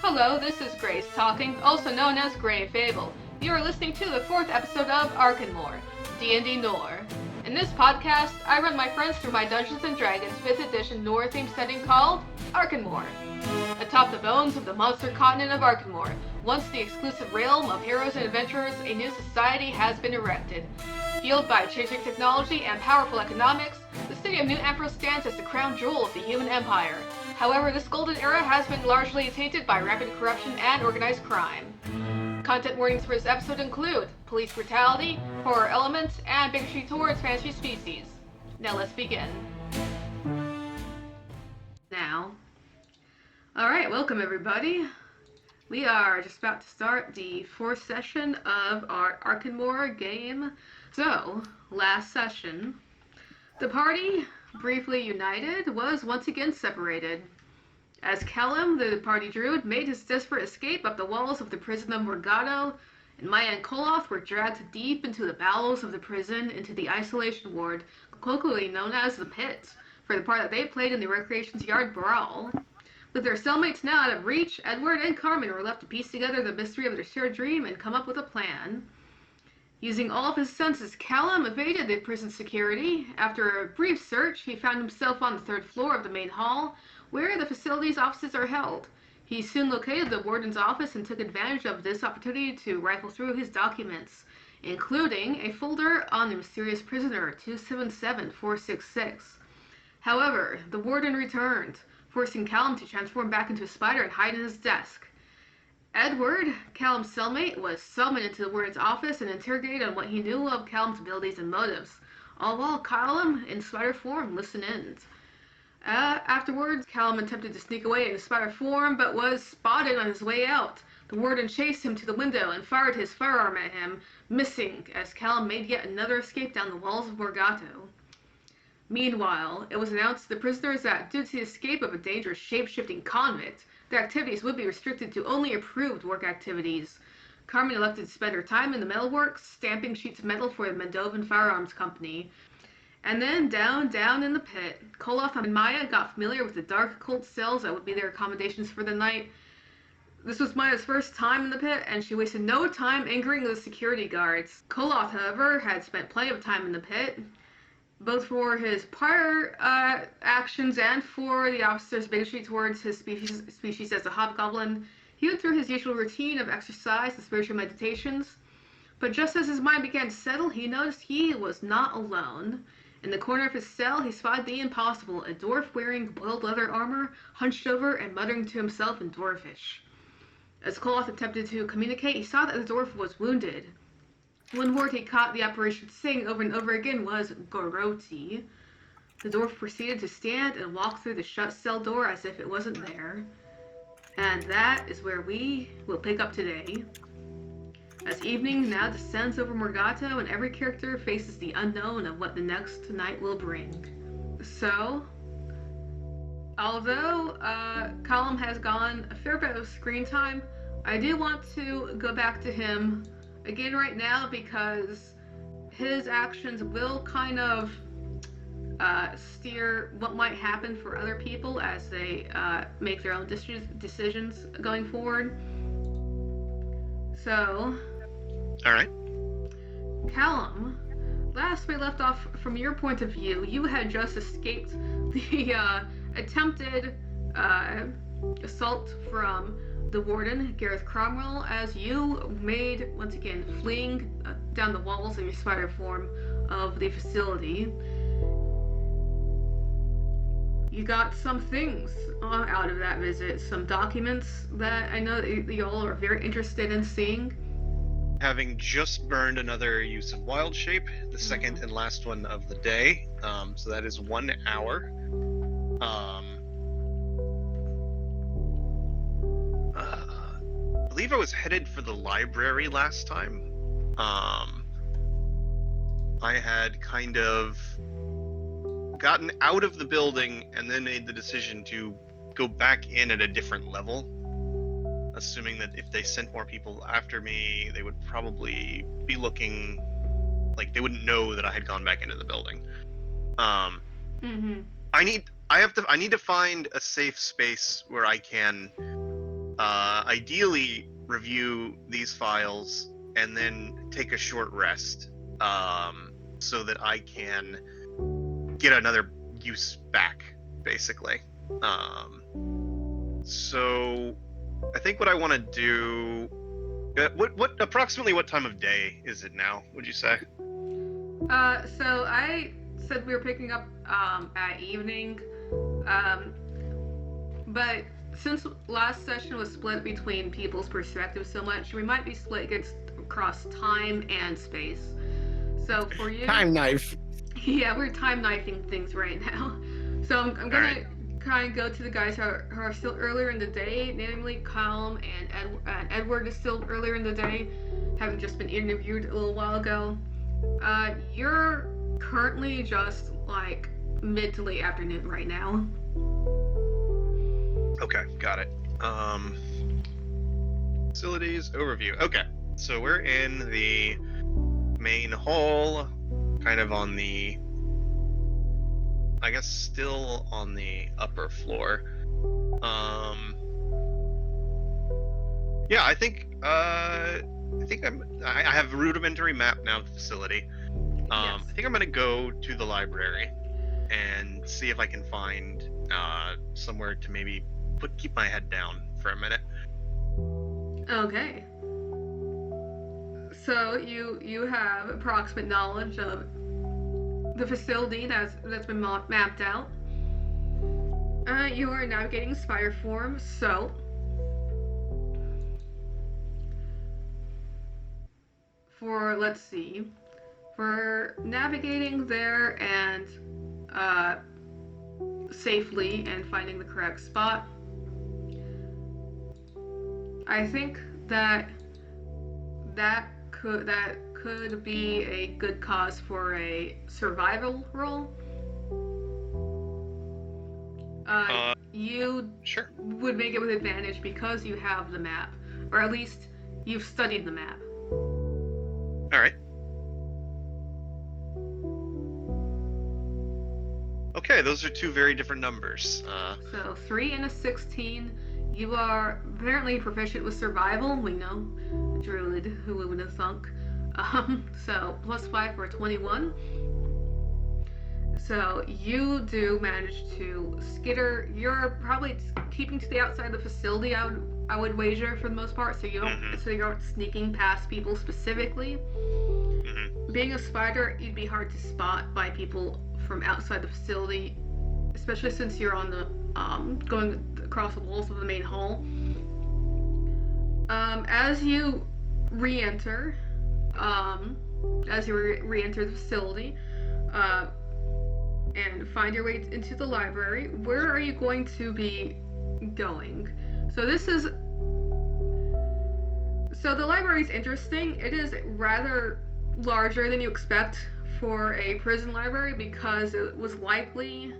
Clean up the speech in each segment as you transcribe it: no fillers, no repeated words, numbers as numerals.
Hello, this is Grace talking, also known as Grey Fable. You are listening to the 4th episode of Arkenmore, D&D Noir. In this podcast, I run my friends through my Dungeons & Dragons 5th edition Noir-themed setting called Arkenmore. Atop the bones of the monster continent of Arkenmore, once the exclusive realm of heroes and adventurers, a new society has been erected. Fueled by changing technology and powerful economics, the city of New Amphros stands as the crown jewel of the human empire. However, this golden era has been largely tainted by rampant corruption and organized crime. Content warnings for this episode include police brutality, horror elements, and bigotry towards fantasy species. Now let's begin. Alright, welcome everybody. We are just about to start the 4th session of our Arkenmore game. So, last session, the party, briefly united, was once again separated. As Callum, the party druid, made his desperate escape up the walls of the prison of Morgato, and Maya and Koloth were dragged deep into the bowels of the prison into the isolation ward, colloquially known as the Pit, for the part that they played in the Recreations Yard Brawl. With their cellmates now out of reach, Edward and Carmen were left to piece together the mystery of their shared dream and come up with a plan. Using all of his senses, Callum evaded the prison security. After a brief search, he found himself on the 3rd floor of the main hall, where the facility's offices are held. He soon located the warden's office and took advantage of this opportunity to rifle through his documents, including a folder on the mysterious prisoner 277466. However, the warden returned, forcing Callum to transform back into a spider and hide in his desk. Edward, Callum's cellmate, was summoned into the warden's office and interrogated on what he knew of Callum's abilities and motives, all while Callum, in spider form, listened in. Afterwards, Callum attempted to sneak away in spider form, but was spotted on his way out. The warden chased him to the window and fired his firearm at him, missing, as Callum made yet another escape down the walls of Morgato. Meanwhile, it was announced to the prisoners that due to the escape of a dangerous shape-shifting convict, their activities would be restricted to only approved work activities. Carmen elected to spend her time in the metalworks, stamping sheets of metal for the Moldovan Firearms Company. And then down in the pit, Koloth and Maya got familiar with the dark occult cells that would be their accommodations for the night. This was Maya's first time in the pit, and she wasted no time angering the security guards. Koloth, however, had spent plenty of time in the pit, both for his prior actions and for the officer's bigotry towards his species as a hobgoblin. He went through his usual routine of exercise and spiritual meditations, but just as his mind began to settle, he noticed he was not alone. In the corner of his cell, he spotted the impossible, a dwarf wearing boiled leather armor, hunched over and muttering to himself in Dwarfish. As Koloth attempted to communicate, he saw that the dwarf was wounded. One word he caught the apparition saying over and over again was Goroti. The dwarf proceeded to stand and walk through the shut cell door as if it wasn't there. And that is where we will pick up today. As evening now descends over Morgato and every character faces the unknown of what the next night will bring. So, although Callum has gone a fair bit of screen time, I do want to go back to him again right now because his actions will kind of steer what might happen for other people as they make their own decisions going forward. So, alright. Callum, last we left off from your point of view, you had just escaped the attempted assault from the warden, Gareth Cromwell, as you made, once again, fleeing down the walls in your spider form of the facility. You got some things out of that visit, some documents that I know that y'all are very interested in seeing. Having just burned another use of wild shape, the second and last one of the day, so that is 1 hour. I believe I was headed for the library last time. I had kind of gotten out of the building and then made the decision to go back in at a different level, assuming that if they sent more people after me, they would probably be looking like they wouldn't know that I had gone back into the building. I need to find a safe space where I can ideally review these files and then take a short rest, so that I can get another use back, basically. So I think what I want to do. What approximately what time of day is it now? Would you say? So I said we were picking up at evening, but since last session was split between people's perspectives so much, we might be split across time and space. So for you, Time knife. yeah, we're time knifing things right now. So I'm gonna Alright. kind of go to the guys who are still earlier in the day, namely Callum and Edward is still earlier in the day, having just been interviewed a little while ago. You're currently just like mid to late afternoon right now. Okay, got it. Facilities overview. Okay, so we're in the main hall, kind of on the, I guess, still on the upper floor. Yeah, I think I have a rudimentary map now of the facility. Yes. I think I'm gonna go to the library and see if I can find somewhere to maybe keep my head down for a minute. Okay. So you have approximate knowledge of the facility that's been mapped out. You are navigating spider form, so let's see, for navigating there and safely and finding the correct spot, I think that could be a good cause for a survival roll. You Sure. would make it with advantage because you have the map, or at least you've studied the map. All right. Okay, those are two very different numbers. So 3 and a 16. You are apparently proficient with survival. We know, druid. Who would have thunk? So +5 for 21. So you do manage to skitter. You're probably keeping to the outside of the facility. I would wager for the most part. So you aren't sneaking past people specifically. Mhm. Being a spider, you'd be hard to spot by people from outside the facility, especially since you're on the going across the walls of the main hall. As you re-enter the facility, and find your way into the library, where are you going to be going? So the library is interesting. It is rather larger than you expect for a prison library because it was likely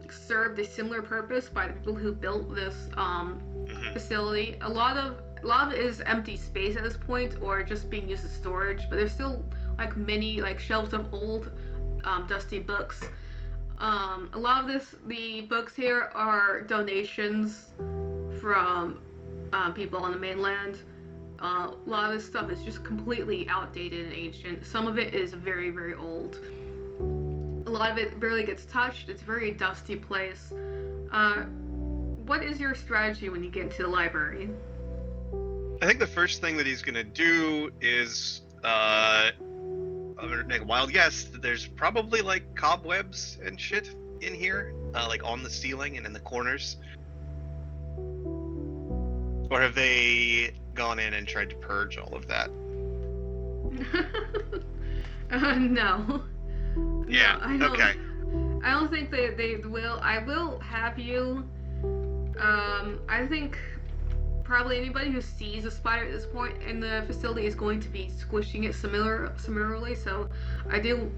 served a similar purpose by the people who built this facility. A lot of it is empty space at this point, or just being used as storage. But there's still like many shelves of old, dusty books. A lot of the books here are donations from people on the mainland. A lot of this stuff is just completely outdated and ancient. Some of it is very, very old. A lot of it barely gets touched. It's a very dusty place. What is your strategy when you get into the library? I think the first thing that he's gonna do is I'm gonna make a wild guess that there's probably like cobwebs and shit in here, like on the ceiling and in the corners. Or have they gone in and tried to purge all of that? No. Yeah. No, I don't, Okay. I don't think they will. I will have you. I think probably anybody who sees a spider at this point in the facility is going to be squishing it similarly. So I do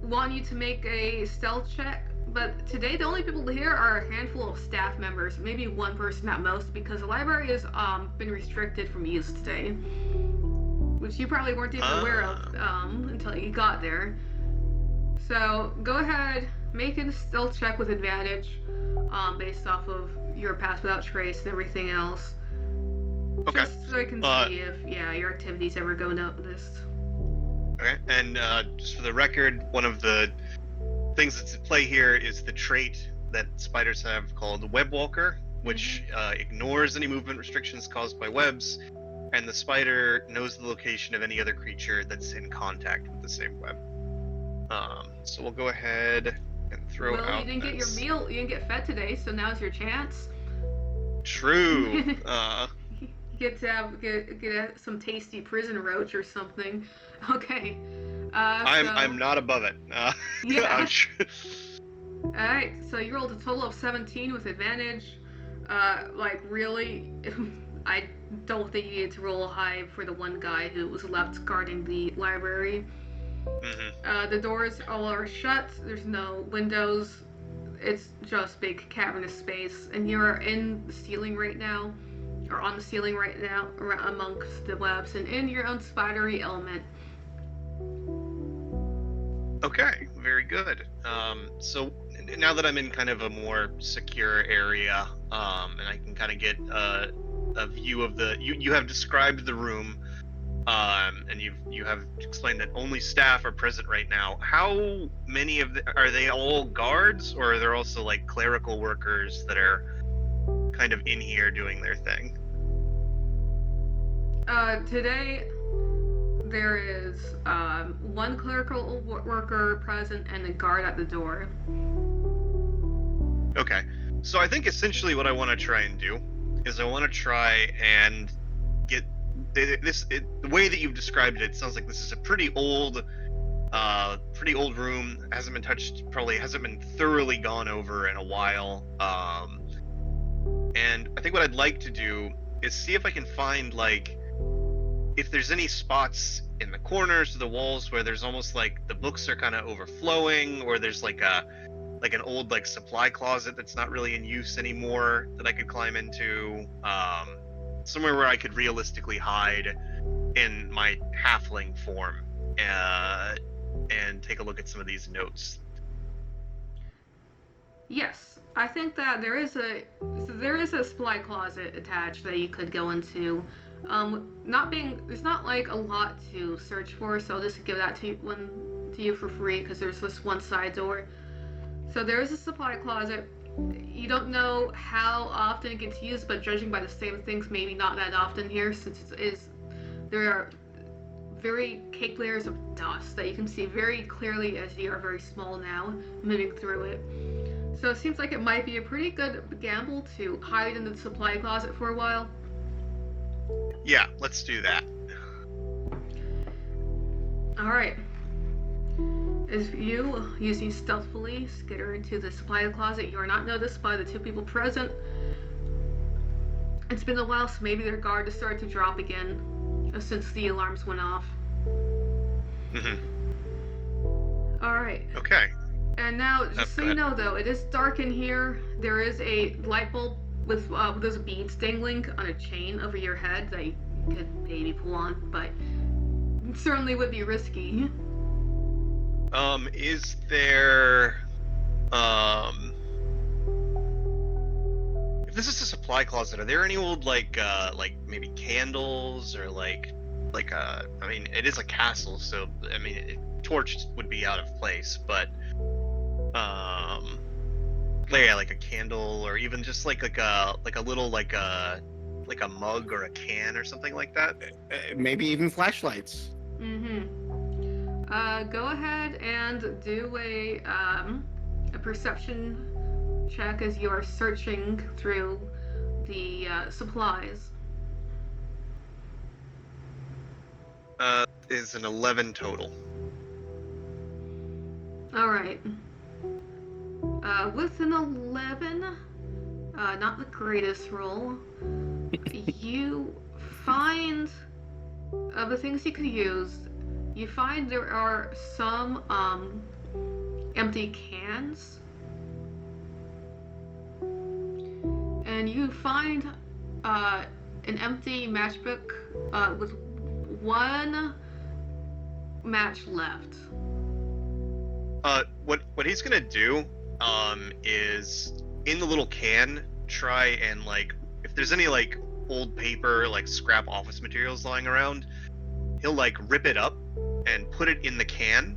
want you to make a stealth check. But today the only people here are a handful of staff members, maybe one person at most, because the library has been restricted from use today, which you probably weren't even aware of until you got there. So go ahead, make a stealth check with advantage, based off of your pass without trace and everything else. Okay. Just so I can see if, your activities ever go noticed. Okay, and just for the record, one of the things that's at play here is the trait that spiders have called Web Walker, which ignores any movement restrictions caused by webs, and the spider knows the location of any other creature that's in contact with the same web. So we'll go ahead and throw out. Well, you didn't get your meal. You didn't get fed today, so now's your chance. True. You get to get some tasty prison roach or something. Okay. I'm not above it. Yeah. All right. So you rolled a total of 17 with advantage. Really, I don't think you needed to roll high for the one guy who was left guarding the library. The doors all are shut. There's no windows. It's just big cavernous space, and you're in the ceiling right now, or on the ceiling right now, amongst the webs, and in your own spidery element. Okay, very good. So now that I'm in kind of a more secure area, and I can kind of get a view of you have described the room, and you have explained that only staff are present right now. How many are they all guards, or are there also like clerical workers that are kind of in here doing their thing? Today there is one clerical worker present and a guard at the door. Okay, so I think essentially what I want to try and do is I want to try and get the way that you've described it. Sounds like this is a pretty old room. Hasn't been touched, probably hasn't been thoroughly gone over in a while. And I think what I'd like to do is see if I can find if there's any spots in the corners of the walls where there's almost like the books are kind of overflowing, or there's like an old supply closet that's not really in use anymore that I could climb into, somewhere where I could realistically hide in my halfling form, and take a look at some of these notes. Yes, I think that there is a supply closet attached that you could go into. There's not a lot to search for, so I'll just give that to you for free because there's this one side door. So there is a supply closet. You don't know how often it gets used, but judging by the state of things, maybe not that often here, since there are very caked layers of dust that you can see very clearly as you are very small now, moving through it. So it seems like it might be a pretty good gamble to hide in the supply closet for a while. Yeah, let's do that. Alright. As you, using stealthily, skitter into the supply closet, you are not noticed by the two people present. It's been a while, so maybe their guard has started to drop again, since the alarms went off. Alright. Okay. And now, just so you know though, it is dark in here. There is a light bulb with those beads dangling on a chain over your head that you could maybe pull on, but it certainly would be risky. Is there, if this is a supply closet, are there any old, maybe candles, or I mean, it is a castle, so, I mean, torch would be out of place, but, yeah, like a candle, or even just a little, a mug or a can or something like that? Maybe even flashlights. Go ahead and do a perception check as you are searching through the supplies. Is an 11 total. Alright. With an 11, not the greatest roll, you find, of the things you could use, you find there are some empty cans, and you find an empty matchbook with one match left. What he's gonna do is, in the little can, try and like, if there's any like old paper, like scrap office materials lying around, he'll like rip it up and put it in the can,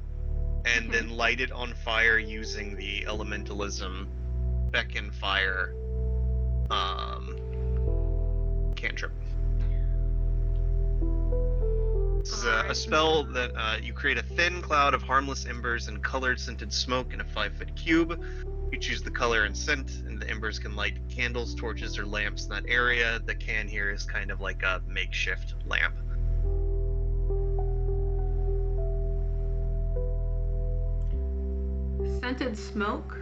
and then light it on fire using the elementalism beckon fire cantrip. This is a spell that you create a thin cloud of harmless embers and colored scented smoke in a 5-foot cube. You choose the color and scent, and the embers can light candles, torches, or lamps in that area. The can here is kind of like a makeshift lamp. Scented smoke?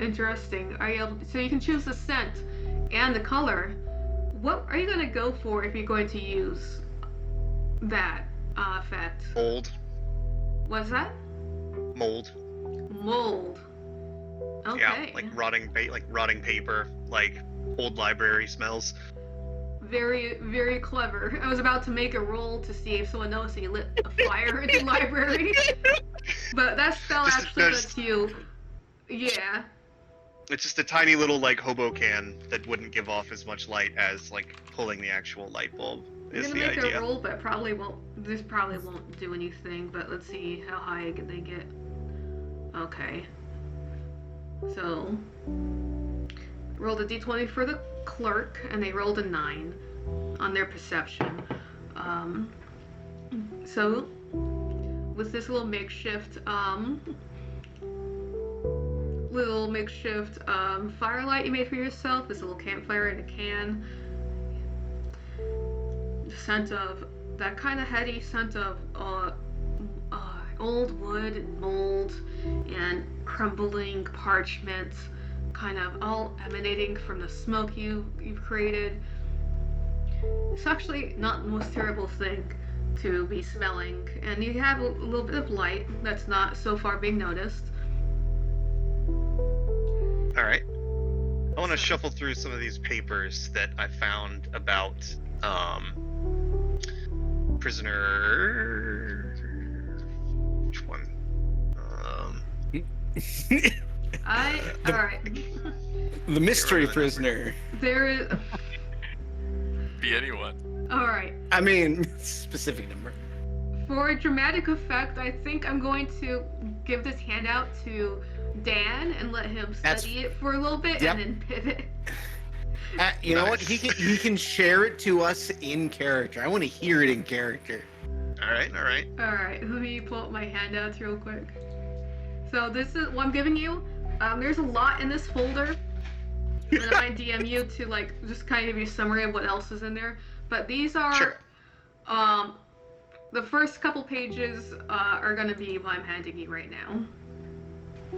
Interesting. Are you able, so you can choose the scent and the color. What are you going to go for if you're going to use that effect? Mold. What's that? Mold. Mold. Okay. Yeah, like rotting paper, like old library smells. Very, very clever. I was about to make a roll to see if someone noticed that you lit a fire in the library. But that spell actually lets you... Yeah. It's just a tiny little, like, hobo can that wouldn't give off as much light as, like, pulling the actual light bulb is I'm the gonna make idea. a roll, but probably won't... This probably won't do anything, but let's see how high they get. Okay. So... Rolled a d20 for the clerk, and they rolled a 9 on their perception. So, with this little makeshift firelight you made for yourself, this little campfire in a can, the scent of that kind of heady scent of old wood and mold and crumbling parchment, kind of all emanating from the smoke you've created. It's actually not the most terrible thing to be smelling, and you have a little bit of light that's not so far being noticed. Alright. I want to shuffle through some of these papers that I found about prisoner... Which one? Alright. The mystery prisoner. There is... Be anyone. Alright. I mean, specific number. For a dramatic effect, I think I'm going to give this handout to Dan and let him study it for a little bit and then pivot. You know what? He can share it to us in character. I want to hear it in character. Alright. Alright, let me pull up my handouts real quick. So this is what I'm giving you. There's a lot in this folder. And I might DM you to like just kind of give you a summary of what else is in there. But these are the first couple pages are gonna be what I'm handing you right now.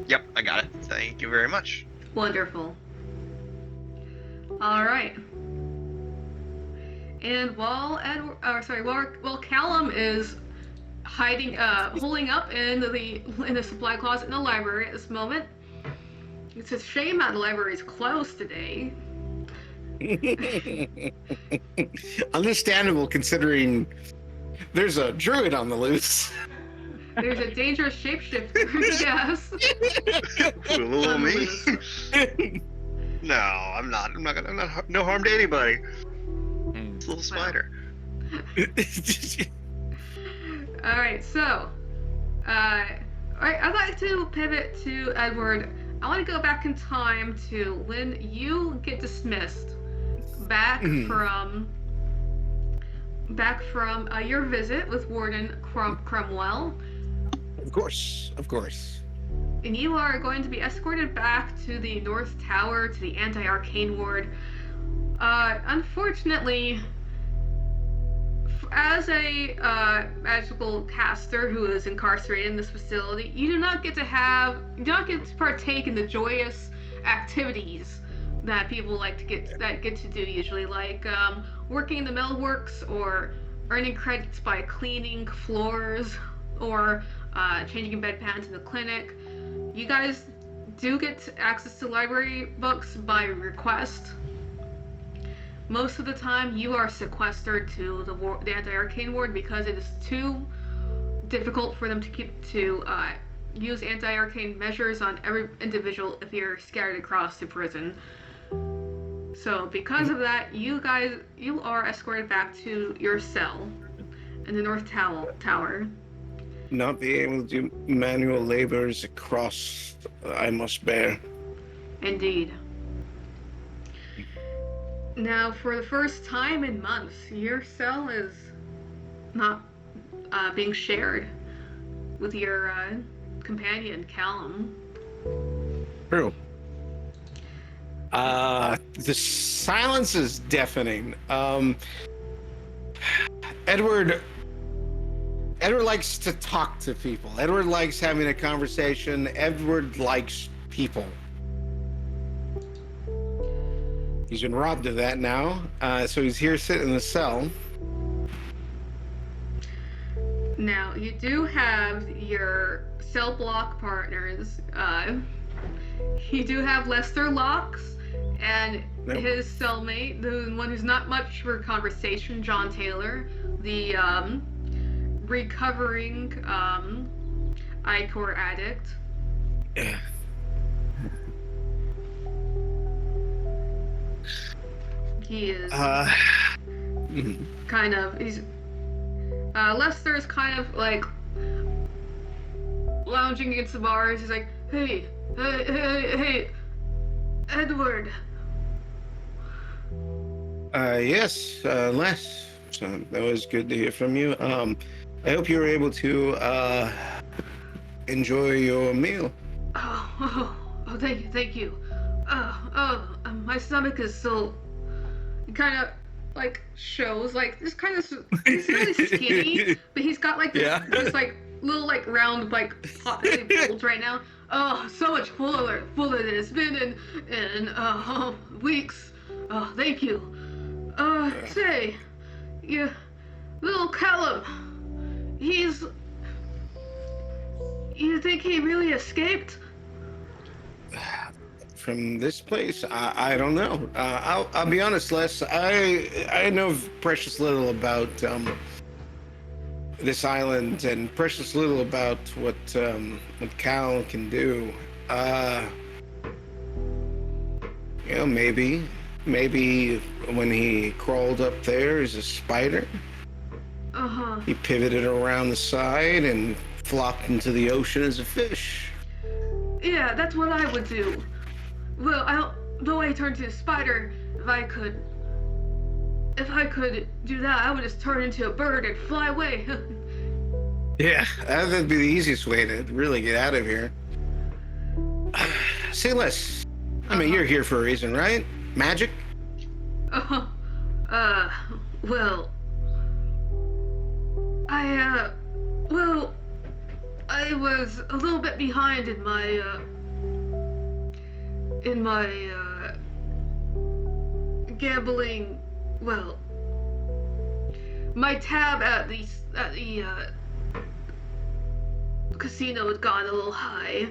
Yep, I got it. Thank you very much. Wonderful. All right. And while Callum is hiding, holding up in the supply closet in the library at this moment. It's a shame that the library is closed today. Understandable, considering there's a druid on the loose. There's a dangerous shapeshifter, yes. Fool me. No, I'm not. I'm not no harm to anybody. It's a little spider. All right, so, I'd like to pivot to Edward. I want to go back in time to when you get dismissed back from your visit with Warden Cromwell. Of course. And you are going to be escorted back to the North Tower, to the Anti-arcane Ward. Unfortunately, as a magical caster who is incarcerated in this facility, you do not get to partake in the joyous activities that people get to do usually, like working in the metalworks or earning credits by cleaning floors or changing bedpans in the clinic. You guys do get access to library books by request. Most of the time, you are sequestered to the Anti-arcane Ward because it is too difficult for them to use anti-arcane measures on every individual if you're scattered across the prison. So because of that, you are escorted back to your cell in the North Tower. Not being able to do manual labor is a cross I must bear. Indeed. Now, for the first time in months, your cell is not being shared with your companion, Callum. True. The silence is deafening. Edward likes to talk to people. Edward likes having a conversation. Edward likes people. He's been robbed of that now, so he's here sitting in the cell. Now, you do have your cell block partners. You do have Lester Locks and his cellmate, the one who's not much for conversation, John Taylor, the recovering iCore addict. He is kind of, Lester is kind of like lounging against the bars. He's like, hey, Edward. Yes, Les. So that was good to hear from you. I hope you were able to enjoy your meal. Oh, thank you. My stomach is still kind of like shows like this kind of he's really skinny, but he's got like this like little like round like pot folds right now. Oh, so much fuller than it's been in weeks. Oh, thank you. Say, little Callum, you think he really escaped? From this place, I don't know. I'll be honest, Les. I know precious little about this island and precious little about what Cal can do. Maybe when he crawled up there as a spider, he pivoted around the side and flopped into the ocean as a fish. Yeah, that's what I would do. Well, though I turned into a spider, if I could do that, I would just turn into a bird and fly away. Yeah, that'd be the easiest way to really get out of here. Say less. I mean, you're here for a reason, right? Magic? Well, I was a little bit behind in my gambling. Well, my tab at the casino had gone a little high.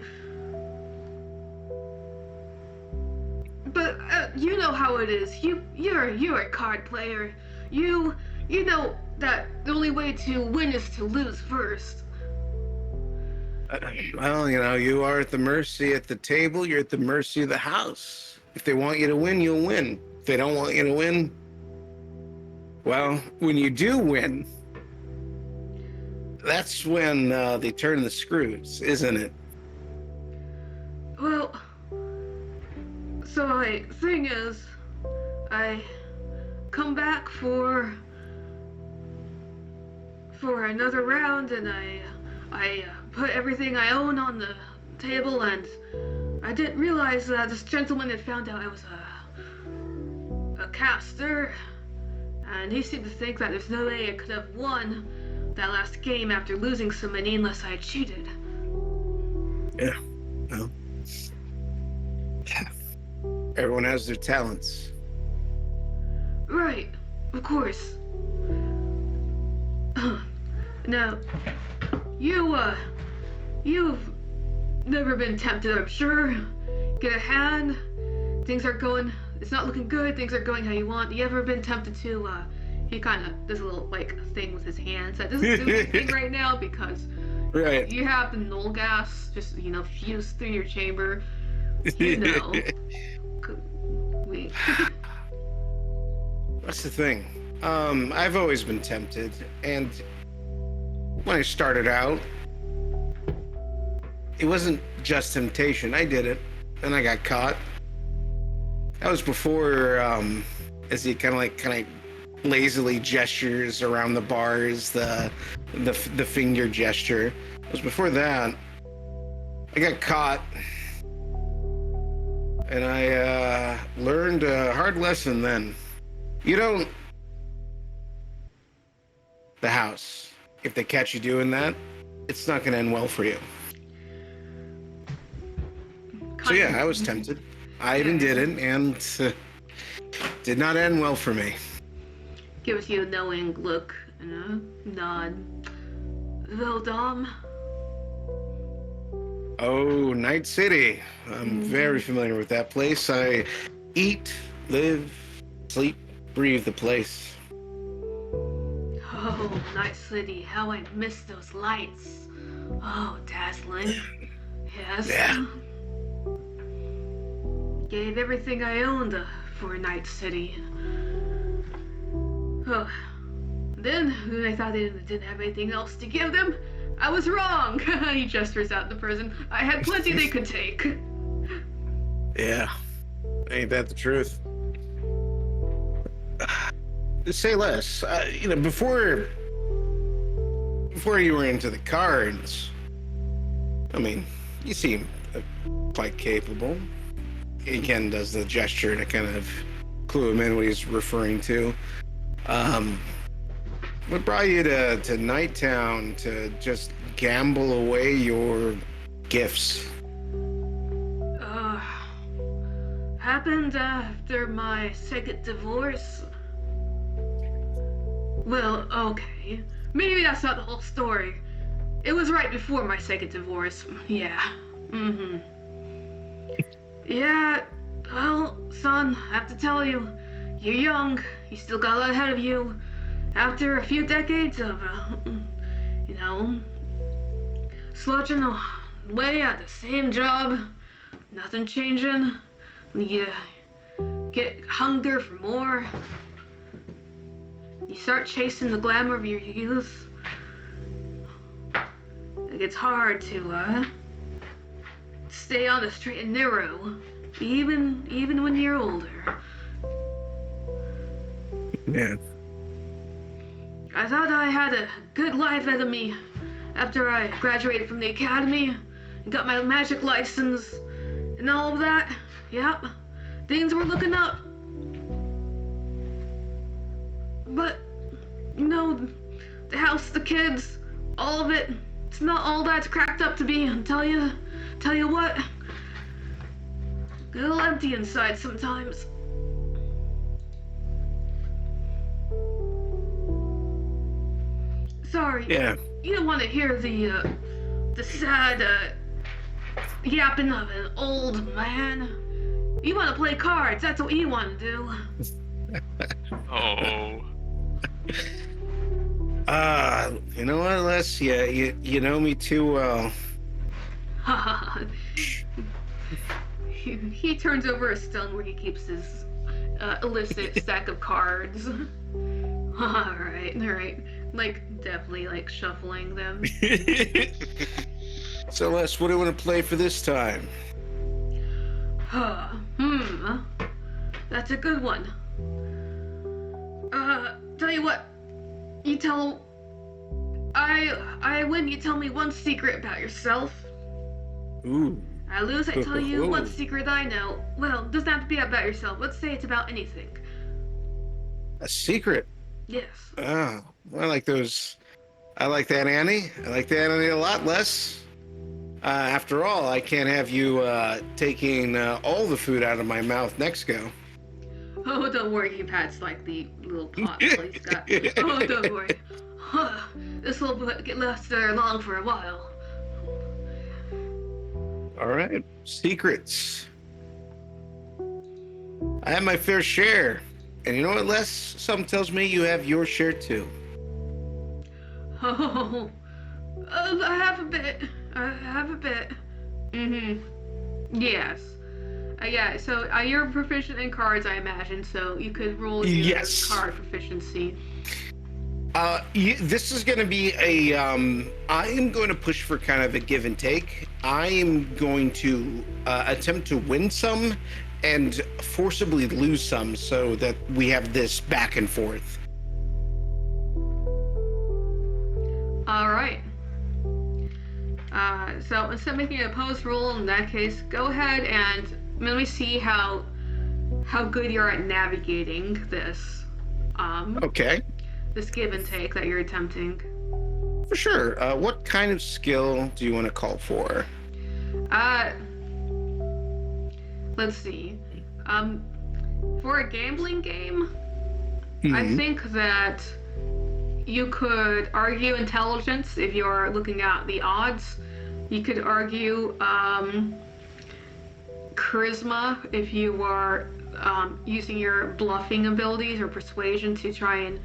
But you know how it is. You're a card player. You know that the only way to win is to lose first. Well, you are at the mercy at the table. You're at the mercy of the house. If they want you to win, you'll win. If they don't want you to win, well, when you do win, that's when they turn the screws, isn't it? Well, so my thing is, I come back for another round, and I put everything I own on the table, and I didn't realize that this gentleman had found out I was a caster, and he seemed to think that there's no way I could have won that last game after losing so many unless I had cheated. Yeah, well, everyone has their talents. Right, of course. Now, you've never been tempted, I'm sure. Get a hand, things are going, it's not looking good, things are going how you want. You ever been tempted to, he kind of does a little, thing with his hands that doesn't do anything right now because you have the null gas just, fused through your chamber. That's the thing. I've always been tempted, and when I started out, it wasn't just temptation. I did it, and I got caught. That was before, as he kind of lazily gestures around the bars, the finger gesture. It was before that. I got caught, and I learned a hard lesson then. You don't... The house. If they catch you doing that, it's not going to end well for you. So yeah, I was tempted. I even did it, and did not end well for me. Gives you a knowing look and a nod. Vildom. Oh, Night City. I'm very familiar with that place. I eat, live, sleep, breathe the place. Oh, Night City, how I miss those lights. Oh, dazzling. Yes. Yeah. Gave everything I owned for Night City. Oh. Then, when I thought they didn't have anything else to give them, I was wrong. He gestures out the prison. I had plenty they could take. Yeah. Ain't that the truth? Say less. Before you were into the cards, I mean, you seem quite capable. Ken does the gesture to kind of clue him in what he's referring to. What brought you to Nighttown to just gamble away your gifts? Happened after my second divorce. Well, okay. Maybe that's not the whole story. It was right before my second divorce. Yeah. Yeah, well, son, I have to tell you, you're young. You still got a lot ahead of you. After a few decades of, sludging away at the same job, nothing changing. You get hunger for more. You start chasing the glamour of your youth. It gets hard to, stay on the straight and narrow, even when you're older. Yeah. I thought I had a good life ahead of me after I graduated from the academy and got my magic license and all of that. Yep, things were looking up. But, the house, the kids, all of it, it's not all that's cracked up to be. Tell you what, a little empty inside sometimes. Sorry. Yeah. You don't want to hear the sad yapping of an old man. You want to play cards. That's what you want to do. Oh. You know what, Les? You know me too well. He turns over a stone where he keeps his illicit stack of cards. All right. Definitely shuffling them. So, Les, what do you want to play for this time? That's a good one. Tell you what. I win, you tell me one secret about yourself. Ooh. I lose, I tell you one secret I know. Well, it doesn't have to be about yourself. Let's say it's about anything. A secret? Yes. Oh, I like those. I like that, Annie. I like that, Annie, a lot, Les. After all, I can't have you taking all the food out of my mouth next go. Oh, don't worry, he pats the little pot he's got. Oh, don't worry. This will get left there long for a while. All right, secrets. I have my fair share. And you know what, Les? Something tells me you have your share too. Oh, I have a bit. Mm-hmm. Yes. Yeah, so you're proficient in cards, I imagine, so you could roll your Yes. card proficiency. This is going to be a. I am going to push for kind of a give and take. I am going to attempt to win some and forcibly lose some so that we have this back and forth. All right. So instead of making an opposed roll, in that case, go ahead and let me see how good you're at navigating this. Okay. This give and take that you're attempting. For sure. What kind of skill do you want to call for? Let's see. For a gambling game, I think that you could argue intelligence if you're looking at the odds. You could argue charisma if you are using your bluffing abilities or persuasion to try and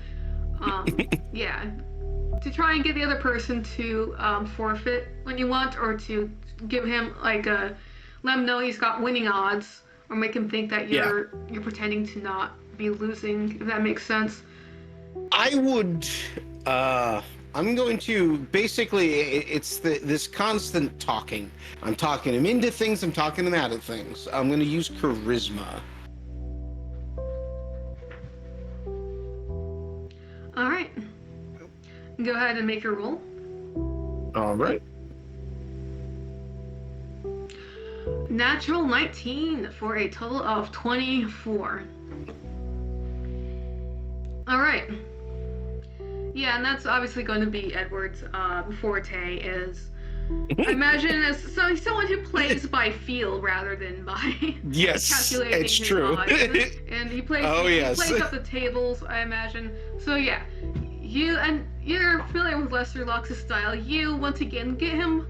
to try and get the other person to forfeit when you want, or to give him let him know he's got winning odds, or make him think that you're pretending to not be losing, if that makes sense. I would. I'm going to basically. It's this constant talking. I'm talking him into things. I'm talking him out of things. I'm going to use charisma. All right. Go ahead and make your roll. All right. Natural 19 for a total of 24. All right. Yeah, and that's obviously going to be Edward's forte. Is I imagine as someone who plays by feel rather than by Yes, calculating it's his true. odds. And he plays. Oh, he yes. plays up the tables, I imagine. So yeah, you're familiar with Lester Lux's style. You once again get him,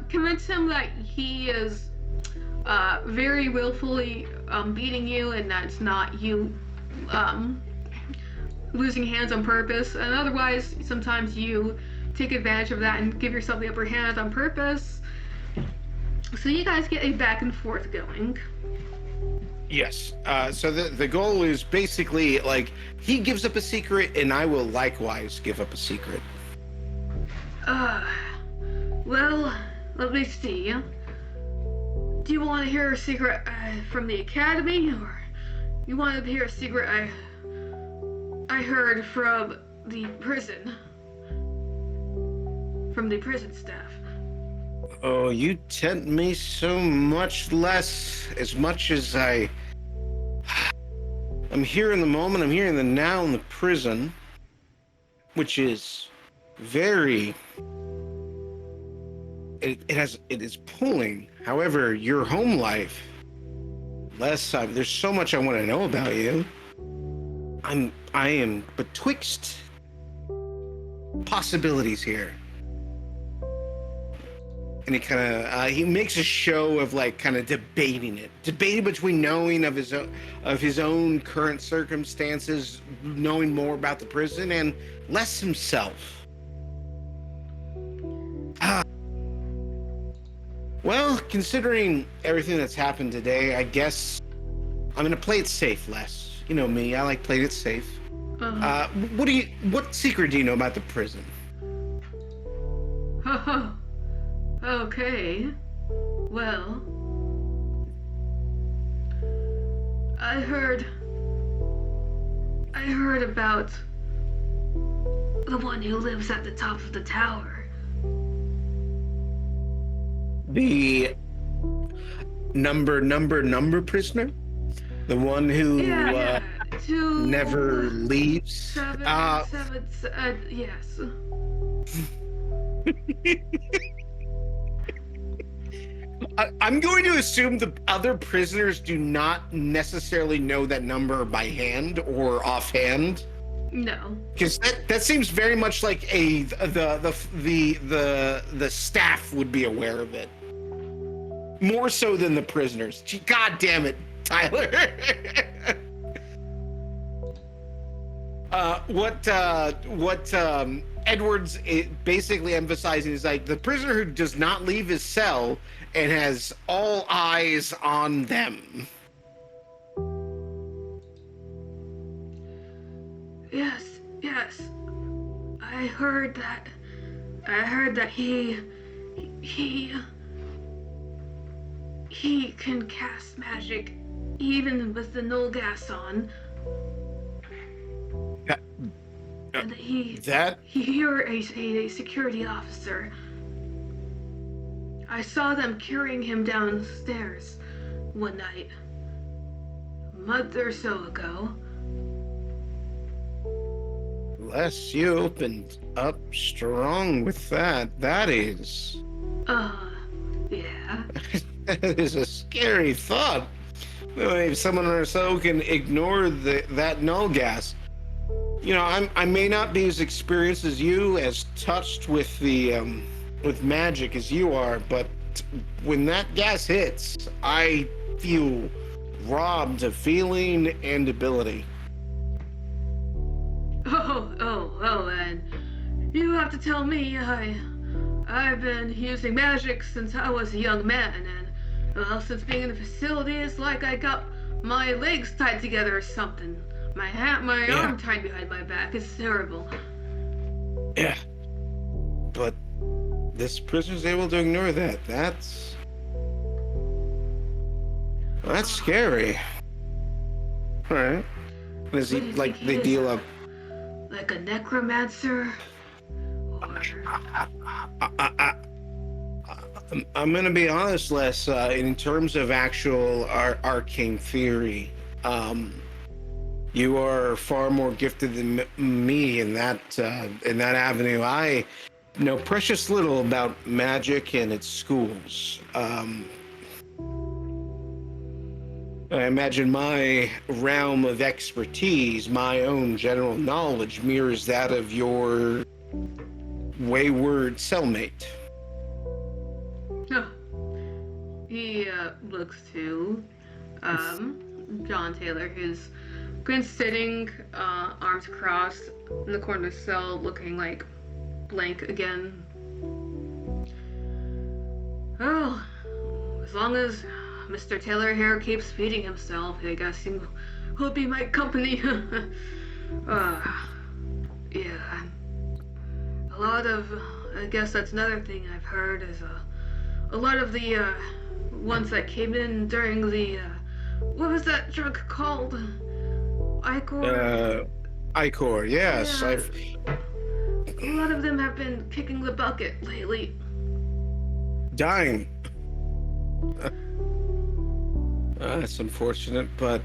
convince him that he is very willfully beating you, and that's not you losing hands on purpose. And otherwise, sometimes you take advantage of that and give yourself the upper hand on purpose. So you guys get a back and forth going. Yes. So the goal is basically like he gives up a secret, and I will likewise give up a secret. Well, let me see. Do you want to hear a secret from the academy, or you want to hear a secret I heard from the prison? From the prison staff. Oh, you tempt me so much less, as much as I'm here in the moment, I'm here in the now in the prison, which is very, it is pulling. However, your home life, there's so much I want to know about you. I am betwixt possibilities here. And he makes a show of kind of debating between knowing of his own current circumstances, knowing more about the prison, and less himself. Well, considering everything that's happened today, I guess I'm gonna play it safe, Les. You know me, I like playing it safe. Uh-huh. What secret do you know about the prison? Okay. Well, I heard about the one who lives at the top of the tower. The number prisoner? The one who never leaves? Seven, yes. I'm going to assume the other prisoners do not necessarily know that number by hand or offhand. No. Because that seems very much like the staff would be aware of it. More so than the prisoners. God damn it, Tyler. Edwards basically emphasizing is like the prisoner who does not leave his cell and has all eyes on them. Yes. I heard that he can cast magic even with the null gas on. And you're a security officer. I saw them carrying him downstairs one night, a month or so ago. Les, you opened up strong with that. That is... Yeah. That is a scary thought. If someone or so can ignore that null gas. You know, I may not be as experienced as you, as touched with the with magic as you are, but when that gas hits, I feel robbed of feeling and ability. Oh, and you have to tell me, I've been using magic since I was a young man, and, well, since being in the facility, it's like I got my legs tied together or something. My arm tied behind my back. It's terrible. Yeah. But this prisoner's able to ignore that. That's scary. Alright. Is he, like, they deal up... Like a necromancer? I'm gonna be honest, Les, in terms of actual arcane theory, you are far more gifted than me in that avenue. I know precious little about magic and its schools. I imagine my realm of expertise, my own general knowledge, mirrors that of your wayward cellmate. Oh. He looks to John Taylor, who's sitting, arms crossed in the corner of the cell, looking like blank again. Oh, as long as Mr. Taylor here keeps feeding himself, I guess he'll be my company. Yeah. A lot of, I guess that's another thing I've heard, is a lot of the ones that came in during the, what was that drug called? Icor? Icor, yes. Yeah. A lot of them have been kicking the bucket lately. Dying. That's unfortunate, but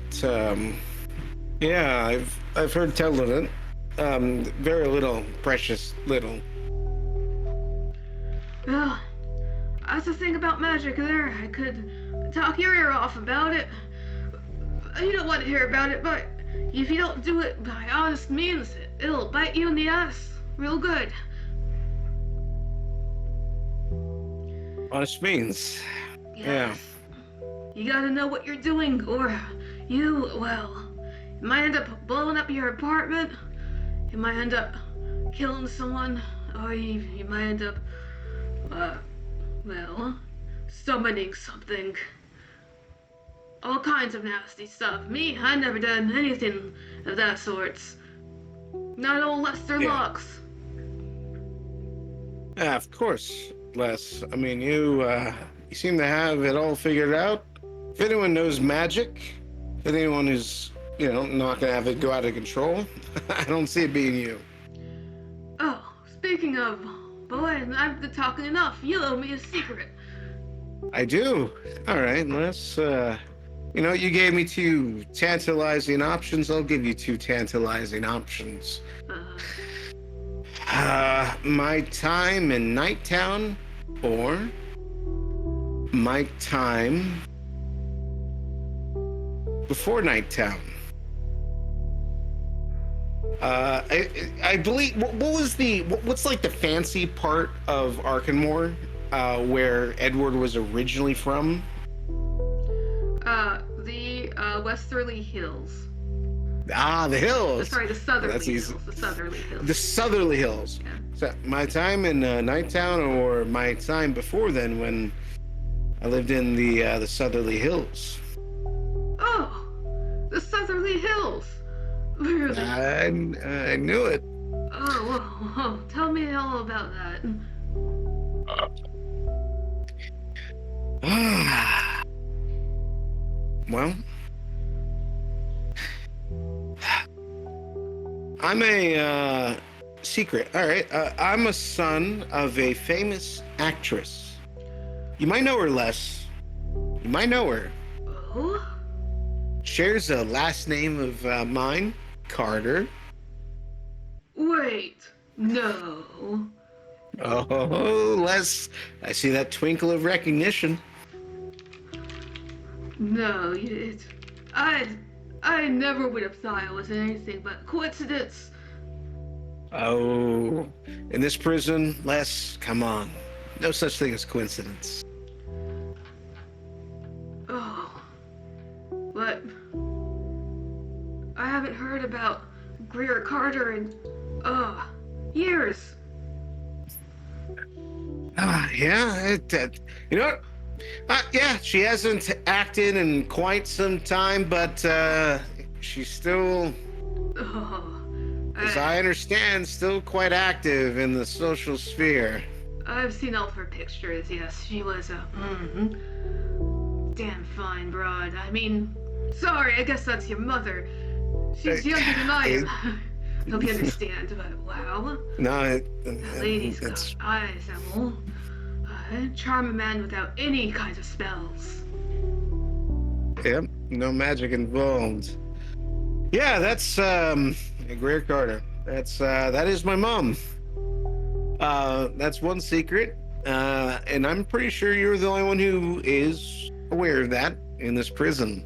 yeah, I've heard tell of it. Very little, precious little. Well, that's the thing about magic there. I could talk your ear off about it. You don't want to hear about it, but if you don't do it by honest means, it'll bite you in the ass real good. Honest means. Yes. Yeah. You gotta know what you're doing, or you might end up blowing up your apartment, you might end up killing someone, or you might end up, summoning something. All kinds of nasty stuff. Me, I never done anything of that sort. Not old Lester Locks. Yeah, of course, Les. I mean, you seem to have it all figured out. If anyone knows magic, if anyone who's, not gonna have it go out of control, I don't see it being you. Oh, speaking of, boy, I've been talking enough. You owe me a secret. I do. All right, Les. You gave me 2 tantalizing options. I'll give you 2 tantalizing options. My time in Nighttown, or my time before Nighttown. I believe. What's like the fancy part of Arkenmore, where Edward was originally from? The Westerly Hills. Ah, the hills. Sorry, the Southerly That's Hills. easy. The Southerly Hills. The Southerly Hills. So my time in Nighttown, or my time before then when I lived in the Southerly Hills. Oh, the Southerly Hills. Really? I knew it. Oh, tell me all about that. Well, I'm a secret. All right, I'm a son of a famous actress. You might know her, Les. You might know her. Oh? Shares a last name of mine, Carter. Wait, no. Oh, Les, I see that twinkle of recognition. No, I never would have thought it was anything but coincidence. Oh, in this prison, Les, come on. No such thing as coincidence. Oh, but I haven't heard about Greer Carter in, years. Yeah, you know what? Yeah, she hasn't acted in quite some time, but she's still, Oh, as I understand, still quite active in the social sphere. I've seen all of her pictures, yes. She was a, damn fine broad. I mean, sorry, I guess that's your mother. She's younger than I am. Hope you understand, but wow. No, That lady's it's got eyes that will charm a man without any kind of spells. yeah, no magic involved. Yeah, that's Greer Carter. That is my mom. That's one secret, and I'm pretty sure you're the only one who is aware of that in this prison.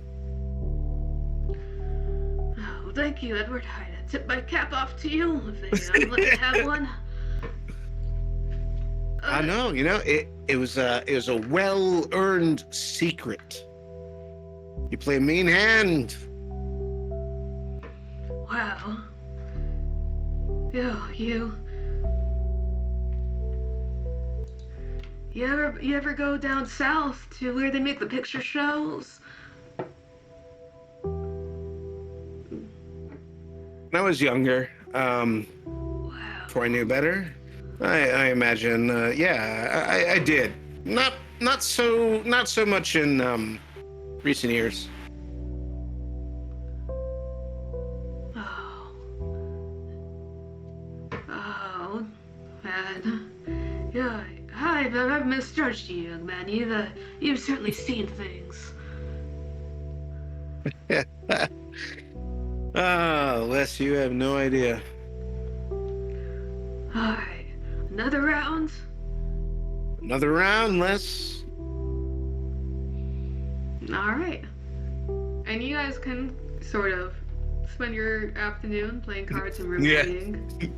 Oh, thank you, Edward. I'd tip my cap off to you if they let me have one. I know, you know, it was a well-earned secret. You play a mean hand. Wow. You ever go down south to where they make the picture shows? When I was younger, Wow. before I knew better, I imagine, yeah, I did. Not so much in recent years. Oh, man. Yeah, I've misjudged you, young man. You've certainly seen things. Les, you have no idea. Alright, another round? Another round, Les. Alright. And you guys can sort of spend your afternoon playing cards and ruminating.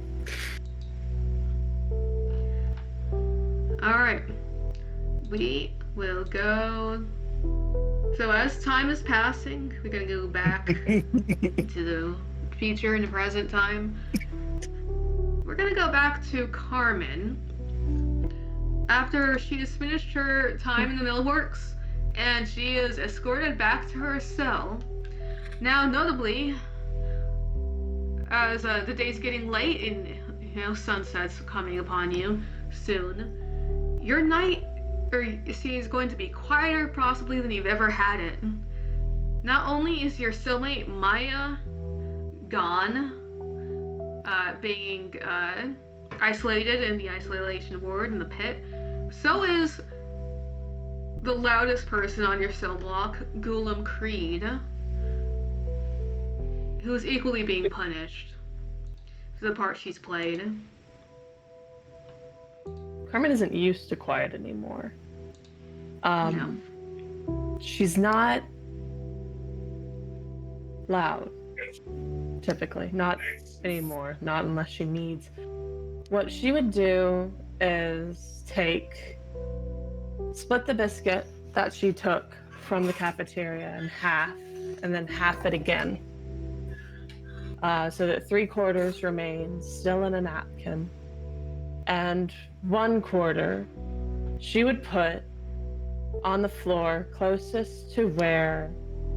Alright. We will go. So as time is passing, we're gonna go back to the future and the present time. We're gonna go back to Carmen after she has finished her time in the millworks, and she is escorted back to her cell. Now, notably, as the day's getting late and sunset's coming upon you soon, your night, is going to be quieter possibly than you've ever had it. Not only is your cellmate Maya gone, being isolated in the isolation ward in the pit, so is the loudest person on your cell block, Callum Creed, who is equally being punished for the part she's played. Carmen isn't used to quiet anymore. No. She's not loud, typically. Not anymore. Not unless she needs. What she would do is split the biscuit that she took from the cafeteria in half, and then half it again. So that 3/4 remains still in a napkin. and one quarter she would put on the floor closest to where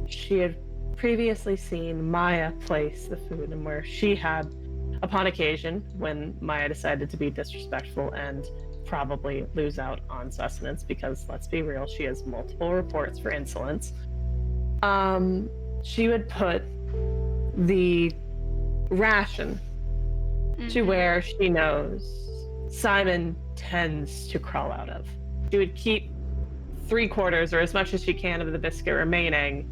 she had previously seen Maya place the food, and where she had, upon occasion, when Maya decided to be disrespectful and probably lose out on sustenance, because let's be real, she has multiple reports for insolence. She would put the ration to where she knows Simon tends to crawl out of. She would keep 3/4 or as much as she can of the biscuit remaining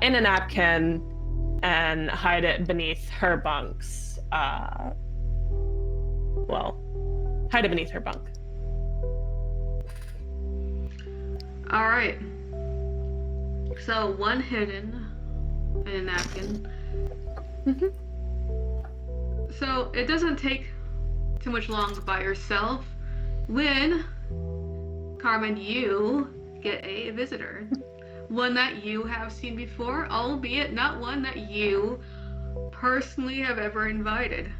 in a napkin and hide it beneath her bunks. Hide it beneath her bunk. All right. So one hidden in a napkin. So it doesn't take too much long by yourself when, Carmen, you get a visitor. One that you have seen before, albeit not one that you personally have ever invited.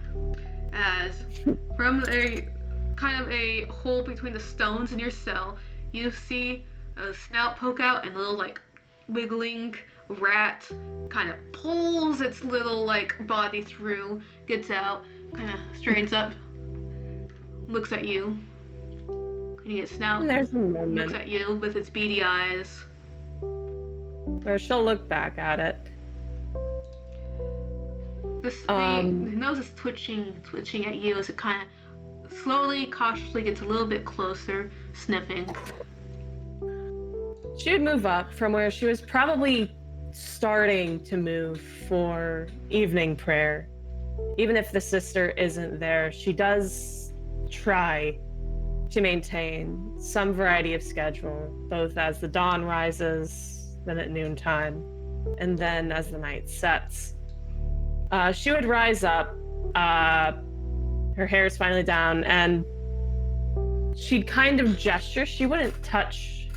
As from a kind of a hole between the stones in your cell, you see a snout poke out and a little like wiggling rat kind of pulls its little like body through, gets out, kind of straightens up, looks at you. And you get snout. And there's a Looks moment at you with its beady eyes. where she'll look back at it. The nose is twitching at you as it kind of slowly, cautiously gets a little bit closer, sniffing. She would move up from where she was probably starting to move for evening prayer. Even if the sister isn't there, she does try to maintain some variety of schedule, both as the dawn rises, then at noontime, and then as the night sets. She would rise up, her hair is finally down, and she'd kind of gesture. She wouldn't touch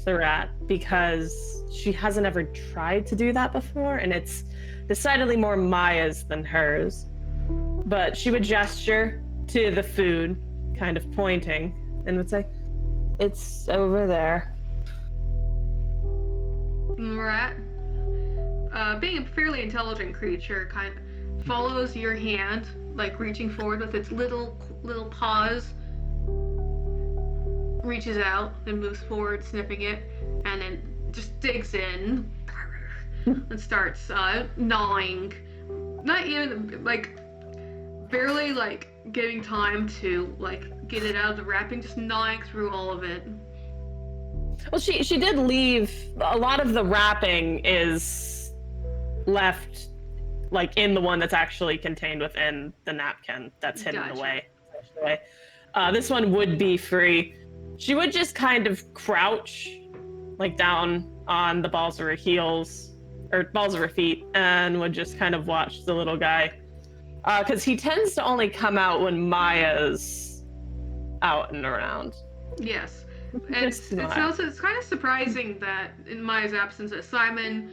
the rat because she hasn't ever tried to do that before, and it's decidedly more Maya's than hers. But she would gesture to the food, kind of pointing, and would say, "It's over there." Rat, being a fairly intelligent creature, kind of follows your hand, like reaching forward with its little paws, reaches out and moves forward, sniffing it, and then just digs in and starts gnawing. Not even like barely like giving time to like get it out of the wrapping, just gnawing through all of it. Well, she did leave. A lot of the wrapping is left, like in the one that's actually contained within the napkin that's hidden Gotcha. away. Essentially. This one would be free. She would just kind of crouch, like down on the balls of her heels, or balls of her feet, and would just kind of watch the little guy. Because he tends to only come out when Maya's out and around. Yes. And it's kind of surprising that in Maya's absence that Simon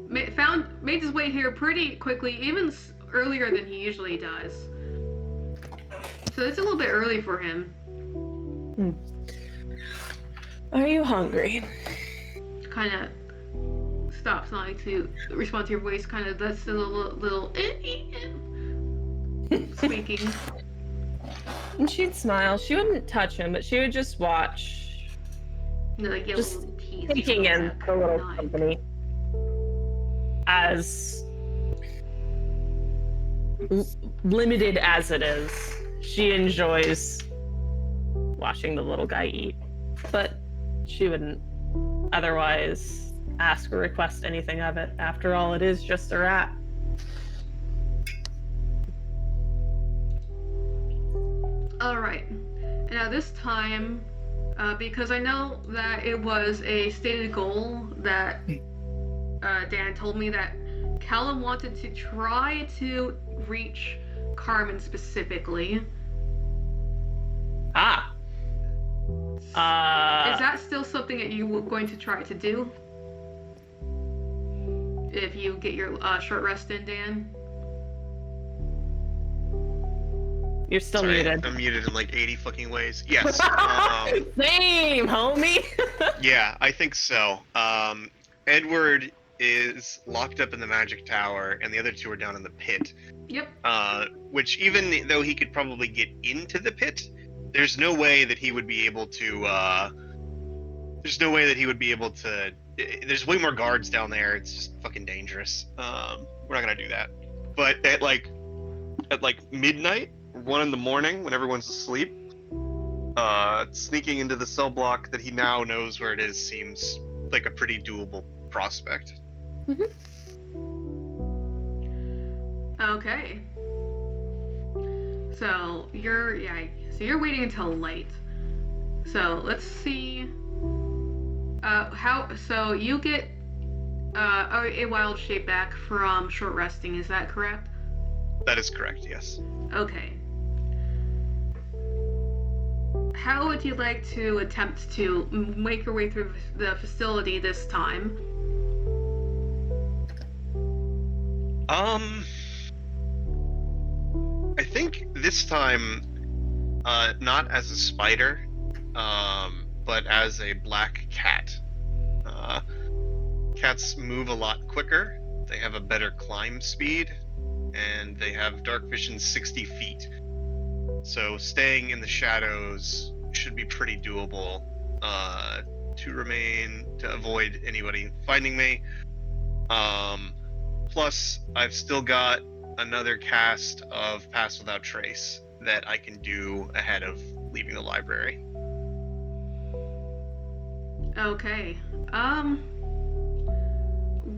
made his way here pretty quickly, even earlier than he usually does. So it's a little bit early for him. Are you hungry? Kind of stops not to respond to your voice. Kind of does the little squeaking. And she'd smile. She wouldn't touch him, but she would just watch. Like yellow Just little teeth. taking in the little Gnawing. company as limited as it is. She enjoys watching the little guy eat, but she wouldn't otherwise ask or request anything of it. After all, it is just a rat. All right. Now this time, because I know that it was a stated goal that Dan told me that Callum wanted to try to reach Carmen specifically. Is that still something that you were going to try to do? If you get your short rest in, Dan? You're still Sorry, muted. I'm muted in like 80 fucking ways. Yes. Same, homie. Yeah, I think so. Edward is locked up in the magic tower, and the other two are down in the pit. Yep. Which, even though he could probably get into the pit, there's no way that he would be able to. There's no way that he would be able to. There's way more guards down there. It's just fucking dangerous. We're not gonna do that. But at like midnight, 1 in the morning, when everyone's asleep, sneaking into the cell block that he now knows where it is seems like a pretty doable prospect. Okay. So you're waiting until light. So let's see. So you get a wild shape back from short resting. Is that correct? That is correct. Yes. Okay. How would you like to attempt to make your way through the facility this time? I think this time, not as a spider, but as a black cat. Cats move a lot quicker, they have a better climb speed, and they have dark vision 60 feet. So staying in the shadows should be pretty doable, to avoid anybody finding me. Plus, I've still got another cast of Pass Without Trace that I can do ahead of leaving the library. Okay.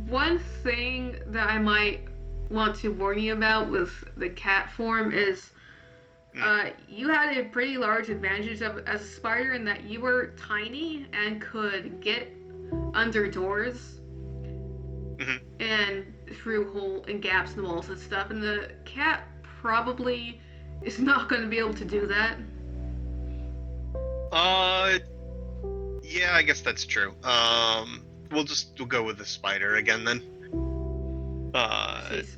One thing that I might want to warn you about with the cat form is you had a pretty large advantage as a spider in that you were tiny and could get under doors and through holes and gaps in the walls and stuff, and the cat probably is not going to be able to do that. Yeah, I guess that's true. We'll go with the spider again then.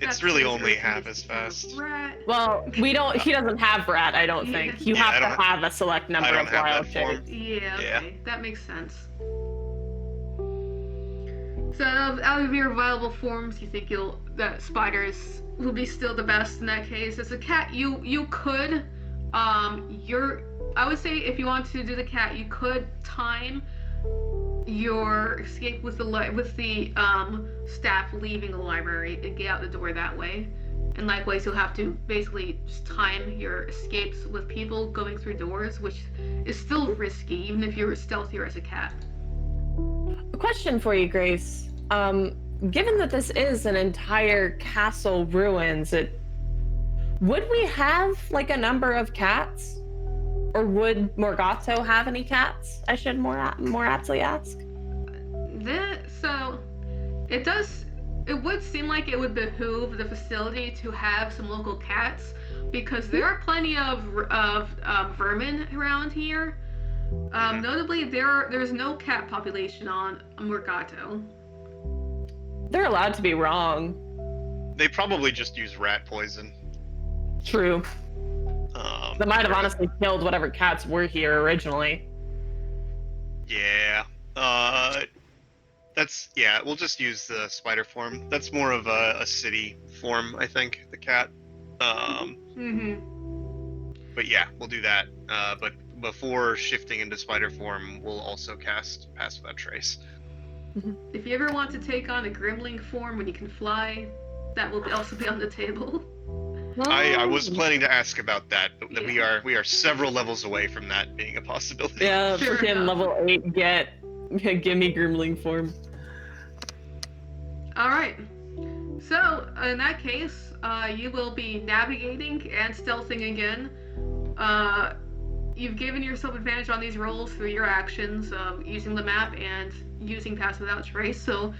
It's really only half as fast. Rat. Well, he doesn't have rat, I don't think. You have to have a select number of wild shapes. Yeah, okay. That makes sense. So out of your viable forms, you think that spiders will be still the best in that case. As a cat, you could I would say if you want to do the cat, you could time your escape with the staff leaving the library and get out the door that way. And likewise, you'll have to basically just time your escapes with people going through doors, which is still risky, even if you're stealthier as a cat. A question for you, Grace. Given that this is an entire castle ruins, would we have like a number of cats? Or would Morgato have any cats? I should more aptly ask. So it would seem like it would behoove the facility to have some local cats, because there are plenty of vermin around here. Notably, there's no cat population on Morgato. They're allowed to be wrong. They probably just use rat poison. True. They might have honestly killed whatever cats were here originally. Yeah. We'll just use the spider form. That's more of a city form, I think, the cat. But yeah, we'll do that. But before shifting into spider form, we'll also cast Pass Without Trace. If you ever want to take on a gremlin form when you can fly, that will also be on the table. I was planning to ask about that. Yeah. We are several levels away from that being a possibility. Yeah, Sure freaking level 8 give me gremlin form. Alright. So, in that case, you will be navigating and stealthing again. You've given yourself advantage on these rolls through your actions of using the map and using Pass Without Trace, so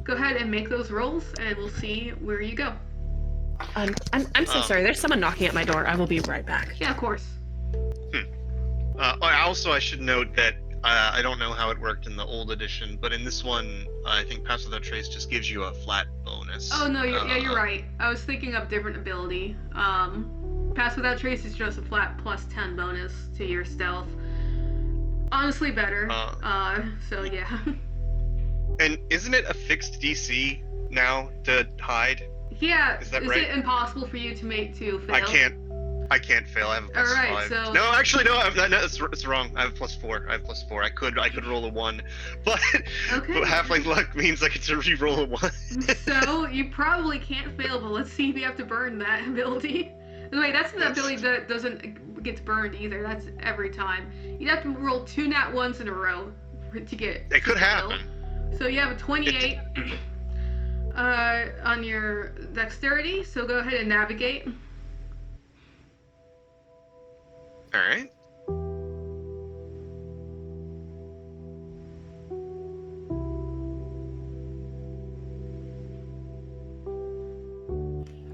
go ahead and make those rolls and we'll see where you go. I'm so sorry, there's someone knocking at my door. I will be right back. Yeah, of course. I should note that I don't know how it worked in the old edition, but in this one, I think Pass Without Trace just gives you a flat bonus. Oh no, you're right. I was thinking of different ability. Pass without trace is just a flat +10 bonus to your stealth. Honestly, better. So yeah. And isn't it a fixed DC now to hide? Yeah. Is that right? It impossible for you to fail? I can't fail. I have a +5. Alright, so... No, actually, no. It's wrong. I have +4. I could roll a 1, but Okay. but halfling luck means I get to re-roll a 1. So you probably can't fail, but let's see if you have to burn that ability. Wait, that's an ability that doesn't get burned either. That's every time. You'd have to roll 2 nat 1s in a row to get. It could to fail. happen. So you have a 28 on your dexterity. So go ahead and navigate. All right.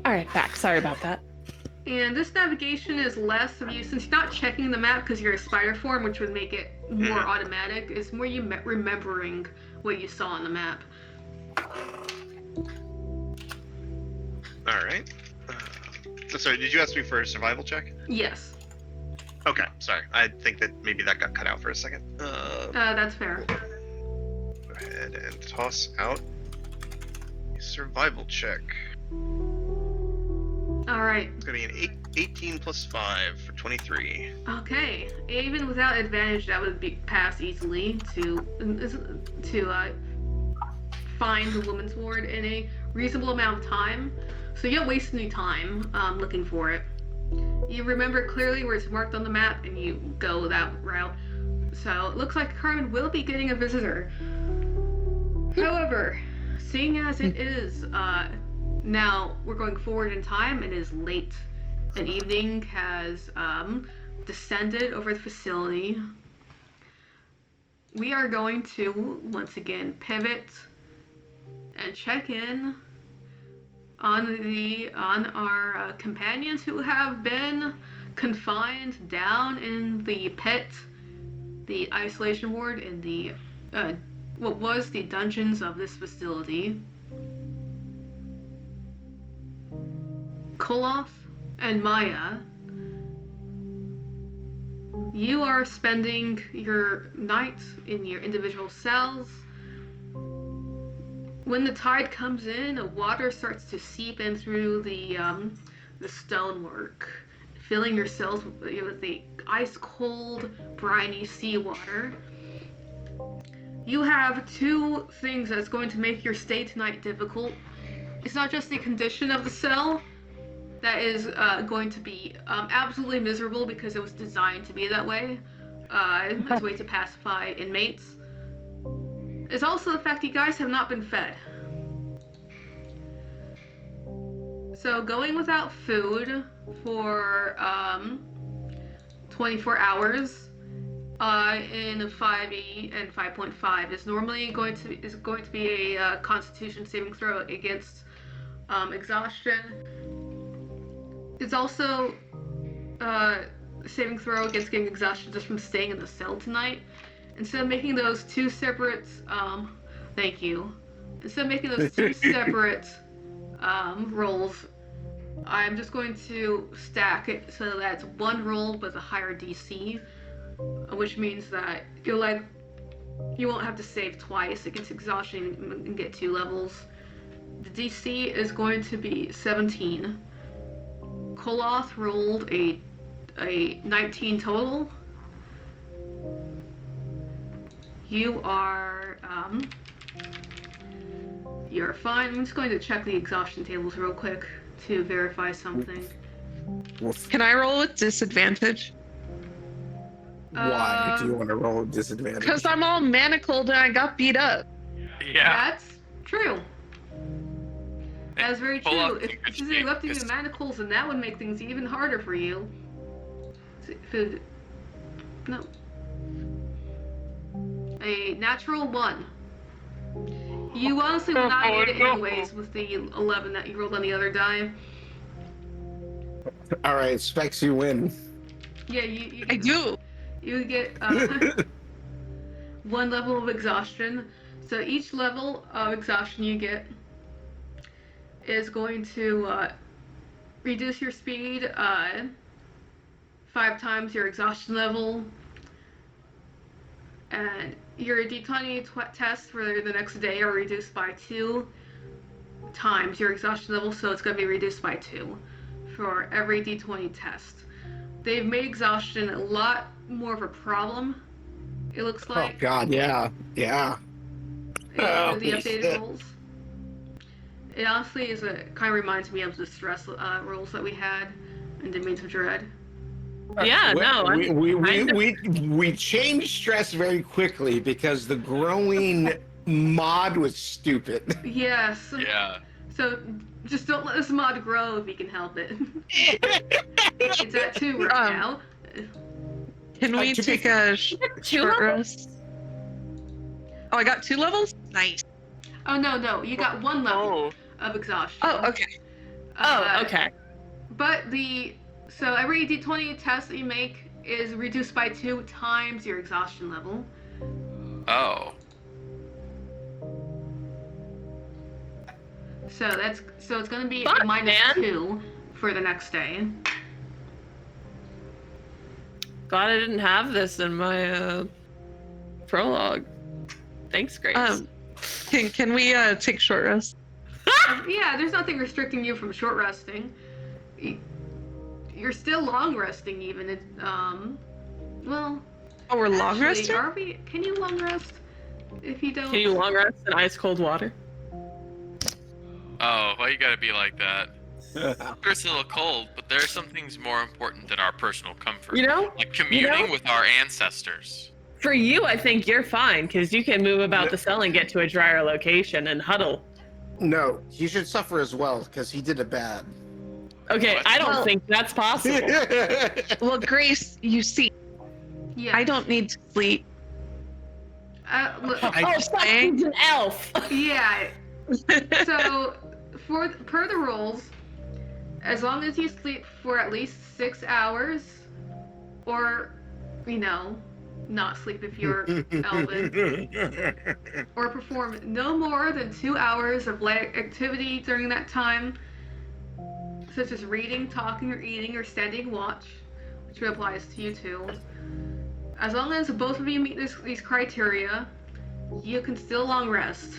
All right, back. Sorry about that. And this navigation is less of you, since you're not checking the map because you're a spider form, which would make it more automatic. It's more you remembering what you saw on the map. All right. Sorry, did you ask me for a survival check? Yes. Okay, sorry. I think that maybe that got cut out for a second. That's fair. Go ahead and toss out a survival check. Alright. It's gonna be an 18 plus 5 for 23. Okay. Even without advantage, that would be pass easily to find the woman's ward in a reasonable amount of time. So you don't waste any time looking for it. You remember clearly where it's marked on the map, and you go that route. So it looks like Carmen will be getting a visitor. However, seeing as it is, now we're going forward in time, it is late. An evening has descended over the facility. We are going to, once again, pivot and check in on our companions who have been confined down in the pit, the isolation ward, in the what was the dungeons of this facility. Koloth and Maya, you are spending your night in your individual cells. When the tide comes in, water starts to seep in through the stonework, filling your cells with the ice-cold, briny seawater. You have 2 things that's going to make your stay tonight difficult. It's not just the condition of the cell that is going to be absolutely miserable because it was designed to be that way, as a way to pacify inmates. It's also the fact you guys have not been fed. So going without food for 24 hours in 5e and 5.5 is normally going to be a Constitution saving throw against exhaustion. It's also a saving throw against getting exhaustion just from staying in the cell tonight. Instead of making those 2 separate, thank you. Instead of making those 2 separate rolls, I'm just going to stack it so that it's 1 roll with a higher DC, which means that you won't have to save twice against exhaustion and get 2 levels. The DC is going to be 17. Koloth rolled a 19 total. You are, you're fine. I'm just going to check the exhaustion tables real quick to verify something. Can I roll with disadvantage? Why do you want to roll a disadvantage? Because I'm all manacled and I got beat up. Yeah. That's true. That's very Pull true. up If in good you shape, left in your because- manacles, then that would make things even harder for you. No. A natural 1. You honestly would not need it anyways with the 11 that you rolled on the other die. All right, Specs, you win. Yeah, you I do. You get 1 level of exhaustion. So each level of exhaustion you get is going to reduce your speed 5 times your exhaustion level, and your d20 tests for the next day are reduced by 2 times your exhaustion level, so it's going to be reduced by 2 for every d20 test. They've made exhaustion a lot more of a problem, it looks like. Oh God, yeah. In Oh, the updated shit. rules. It honestly kind of reminds me of the stress rules that we had in Domains of Dread. Yeah, no, We changed stress very quickly because the growing mod was stupid. Yes. Yeah. So just don't let this mod grow if you can help it. It's at 2 right now. Can we to be take a Two short levels? rest? Oh, I got 2 levels? Nice. Oh no, you got 1 level Oh. of exhaustion. Oh, okay. Okay. But so every d20 test that you make is reduced by 2 times your exhaustion level. Oh. So it's gonna be Fuck, a minus man. 2 for the next day. Glad I didn't have this in my prologue. Thanks, Grace. Can we take short rest? Yeah, there's nothing restricting you from short resting. You're still long resting even. Well. Oh, we're long actually, resting? Are we? Can you long rest? If you don't. Can you long rest in ice cold water? Oh, why you gotta be like that? It's a little cold, but there are some things more important than our personal comfort. You know, like communing with our ancestors. for you, I think you're fine because you can move about the cell and get to a drier location and huddle. No, he should suffer as well because he did it bad. Okay, What? I don't Well- think that's possible. Well, Grace, you see, Yeah. I don't need to sleep. Look, Oh, fuck, he's an elf. yeah. So, per the rules, as long as you sleep for at least 6 hours, or, not sleep if you're Elven, or perform no more than 2 hours of light activity during that time, such as reading, talking, or eating, or standing watch, which applies to you too. As long as both of you meet these criteria, you can still long rest.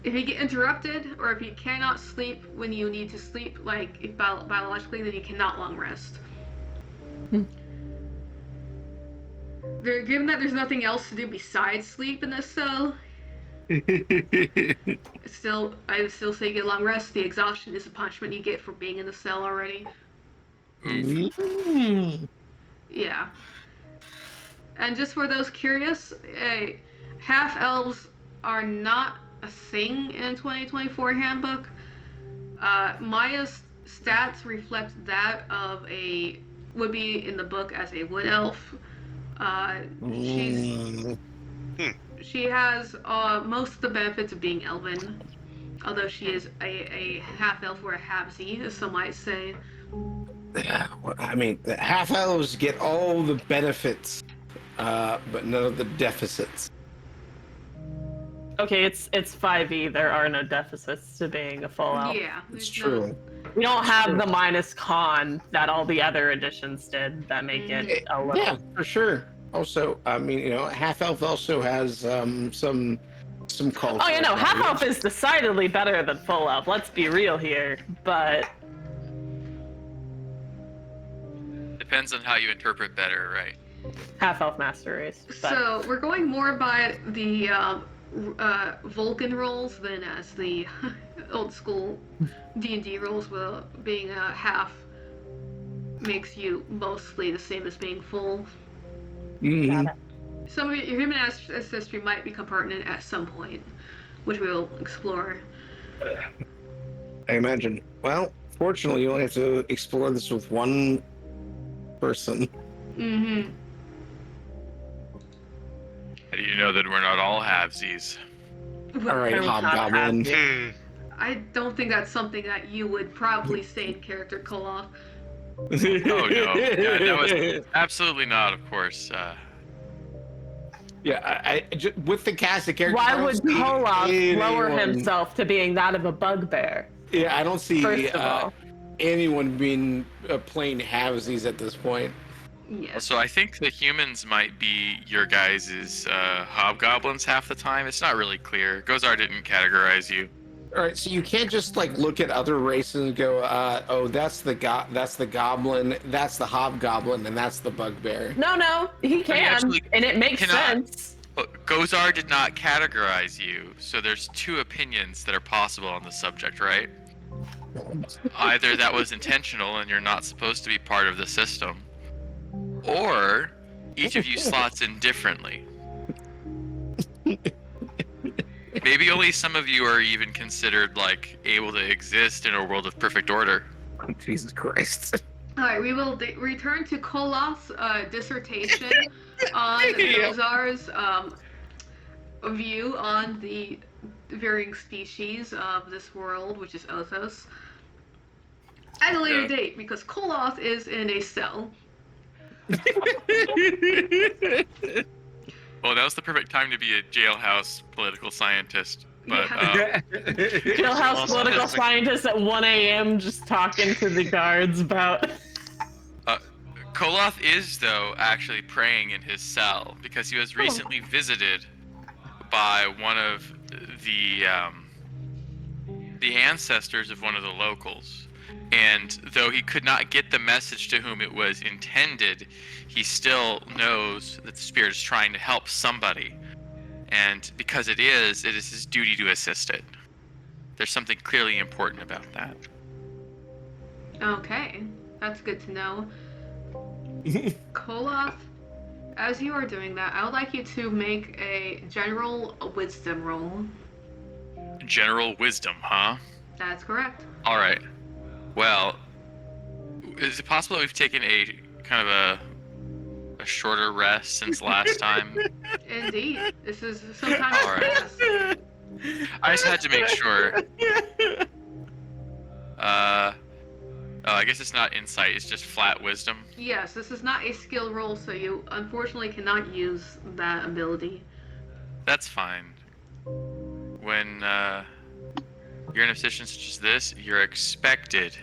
If you get interrupted, or if you cannot sleep when you need to sleep, like if biologically, then you cannot long rest. Given that there's nothing else to do besides sleep in this cell, I would still say get a long rest. The exhaustion is a punishment you get for being in the cell already. Yeah. And just for those curious, half-elves are not a thing in 2024 handbook. Maya's stats reflect that of would be in the book as a wood elf. She has most of the benefits of being elven, although she is a half-elf or a half-Z, as some might say. I mean, the half elves get all the benefits, but none of the deficits. Okay, it's 5e. There are no deficits to being a full elf. Yeah, It's there's true. We don't have the minus con that all the other editions did that make it a little. Yeah, for sure. Also, I mean, half elf also has some culture. Oh, yeah, no, half elf is decidedly better than full elf. Let's be real here, but Depends on how you interpret better, right? half elf master race. But So we're going more by the Vulcan rules than as the old school D&D rules, with being a half makes you mostly the same as being full. Mhm. Some of your human ancestry might become pertinent at some point, which we'll explore. I imagine. Well, fortunately, you only have to explore this with one person. Mm-hmm. How do you know that we're not all halvesies? All right, Well, hobgoblin. I don't think that's something that you would probably say in character, Koloff. Oh no, yeah, that was absolutely not, of course. Yeah, with the cast of characters. why I don't would see Koloff lower anyone- himself to being that of a bugbear? Yeah, I don't see First of all. anyone being playing halvesies at this point. Yes. So I think the humans might be your guys' hobgoblins half the time. It's not really clear. Gozar didn't categorize you. All right, so you can't just like look at other races and go, oh, that's the goblin, that's the hobgoblin, and that's the bugbear. No, he can, actually and it makes cannot. sense. But Gozar did not categorize you, so there's two opinions that are possible on the subject, right? Either that was intentional and you're not supposed to be part of the system, or each of you slots in differently. Maybe only some of you are even considered like able to exist in a world of perfect order. Jesus Christ. All right, we will return to Koloth's dissertation on Gozar's view on the varying species of this world, which is Othos, at a later date, because Koloth is in a cell. Well, that was the perfect time to be a jailhouse political scientist. But Jailhouse Also political has the- scientist at 1 a.m. just talking to the guards about. Koloth is, though, actually praying in his cell because he was recently visited by one of the ancestors of one of the locals. And though he could not get the message to whom it was intended, he still knows that the spirit is trying to help somebody. And because it is his duty to assist it. There's something clearly important about that. Okay, that's good to know. Koloth, as you are doing that, I would like you to make a general wisdom roll. General wisdom, huh? That's correct. All right. Well, is it possible that we've taken a kind of a shorter rest since last time? Indeed, this is some time All right. past. I just had to make sure. Oh, I guess it's not insight, it's just flat wisdom. Yes, this is not a skill roll, so you unfortunately cannot use that ability. That's fine. When you're in a position such as this, you're expected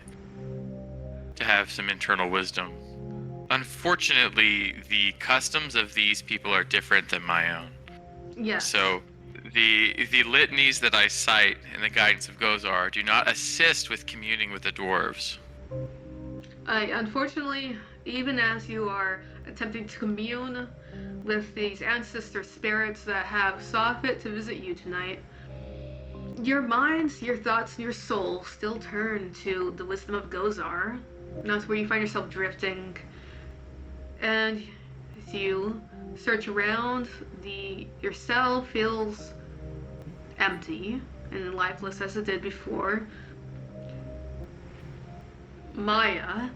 to have some internal wisdom. Unfortunately, the customs of these people are different than my own. Yes. So the litanies that I cite in the guidance of Gozar do not assist with communing with the dwarves. Unfortunately, even as you are attempting to commune with these ancestor spirits that have saw fit to visit you tonight, your minds, your thoughts, and your soul still turn to the wisdom of Gozar. And that's where you find yourself drifting. And as you search around, your cell feels empty and lifeless as it did before. Maya,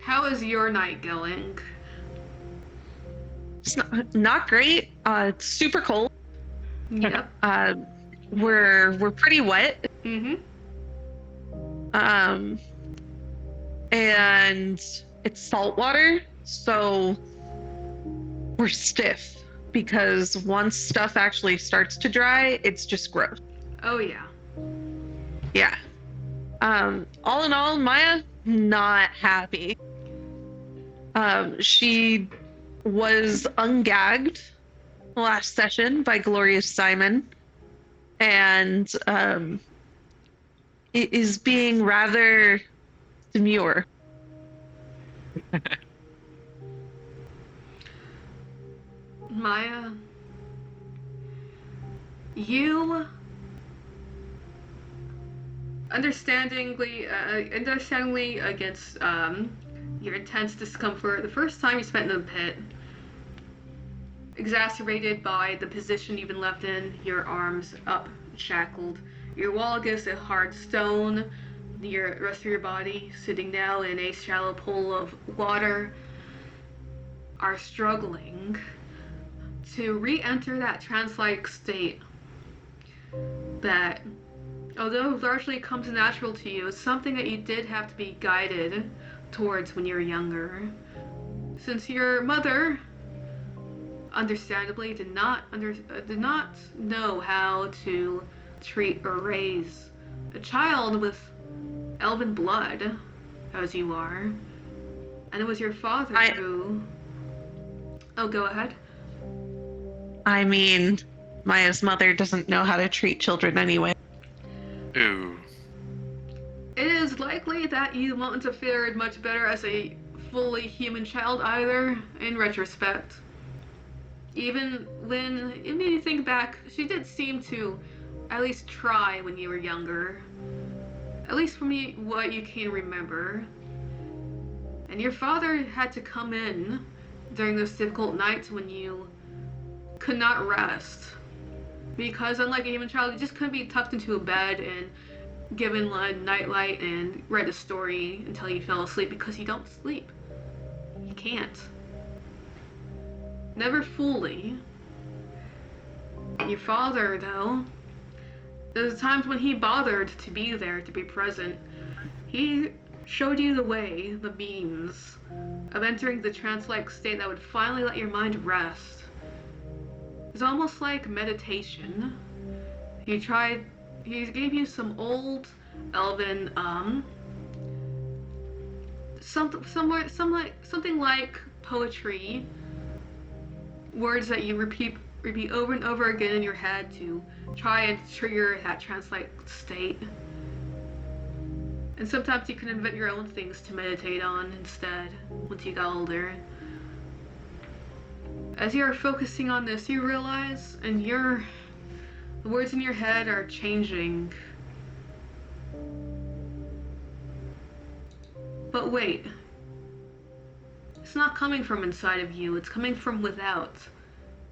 how is your night going? It's not great. It's super cold. Yep. We're pretty wet. Mm-hmm. And it's salt water, so we're stiff because once stuff actually starts to dry, it's just gross. Oh yeah. Yeah. All in all, Maya not happy. She was ungagged last session by Glorious Simon, and it is being rather demure. Maya, you understandingly against your intense discomfort the first time you spent in the pit, exacerbated by the position you've been left in, your arms up shackled, your wall against a hard stone, the rest of your body sitting now in a shallow pool of water, are struggling to re-enter that trance-like state that, although largely comes natural to you, is something that you did have to be guided towards when you were younger. Since your mother, understandably, did not know how to treat or raise a child with elven blood, as you are. And it was your father who... Oh, go ahead. I mean, Maya's mother doesn't know how to treat children anyway. Ooh. It is likely that you won't have fared much better as a fully human child either, in retrospect. Even when you think back, she did seem to at least try when you were younger. At least from what you can remember. And your father had to come in during those difficult nights when you could not rest. Because unlike a human child, you just couldn't be tucked into a bed and given nightlight and read a story until you fell asleep, because you don't sleep. You can't. Never fully. Your father, though, there's times when he bothered to be there, to be present. He showed you the way, the means of entering the trance-like state that would finally let your mind rest. It's almost like meditation. He gave you some old elven, something like poetry, words that you repeat over and over again in your head to try and trigger that trance-like state. And sometimes you can invent your own things to meditate on instead, once you got older. As you're focusing on this, you realize, and the words in your head are changing. But wait. It's not coming from inside of you, it's coming from without.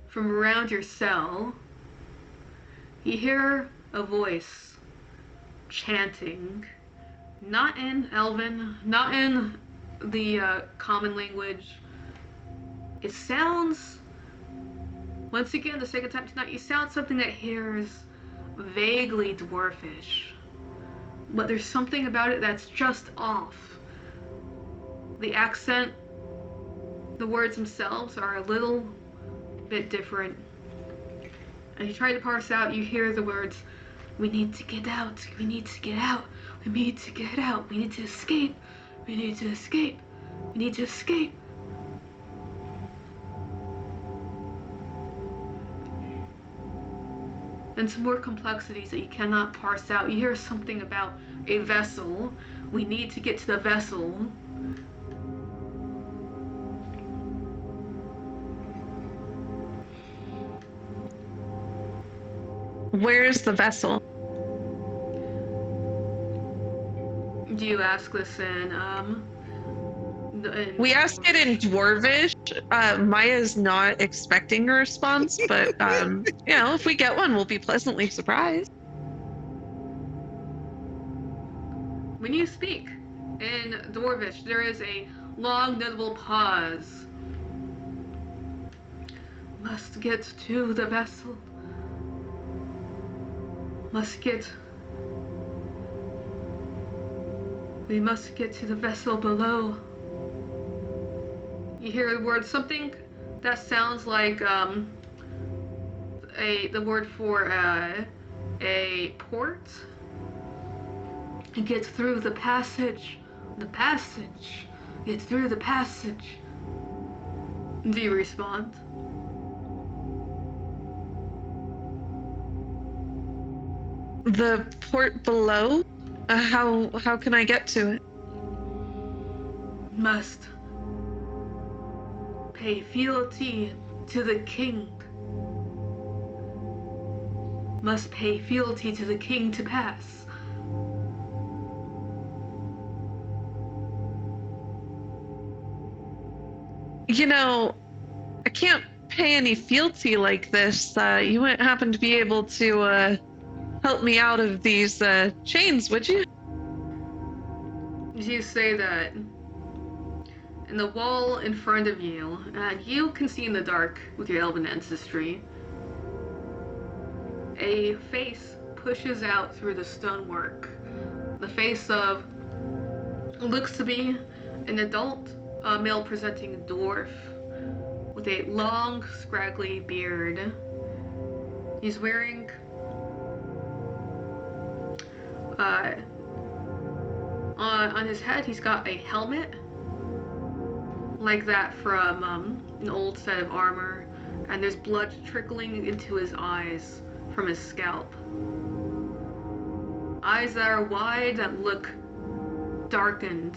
From around your cell. You hear a voice chanting. Not in Elven, not in the common language. It sounds, once again, the second time tonight, you sound something that hears vaguely dwarfish. But there's something about it that's just off. The accent, the words themselves are a little bit different. And you try to parse out, you hear the words, "We need to get out, we need to get out, we need to get out, we need to escape, we need to escape, we need to escape." And some more complexities that you cannot parse out. You hear something about a vessel. We need to get to the vessel. Where's the vessel? Do you ask this in, We ask it in Dwarvish. Maya's not expecting a response, but, if we get one, we'll be pleasantly surprised. When you speak in Dwarvish, there is a long, notable pause. Must get to the vessel. We must get to the vessel below. You hear the word, something that sounds like the word for a port. Get through the passage. Get through the passage. Do you respond? The port below? How can I get to it? Must pay fealty to the king. Must pay fealty to the king to pass. I can't pay any fealty like this. You wouldn't happen to be able to help me out of these chains, would you? You say that, and the wall in front of you, you can see in the dark with your elven ancestry, a face pushes out through the stonework. The face of looks to be an adult, male-presenting dwarf with a long, scraggly beard. He's wearing On his head, he's got a helmet, like that from an old set of armor, and there's blood trickling into his eyes from his scalp. Eyes that are wide, that look darkened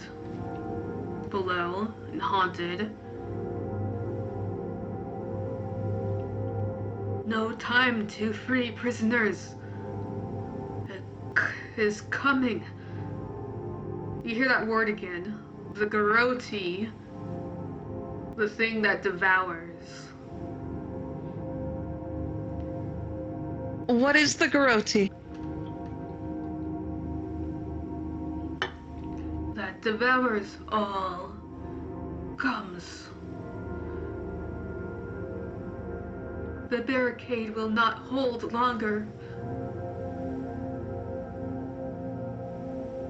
below and haunted. No time to free prisoners. It is coming. You hear that word again. The garrote. The thing that devours. What is the garrote? That devours all. Comes. The barricade will not hold longer.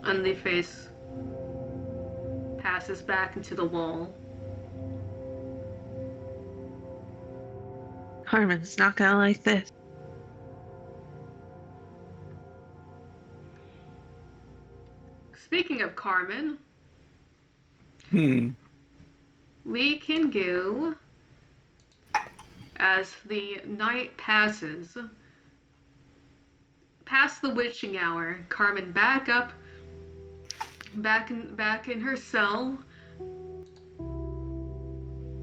And the face passes back into the wall. Carmen's not gonna like this. Speaking of Carmen, we can go, as the night passes, past the witching hour, Carmen back in her cell.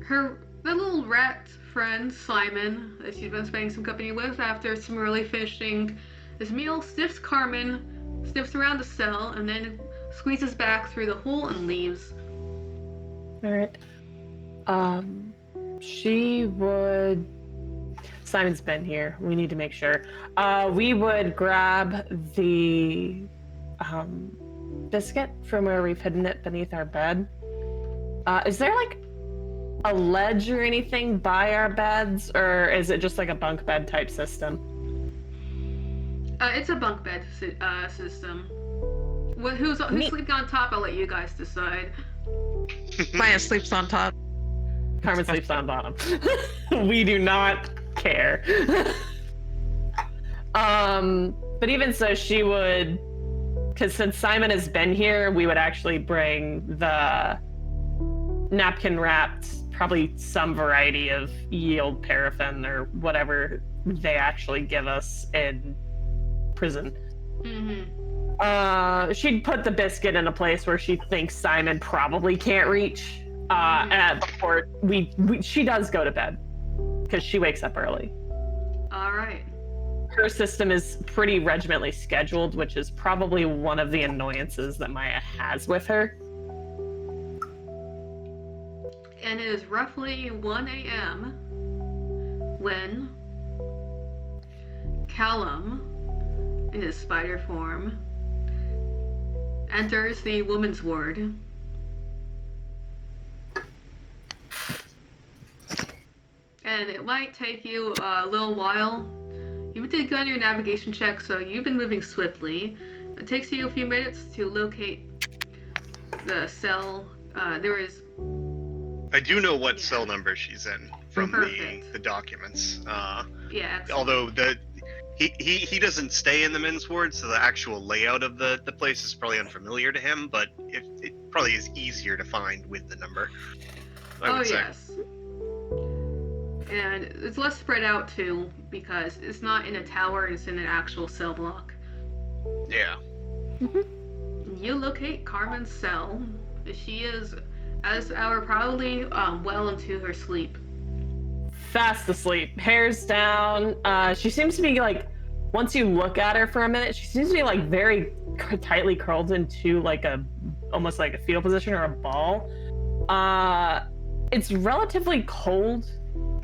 The little rat friend Simon, that she's been spending some company with after some early finishing his meal, sniffs around the cell, and then squeezes back through the hole and leaves. Alright. She would... Simon's been here. We need to make sure. We would grab the biscuit from where we've hidden it beneath our bed. Is there like a ledge or anything by our beds, or is it just like a bunk bed type system? It's a bunk bed system. Who's sleeping on top? I'll let you guys decide. Maya sleeps on top. Carmen sleeps on bottom. We do not care. But even so, she would, because since Simon has been here, we would actually bring the napkin wrapped, probably some variety of yield paraffin or whatever they actually give us in prison. Mm-hmm. She'd put the biscuit in a place where she thinks Simon probably can't reach. And before she does go to bed because she wakes up early. All right. Her system is pretty regimentally scheduled, which is probably one of the annoyances that Maya has with her. And it is roughly 1 a.m. when Callum, in his spider form, enters the woman's ward. And it might take you a little while. You did go on your navigation check, so you've been moving swiftly. It takes you a few minutes to locate the cell. There is... I do know what cell number she's in from Perfect. the documents. Yeah, excellent. Although he doesn't stay in the men's ward, so the actual layout of the place is probably unfamiliar to him, but it probably is easier to find with the number. I would say. Yes. And it's less spread out too, because it's not in a tower, it's in an actual cell block. Yeah. You locate Carmen's cell. She is, as our probably well into her sleep. Fast asleep, hair's down. She seems to be like, once you look at her for a minute, she seems to be like very tightly curled into like almost like a fetal position or a ball. It's relatively cold.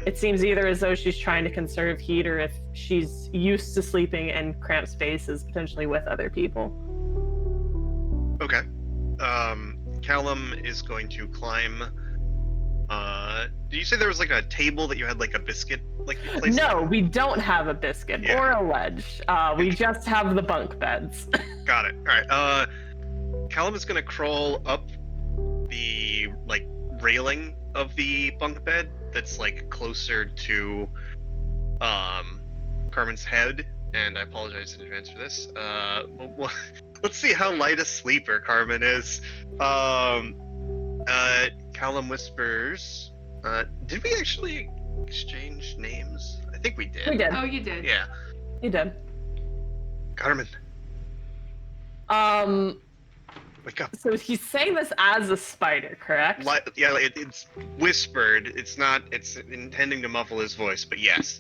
It seems either as though she's trying to conserve heat or if she's used to sleeping in cramped spaces, potentially with other people. Okay. Callum is going to climb. Did you say there was like a table that you had like a biscuit placed? No, we don't have a biscuit or a ledge. We just have the bunk beds. Got it. All right. Callum is going to crawl up the railing of the bunk bed that's closer to Carmen's head, and I apologize in advance for this. Let's see how light a sleeper Carmen is. Callum whispers. Did we actually exchange names? I think we did. We did. Oh, you did. Yeah. You did. Carmen, wake up. So he's saying this as a spider, correct? It's whispered. It's not. It's intending to muffle his voice, but yes.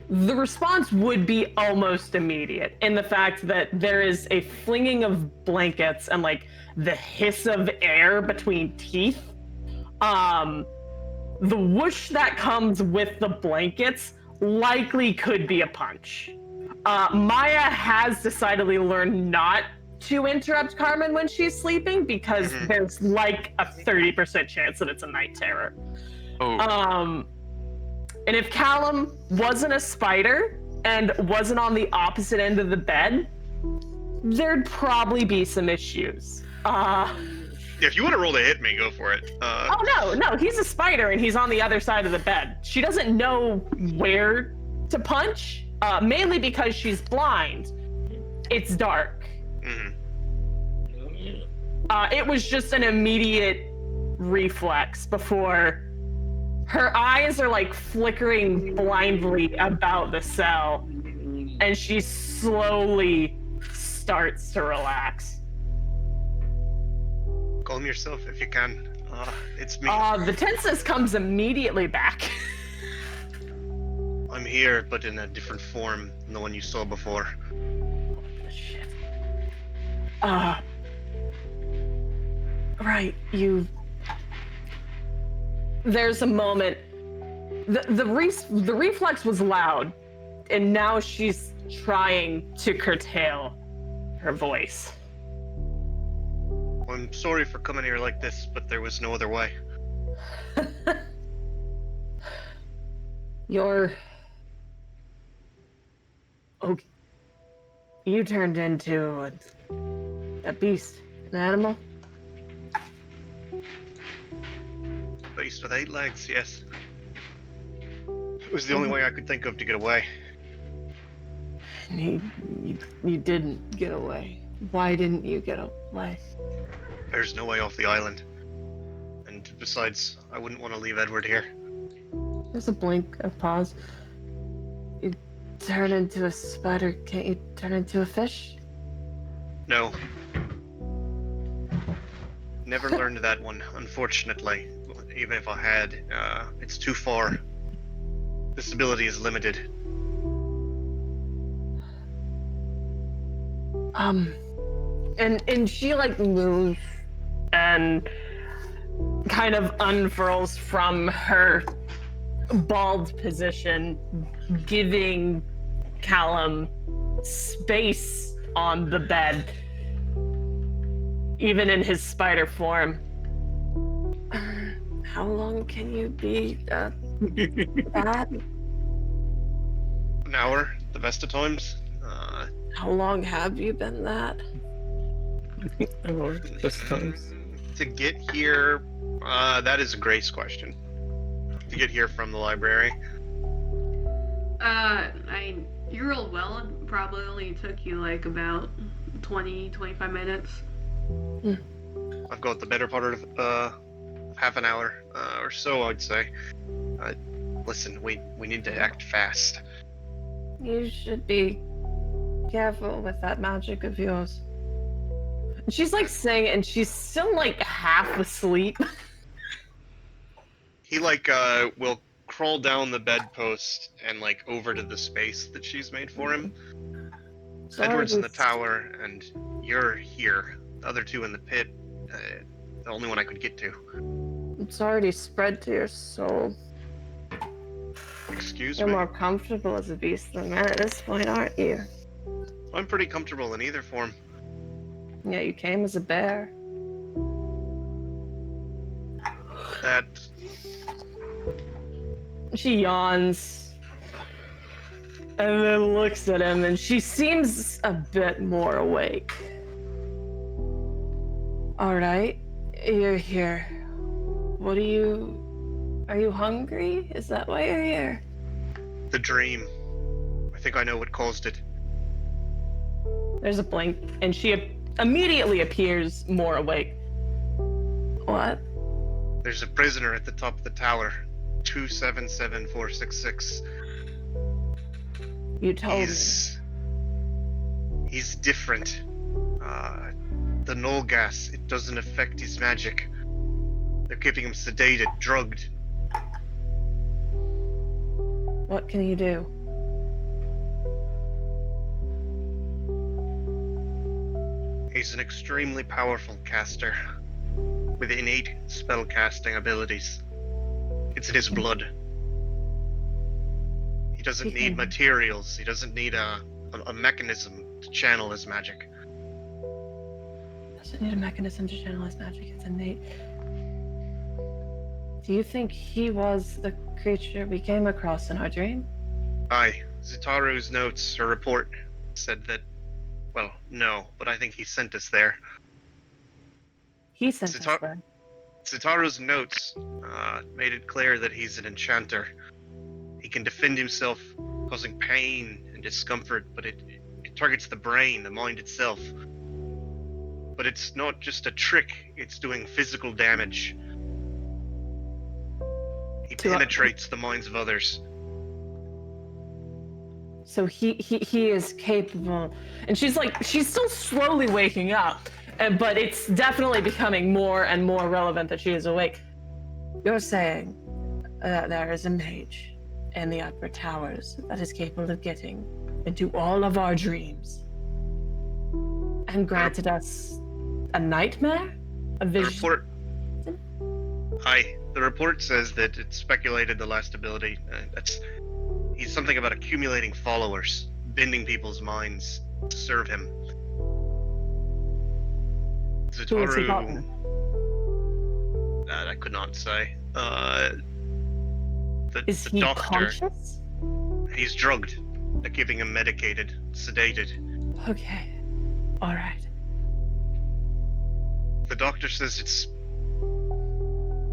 The response would be almost immediate in the fact that there is a flinging of blankets and like the hiss of air between teeth. The whoosh that comes with the blankets likely could be a punch. Maya has decidedly learned not to interrupt Carmen when she's sleeping because there's like a 30% chance that it's a night terror. Oh. And if Callum wasn't a spider and wasn't on the opposite end of the bed, there'd probably be some issues. If you want to roll to hit me, go for it. Oh, no, he's a spider and he's on the other side of the bed. She doesn't know where to punch, mainly because she's blind. It's dark. It was just an immediate reflex before her eyes are like flickering blindly about the cell, and she slowly starts to relax. Calm yourself if you can. It's me. The tenseness comes immediately back. I'm here, but in a different form than the one you saw before. Shit. Right, There's a moment. The reflex was loud, and now she's trying to curtail her voice. I'm sorry for coming here like this, but there was no other way. Okay. You turned into a beast, an animal? Beast with 8 legs, yes. It was the only way I could think of to get away. You didn't get away. Why didn't you get away? There's no way off the island. And besides, I wouldn't want to leave Edward here. There's a blink of pause. You turn into a spider, can't you turn into a fish? No. Never learned that one, unfortunately. Even if I had, it's too far. This ability is limited. And she like moves and kind of unfurls from her bald position, giving Callum space on the bed, even in his spider form. How long can you be that? An hour, the best of times. How long have you been that? To get here, that is a Grace question. To get here from the library. You rolled well. It probably only took you like about 20-25 minutes. I've got the better part of half an hour or so, I'd say. Listen, we need to act fast. You should be careful with that magic of yours. She's like saying it, and she's still like half asleep. He will crawl down the bedpost and like over to the space that she's made for him. Edward's in the tower, and you're here. The other two in the pit. The only one I could get to. It's already spread to your soul. Excuse You're me? more comfortable as a beast than man at this point, aren't you? I'm pretty comfortable in either form. Yeah, you came as a bear. That... She yawns and then looks at him, and she seems a bit more awake. All right, you're here. What are you hungry? Is that why you're here? The dream. I think I know what caused it. There's a blink, and she immediately appears more awake. What? There's a prisoner at the top of the tower. 277466. You told me. He's different. The null gas, it doesn't affect his magic. They're keeping him sedated, drugged. What can you do? He's an extremely powerful caster with innate spellcasting abilities. It's in his blood. He doesn't need materials. He doesn't need a mechanism to channel his magic. Doesn't need a mechanism to channel his magic. It's innate. Do you think he was the creature we came across in our dream? Aye. Zitaru's notes, her report, said that... Well, no, but I think he sent us there. He sent us there. Zitaru's notes made it clear that he's an enchanter. He can defend himself, causing pain and discomfort, but it targets the brain, the mind itself. But it's not just a trick, it's doing physical damage. He penetrates the minds of others. So he is capable, and she's still slowly waking up, but it's definitely becoming more and more relevant that she is awake. You're saying that there is a mage in the upper towers that is capable of getting into all of our dreams and granted us a nightmare? A vision? The report says that it's speculated the last ability. He's something about accumulating followers, bending people's minds to serve him. Zitaru... That I could not say. Is the he doctor, conscious? He's drugged. They're keeping him medicated, sedated. Okay. Alright. The doctor says it's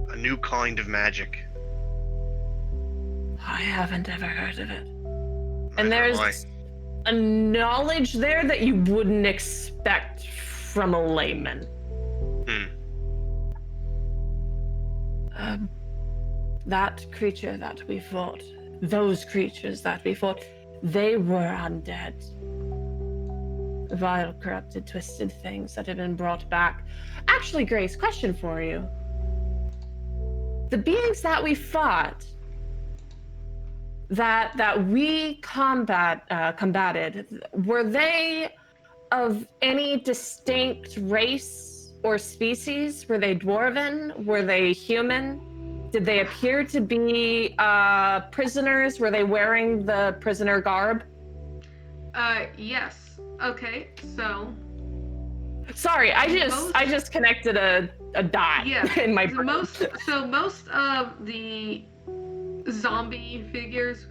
a new kind of magic. I haven't ever heard of it. And Neither have there's a knowledge there that you wouldn't expect from a layman. That creature that we fought, those creatures that we fought, they were undead. Vile, corrupted, twisted things that have been brought back. Actually, Grace, question for you. The beings that we fought, that we combated, were they of any distinct race or species? Were they dwarven? Were they human? Did they appear to be prisoners? Were they wearing the prisoner garb? Yes. Okay, so... Sorry, I just connected a dot in my brain. Most of the zombie figures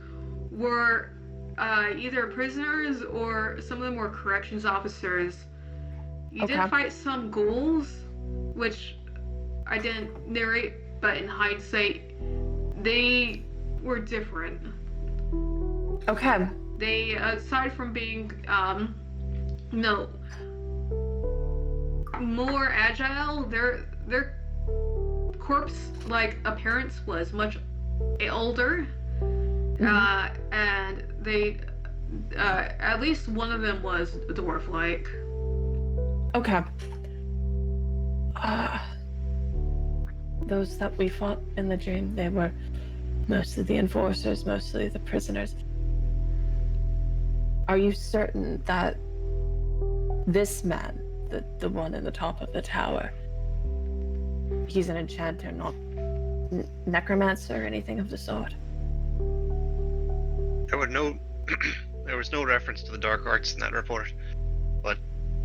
were either prisoners or some of them were corrections officers. You did fight some ghouls, which I didn't narrate, but in hindsight, they were different. Okay. They, aside from being, more agile, their corpse-like appearance was much older, and they, at least one of them was dwarf-like. Okay. Those that we fought in the dream, they were mostly the enforcers, mostly the prisoners. Are you certain that this man, the one in the top of the tower, he's an enchanter, not necromancer or anything of the sort? There was no reference to the dark arts in that report, but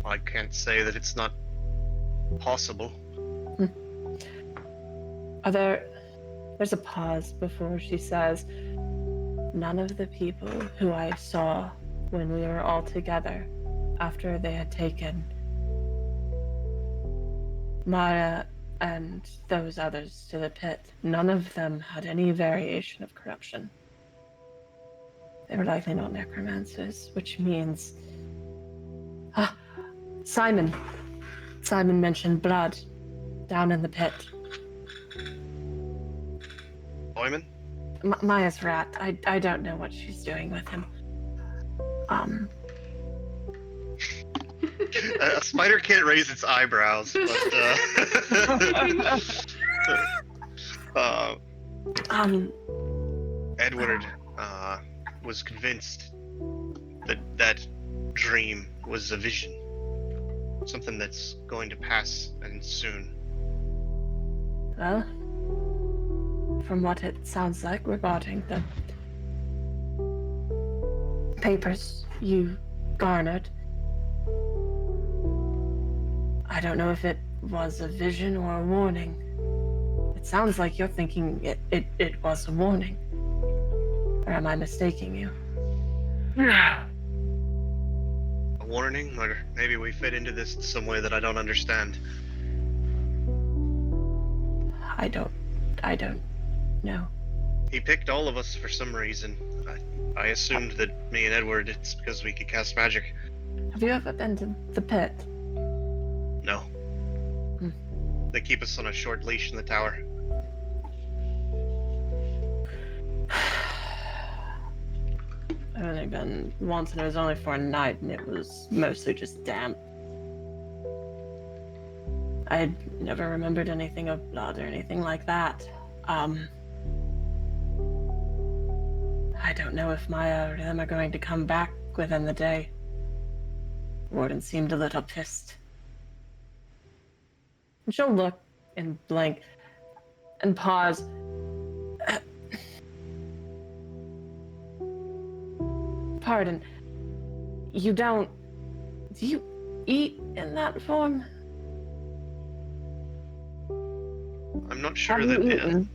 I can't say that it's not possible. There's a pause before she says, none of the people who I saw when we were all together after they had taken Mara and those others to the pit, none of them had any variation of corruption. They were likely not necromancers, which means Simon. Simon mentioned blood down in the pit. Lyman? Maya's rat. I don't know what she's doing with him. A spider can't raise its eyebrows, but Edward was convinced that that dream was a vision, something that's going to pass and soon. Well, from what it sounds like regarding the papers you garnered, I don't know if it was a vision or a warning. It sounds like you're thinking it was a warning. Or am I mistaking you? A warning, or maybe we fit into this in some way that I don't understand. I don't know. He picked all of us for some reason. I assumed that me and Edward, it's because we could cast magic. Have you ever been to the pit? No. They keep us on a short leash in the tower. I've only been once, and it was only for a night, and it was mostly just damp. I had never remembered anything of blood or anything like that. I don't know if Maya or them are going to come back within the day. Warden seemed a little pissed. And she'll look and blink and pause. Pardon. Do you eat in that form? I'm not sure Have you that eaten?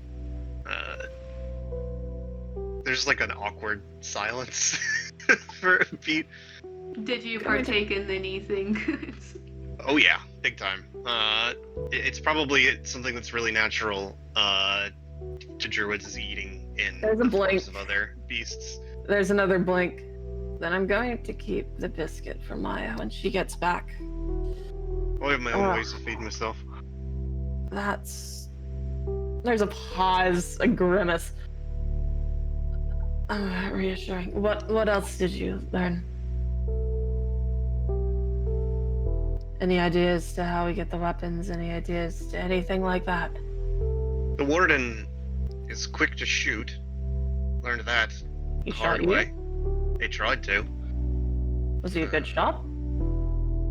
there's like an awkward silence for a beat. Did you partake in anything? Oh yeah, big time. It's probably something that's really natural to druids is eating in There's a the blink. forms of other beasts. There's another blink. Then I'm going to keep the biscuit for Maya when she gets back. I have my own ways of feeding myself. There's a pause, a grimace. Reassuring. What else did you learn? Any ideas to how we get the weapons? Any ideas to anything like that? The warden is quick to shoot. Learned that He the hard shot you? way. He tried to. Was he a good shot?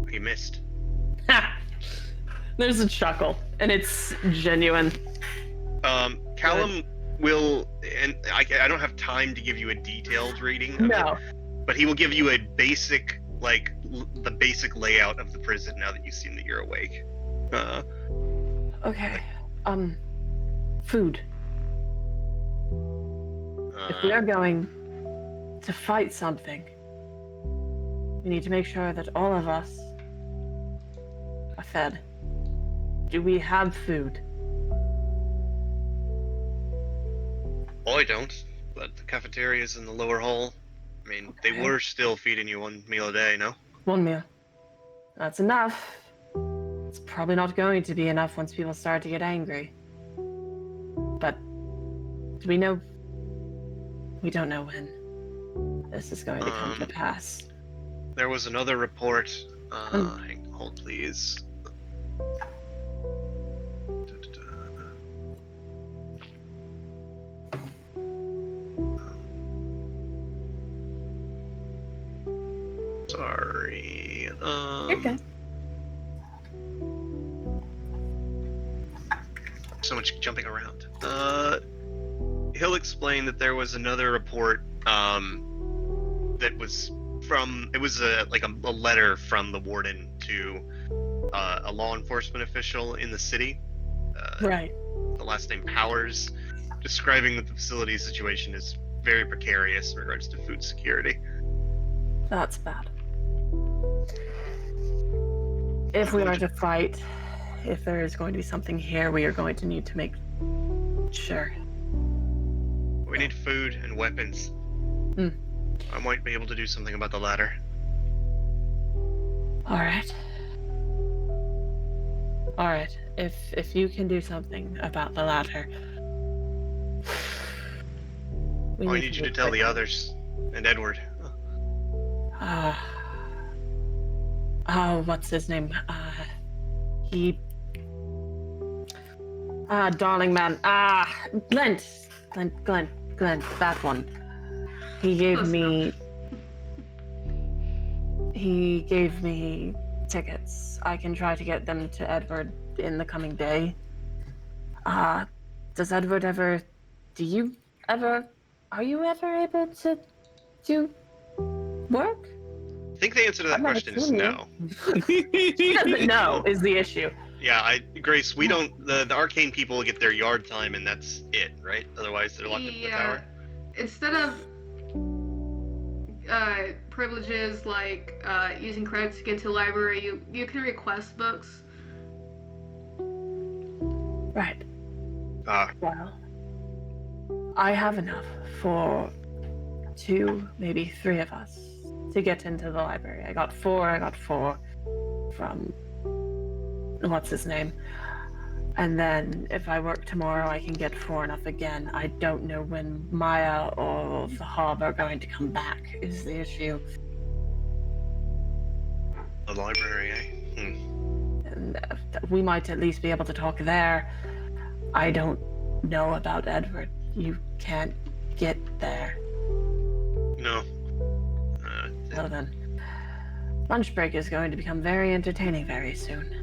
He missed. Ha! There's a chuckle, and it's genuine. Callum will, and I don't have time to give you a detailed reading of No. it, but he will give you a basic, like, the basic layout of the prison now that you seem that you're awake. Okay. Food. If we are going to fight something, we need to make sure that all of us are fed. Do we have food? I don't, but the cafeteria's in the lower hall. I mean, they Okay. were still feeding you one meal a day, no? One meal. That's enough. It's probably not going to be enough once people start to get angry. But do we know? We don't know when this is going to come to pass. There was another report. Hold please. Sorry. You're good. So much jumping around. He'll explain that there was another report that was from, it was a letter from the warden to a law enforcement official in the city. Right. The last name Powers, describing that the facility situation is very precarious in regards to food security. That's bad. If we are to fight, if there is going to be something here, we are going to need to make sure. We need food and weapons. I might be able to do something about the latter. All right. All right. If you can do something about the ladder, we I need need you move to tell the quickly. others and Edward. What's his name? He. Darling man. Glenn, that one. He gave Close me. He gave me tickets. I can try to get them to Edward in the coming day. Does Edward ever? Do you ever? Are you ever able to do work? I think the answer to that I've never question is seen you. no. He doesn't know is the issue. Yeah, Grace, we don't. The arcane people get their yard time, and that's it, right? Otherwise, they're locked up in the tower. Instead of privileges like using credits to get into the library, you can request books. Right. Well, I have enough for 2, maybe 3 of us to get into the library. I got 4 from what's his name. And then if I work tomorrow, I can get 4 enough again. I don't know when Maya or the Hob are going to come back, is the issue. The library, eh? And we might at least be able to talk there. I don't know about Edward. You can't get there. No. Well then, lunch break is going to become very entertaining very soon.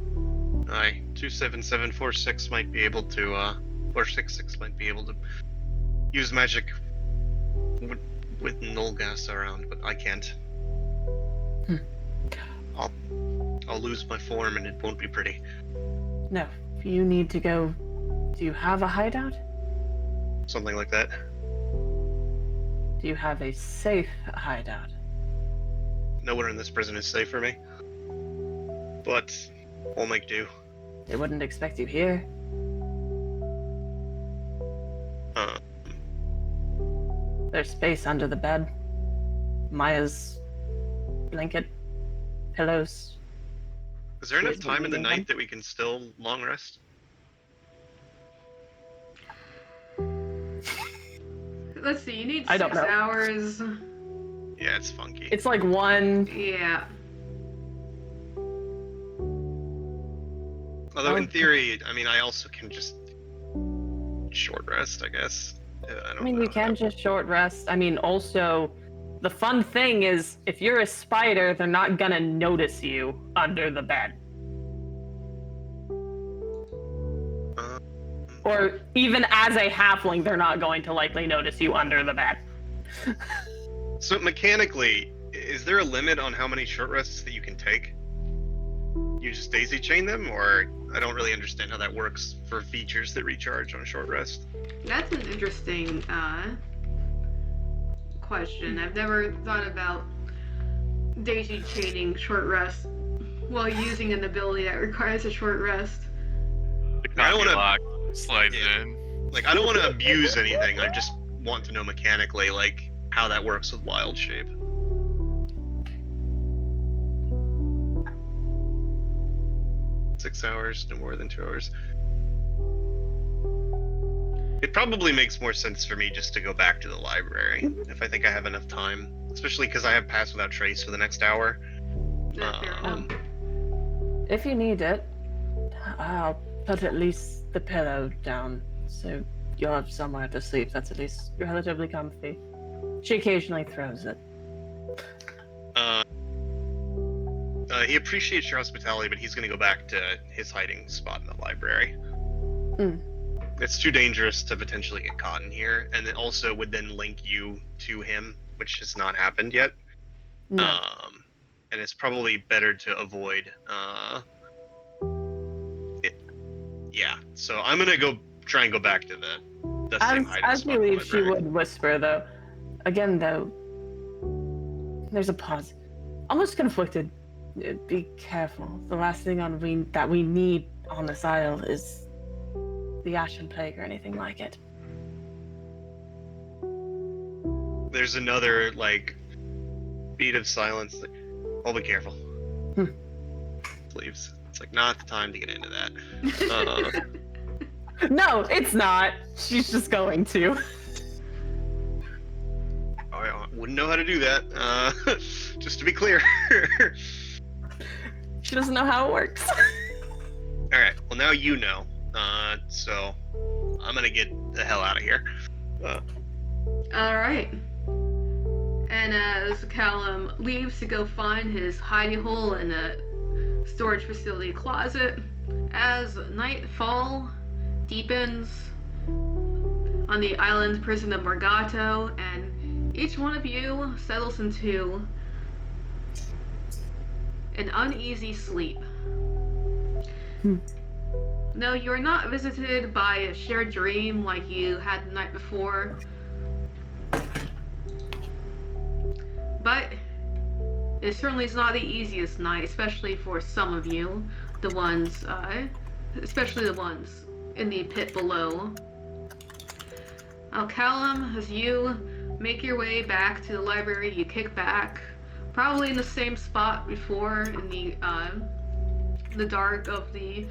27746 might be able to, 466 might be able to use magic with null gas around, but I can't. I'll lose my form and it won't be pretty. No, you need to go. Do you have a hideout? Something like that. Do you have a safe hideout? Nowhere in this prison is safe for me. But we'll make do. They wouldn't expect you here. There's space under the bed. Maya's blanket, pillows. Is there enough She's time in the leaving night them. that we can still long rest? Let's see, you need I don't 6 know. hours. Yeah, it's funky. It's like 1. Yeah. Although in Oh. theory, I mean, I also can just short rest, I guess. I mean, you can just short rest. I mean, also, the fun thing is, if you're a spider, they're not gonna notice you under the bed. Or even as a halfling, they're not going to likely notice you under the bed. So mechanically, is there a limit on how many short rests that you can take? You just daisy chain them, or I don't really understand how that works for features that recharge on a short rest. That's an interesting question. I've never thought about daisy chaining short rest while using an ability that requires a short rest. The I don't copy wanna- lock slides Yeah. in. Like, I don't want to abuse anything. I just want to know mechanically, like, how that works with wild shape. Six hours, no more than 2 hours. It probably makes more sense for me just to go back to the library if I think I have enough time, especially because I have Pass Without Trace for the next hour. Yeah, fair enough. If you need it, I'll put at least the pillow down, so you'll have somewhere to sleep that's at least relatively comfy. She occasionally throws it. He appreciates your hospitality, but he's going to go back to his hiding spot in the library. It's too dangerous to potentially get caught in here, and it also would then link you to him, which has not happened yet. No. And it's probably better to avoid. Yeah, so I'm gonna go try and go back to the same hiding As spot you in the leave, she library. would whisper, though. Again, though, there's a pause. Almost conflicted. Be careful. The last thing that we need on this isle is the Ashen Plague or anything like it. There's another like beat of silence. I'll be careful. leaves. It's like not the time to get into that. No, it's not. She's just going to. I wouldn't know how to do that. Just to be clear. She doesn't know how it works. All right. Well, now you know. So I'm gonna get the hell out of here. All right. And as Callum leaves to go find his hiding hole in a storage facility closet, as nightfall deepens on the island prison of Morgato, and each one of you settles into an uneasy sleep. No, you are not visited by a shared dream like you had the night before. But it certainly is not the easiest night, especially for some of you, especially the ones in the pit below. Now, Callum, as you make your way back to the library, you kick back, probably in the same spot before, in the dark of the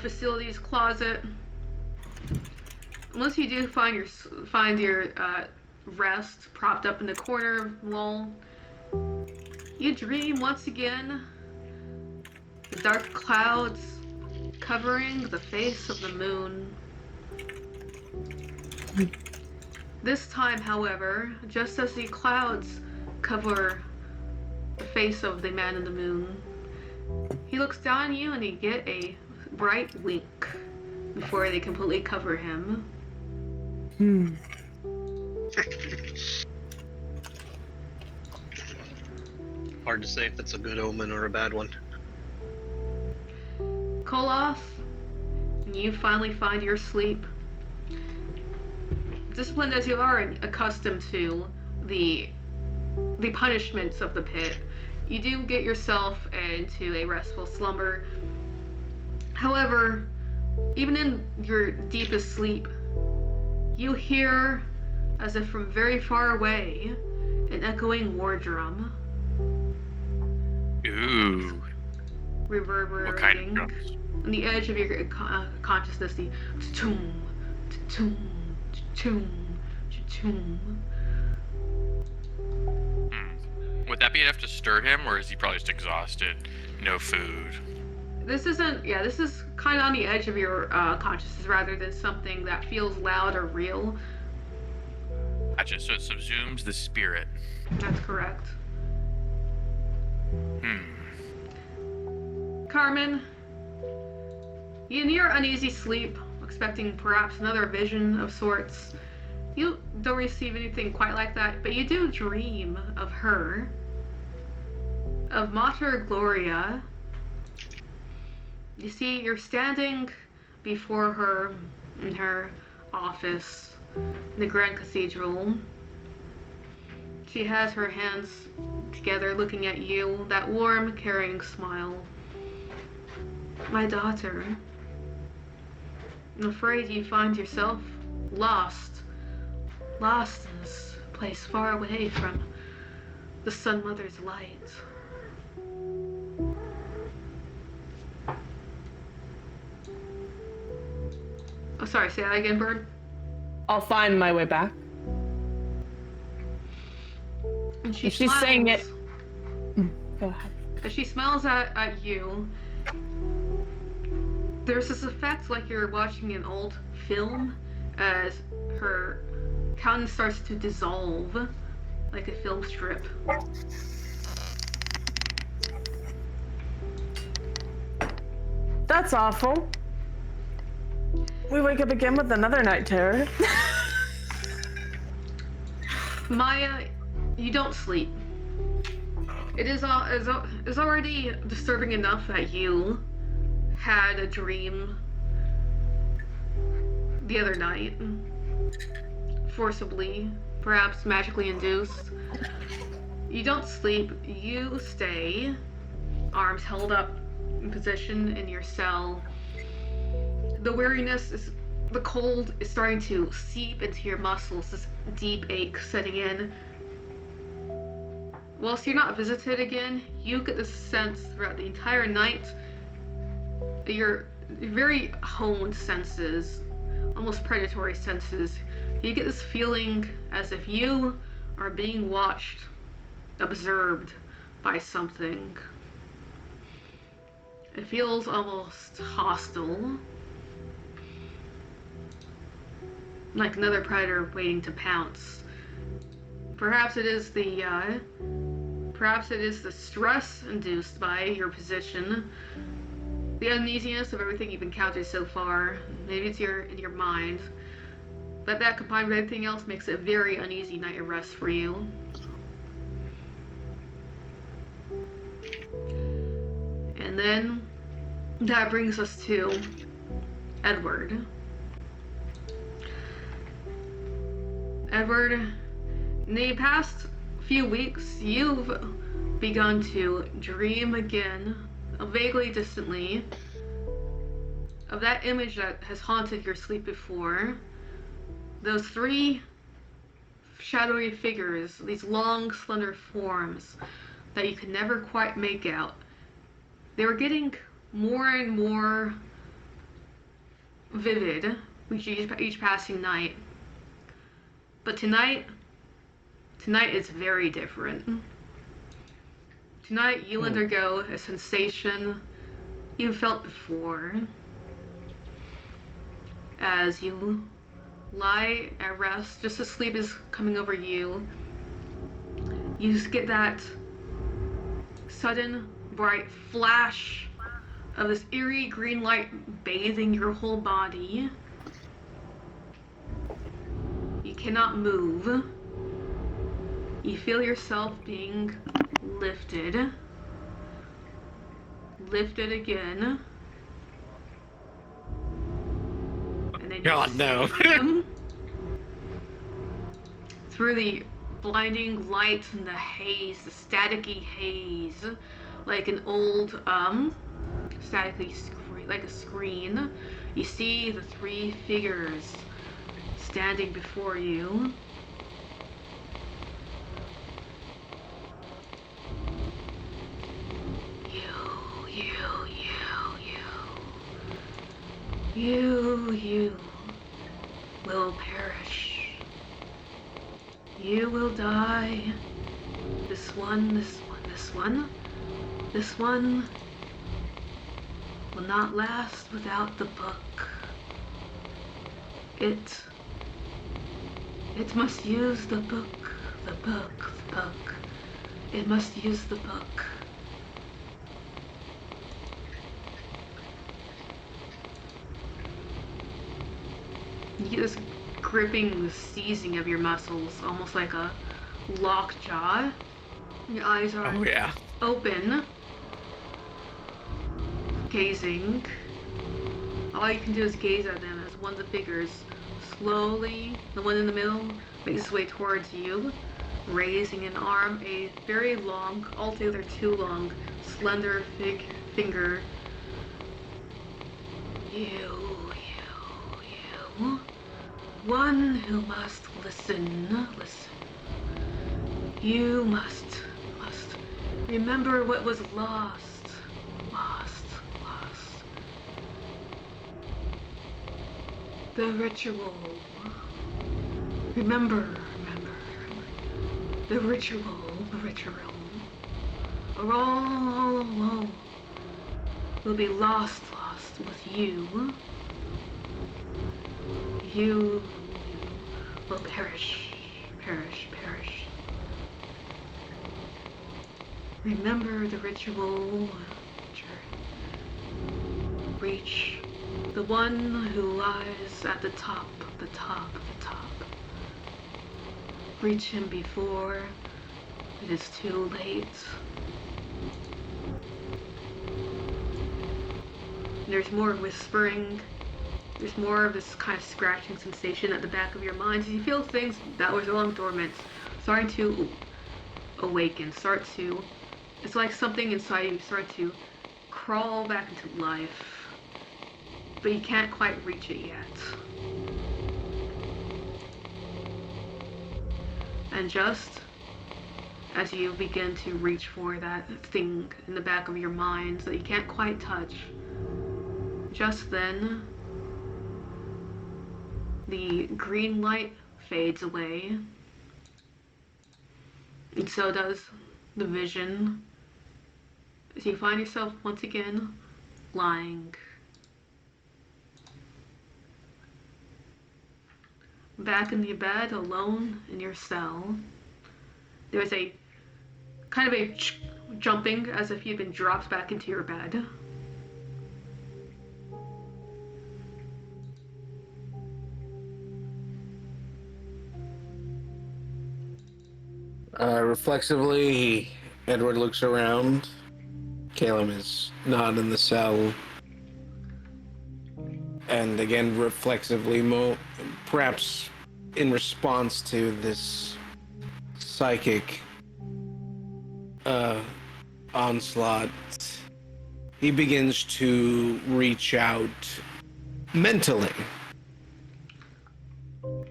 facility's closet. Unless you do find your rest propped up in the corner wall, you dream once again the dark clouds covering the face of the moon. This time, however, just as the clouds cover the face of the man in the moon, he looks down at you and you get a bright wink before they completely cover him. Hard to say if that's a good omen or a bad one. Koloth, you finally find your sleep. Disciplined as you are and accustomed to the punishments of the pit, you do get yourself into a restful slumber. However, even in your deepest sleep, you hear, as if from very far away, an echoing war drum. Ooh. Reverberating What kind of drums? on the edge of your consciousness, the toom, toom, toom, toom. Would that be enough to stir him, or is he probably just exhausted? No food. This is kind of on the edge of your consciousness rather than something that feels loud or real. Gotcha. So it subsumes the spirit. That's correct. Carmen, in your uneasy sleep, expecting perhaps another vision of sorts, you don't receive anything quite like that, but you do dream of her, of Mater Gloria. You see, you're standing before her in her office in the Grand Cathedral. She has her hands together looking at you, that warm, caring smile. My daughter, I'm afraid you find yourself lost in this place far away from the Sun Mother's light. Oh, sorry, say that again, Bird. I'll find my way back. And If she's saying it. Go ahead. As she smiles at you, there's this effect like you're watching an old film as her countenance starts to dissolve like a film strip. That's awful. We wake up again with another night terror. Maya, you don't sleep. It is already disturbing enough that you had a dream the other night, forcibly, perhaps magically induced. You don't sleep, you stay, arms held up in position in your cell. The weariness the cold is starting to seep into your muscles, this deep ache setting in. Whilst you're not visited again, you get this sense throughout the entire night your very honed senses, almost predatory senses, you get this feeling as if you are being watched, observed by something. It feels almost hostile, like another predator waiting to pounce. Perhaps it is the stress induced by your position, the uneasiness of everything you've encountered so far. Maybe it's in your mind, but that combined with everything else makes it a very uneasy night of rest for you. And then that brings us to Edward. Edward, in the past few weeks, you've begun to dream again, vaguely distantly, of that image that has haunted your sleep before. Those three shadowy figures, these long, slender forms that you could never quite make out. They were getting more and more vivid with each passing night. But tonight is very different. Tonight you undergo a sensation you felt before. As you lie at rest, just as sleep is coming over you, you just get that sudden bright flash of this eerie green light bathing your whole body. You cannot move. You feel yourself being lifted again. And then God, no. Through the blinding light and the haze, the staticky haze, like an old, staticky screen, like a screen, you see the three figures standing before you. You will perish. You will die. This one will not last without the book. It must use the book. It must use the book. You get this gripping, seizing of your muscles, almost like a locked jaw. Your eyes are open, gazing. All you can do is gaze at them as one of the figures slowly, the one in the middle, makes its way towards you, raising an arm, a very long, altogether too long, slender finger. You. One who must listen. You must remember what was lost. The ritual. Remember. The ritual. Or all alone will be lost with you. You will perish. Remember the ritual. Reach the one who lies at the top. Reach him before it is too late. There's more whispering. There's more of this kind of scratching sensation at the back of your mind. You feel things that were long dormant starting to awaken, it's like something inside you start to crawl back into life, but you can't quite reach it yet. And just as you begin to reach for that thing in the back of your mind that you can't quite touch, Just then, the green light fades away, and so does the vision, as you find yourself once again lying back in your bed, alone in your cell. There's a kind of a jumping as if you'd been dropped back into your bed. Reflexively, Edward looks around. Callum is not in the cell. And again, reflexively, perhaps in response to this psychic onslaught, he begins to reach out mentally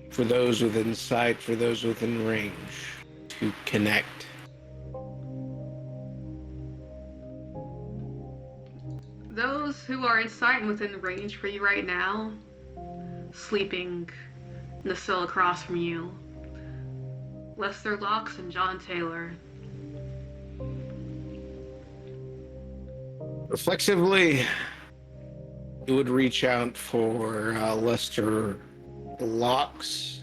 for those within sight, for those within range, to connect. Those who are in sight and within range for you right now, sleeping in the cell across from you, Lester Locks and John Taylor. Reflexively, it would reach out for Lester Locks.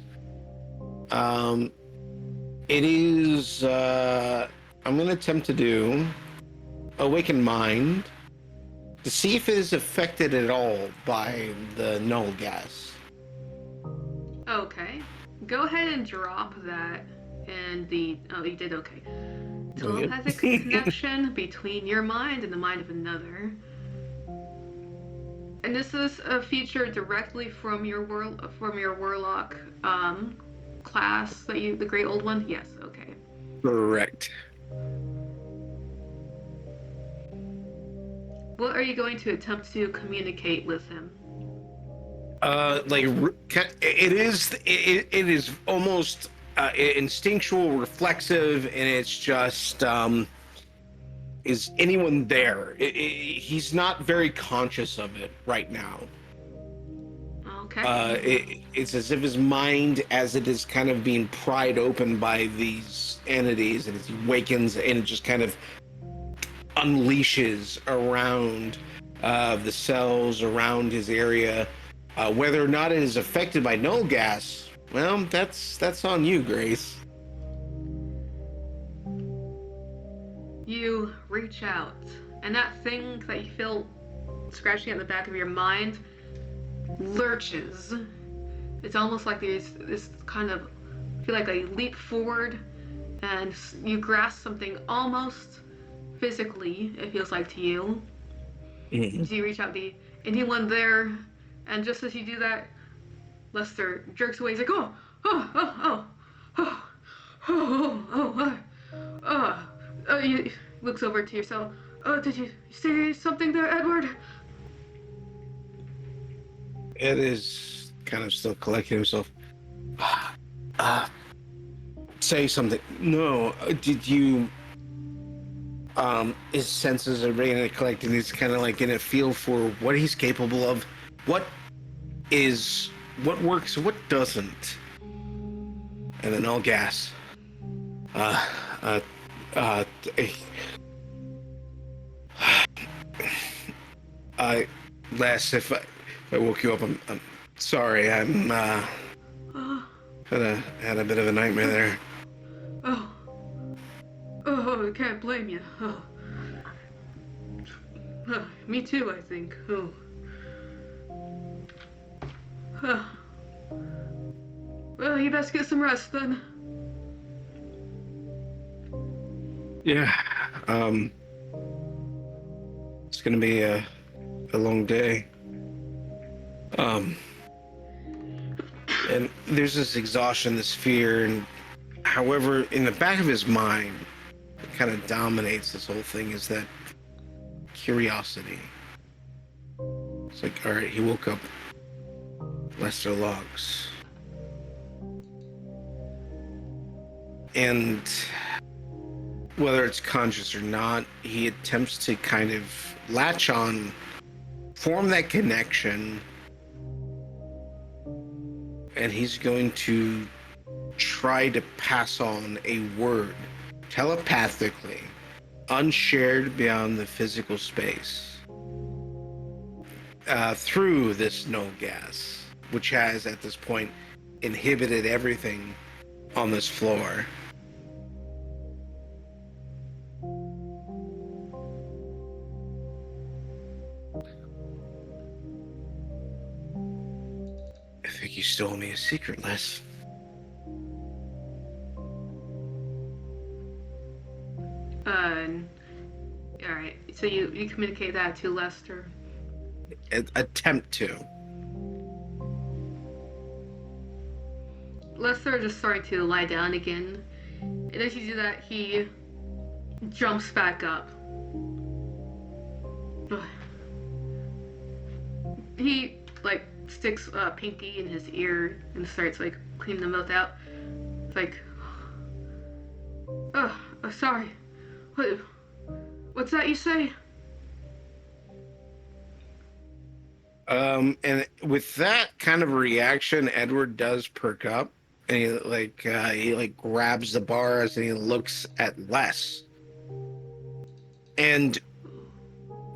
It is, I'm going to attempt to do Awaken Mind to see if it is affected at all by the null gas. Okay. Go ahead and drop that and the... Oh, you did okay. Telepathic connection between your mind and the mind of another. And this is a feature directly from your warlock class that the great old one? Yes, okay. Correct. What are you going to attempt to communicate with him? It is almost instinctual, reflexive, and it's just is anyone there? He's not very conscious of it right now. Okay. It's as if his mind, as it is kind of being pried open by these entities, and it awakens, and it just kind of unleashes around the cells around his area. Whether or not it is affected by null gas, well, that's on you, Grace. You reach out, and that thing that you feel scratching at the back of your mind lurches. It's almost like there's this kind of, feel like a leap forward, and you grasp something almost physically, it feels like to you. Mm-hmm. So you reach out, anyone there? And just as you do that, Lester jerks away. He's like, he looks over to yourself. Did you say something there, Edward? Ed is kind of still collecting himself. Say something. No, did you... his senses are beginning to collect, and he's kind of like in a feel for what he's capable of. What works, what doesn't. And then all gas. Les, if I woke you up, I'm sorry. I'm had a bit of a nightmare there. I can't blame you. Me too, I think. Well, you best get some rest then. Yeah. It's gonna be a long day. And there's this exhaustion, this fear, and however, in the back of his mind, it kind of dominates this whole thing is that curiosity. It's like, all right, he woke up. Lester Logs. And whether it's conscious or not, he attempts to kind of latch on form that connection, and he's going to try to pass on a word telepathically, unshared beyond the physical space, through this no gas, which has at this point inhibited everything on this floor. I think you stole me a secret, Les. Alright, so you communicate that to Lester. Attempt to. Lester just starting to lie down again. And as you do that, he jumps back up. He, like, sticks a pinky in his ear and starts, like, cleaning the mouth out. It's like, oh, sorry. What's that you say? And with that kind of reaction, Edward does perk up, and he grabs the bars and he looks at Les. And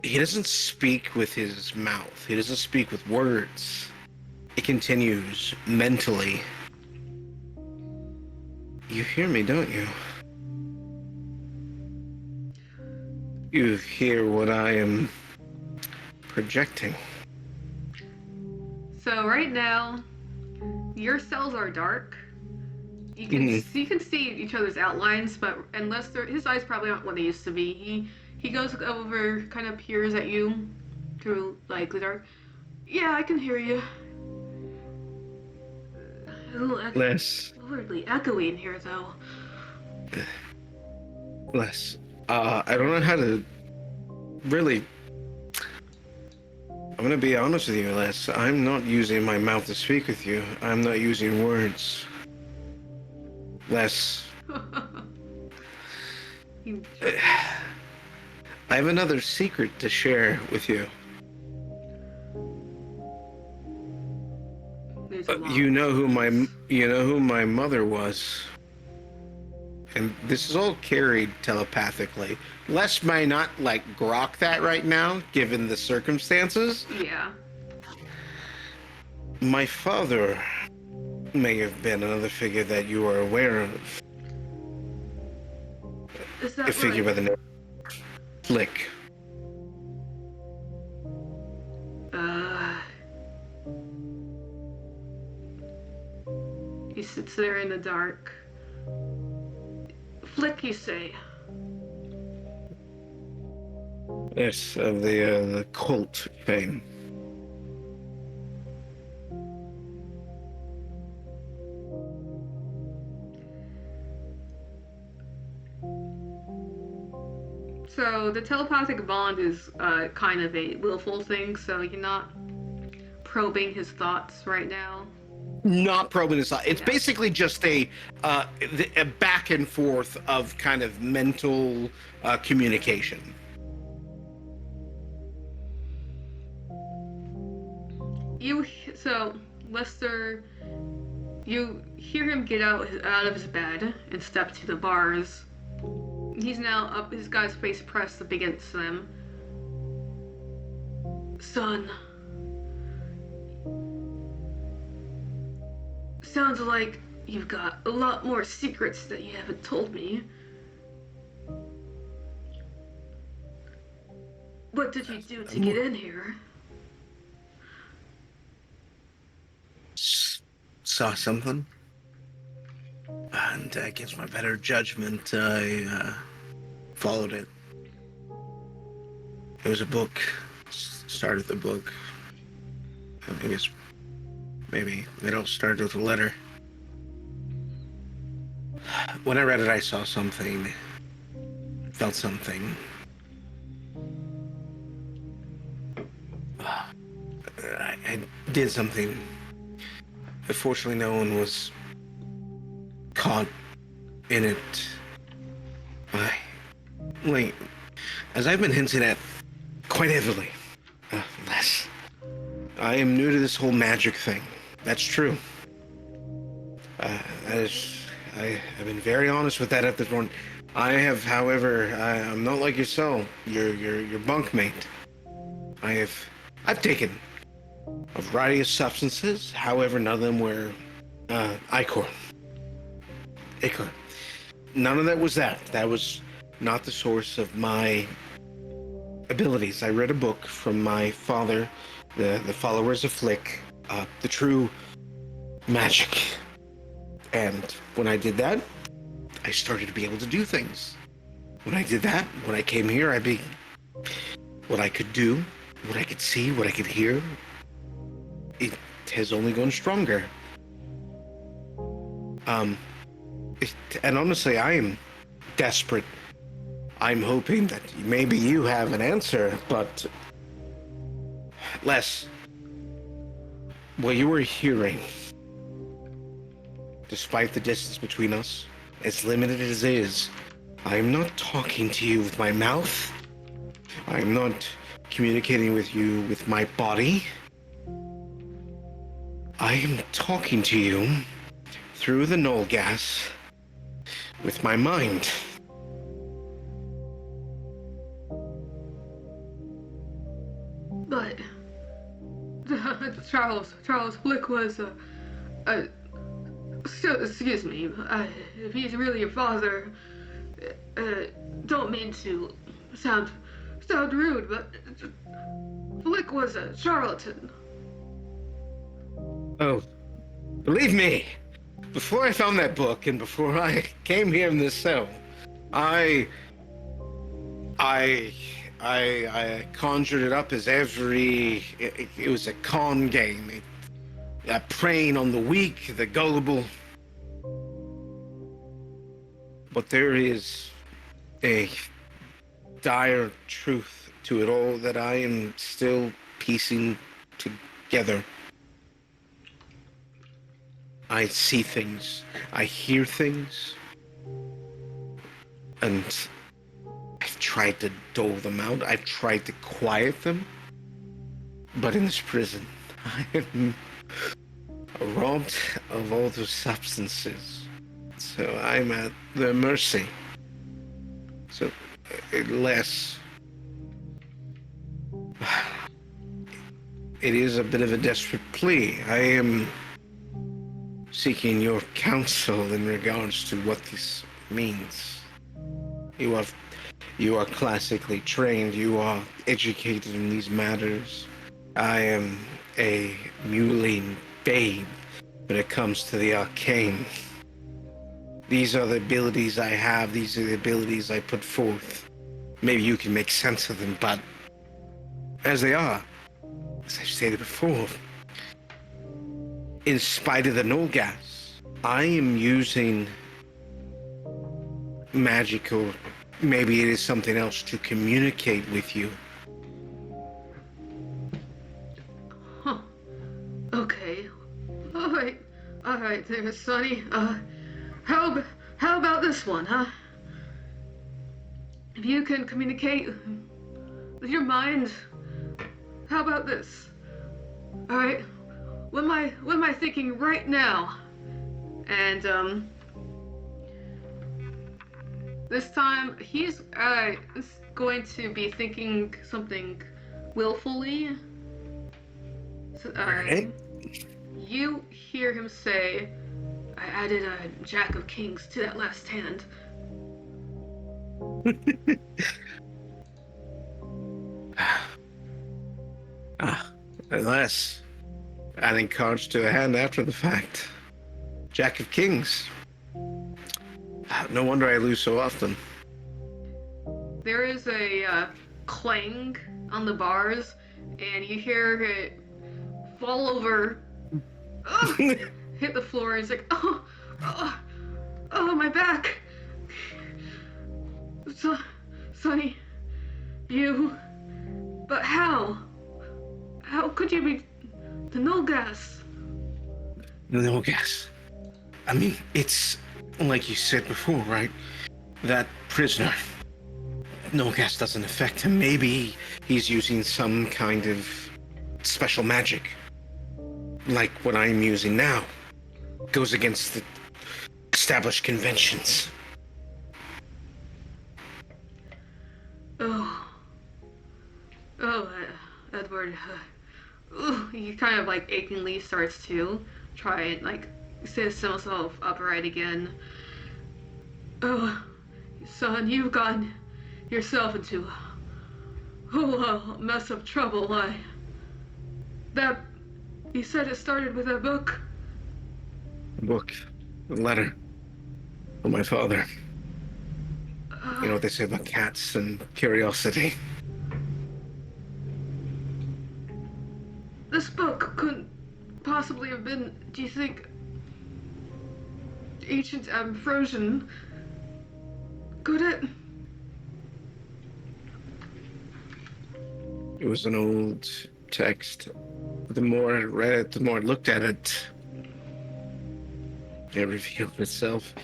he doesn't speak with his mouth. He doesn't speak with words. He continues mentally. You hear me, don't you? You hear what I am projecting. So right now, your cells are dark. You can see each other's outlines, but unless his eyes probably aren't what they used to be. He goes over, kind of peers at you through like the dark. Yeah, I can hear you. Les. Weirdly echoey in here, though. Les, I don't know how to really. I'm gonna be honest with you, Les. I'm not using my mouth to speak with you. I'm not using words. Les. I have another secret to share with you. You know who my mother was. And this is all carried telepathically. Les may not grok that right now, given the circumstances. Yeah. My father may have been another figure that you are aware of. Is that A figure by the name Flick. He sits there in the dark. Flick, you say? Yes, of the cult fame. So the telepathic bond is kind of a willful thing, so you're not probing his thoughts right now. Not probing his thoughts. It's Yeah. basically just a back and forth of kind of mental communication. So Lester, you hear him get out of his bed and step to the bars. He's now up, his guy's face pressed up against them. Son. Sounds like you've got a lot more secrets that you haven't told me. What did you do to get in here? Saw something. And against my better judgment, I followed it. It was a book. Started the book. I guess maybe it all started with a letter. When I read it, I saw something. Felt something. I did something. Unfortunately, no one was caught in it. As I've been hinting at quite heavily, Les. I am new to this whole magic thing. That's true. I've been very honest with that at this point. I have, however, I'm not like yourself. Your bunkmate. I've taken a variety of substances. However, none of them were ichor. None of that was that. That was not the source of my abilities. I read a book from my father, the Followers of Flick, the true magic. And when I did that, I started to be able to do things. When I did that, when I came here, what I could do, what I could see, what I could hear, it has only gone stronger. And honestly, I am desperate. I'm hoping that maybe you have an answer, but Les, what you were hearing, despite the distance between us, as limited as it is, I am not talking to you with my mouth. I am not communicating with you with my body. I am talking to you through the null gas with my mind. But Charles Flick was excuse me, if he's really your father, don't mean to sound rude, but Flick was a charlatan. Oh, believe me, before I found that book and before I came here in this cell, I conjured it up as it was a con game. Preying on the weak, the gullible. But there is a dire truth to it all that I am still piecing together. I see things, I hear things, and I've tried to dole them out, I've tried to quiet them, but in this prison, I am robbed of all those substances. So I'm at their mercy. So, unless it is a bit of a desperate plea, I am seeking your counsel in regards to what this means. You are classically trained, you are educated in these matters. I am a mewling babe when it comes to the arcane. These are the abilities I have, these are the abilities I put forth. Maybe you can make sense of them, but as they are, as I've stated before, in spite of the null gas, I am using magic, or maybe it is something else, to communicate with you. Huh. Okay. All right, there, Sonny. How about this one, huh? If you can communicate with your mind, how about this? All right. What am I thinking right now? And this time he's going to be thinking something willfully. So, Alright. You hear him say, "I added a Jack of Kings to that last hand." Unless adding cards to a hand after the fact. Jack of Kings. No wonder I lose so often. There is a clang on the bars, and you hear it fall over, hit the floor, and it's like, oh, my back. Sonny, but how? How could you be the null gas? No gas. I mean, it's like you said before, right? That prisoner. No gas doesn't affect him. Maybe he's using some kind of special magic, like what I'm using now, goes against the established conventions. Edward. He kind of like achingly starts to try and like sit himself upright again. Oh, son, you've gotten yourself into a mess of trouble. You said it started with a book. A book, a letter from my father. You know what they say about cats and curiosity. This book couldn't possibly have been, do you think, ancient Ambrosian? Could it? It was an old text. The more I read it, the more I looked at it, it revealed itself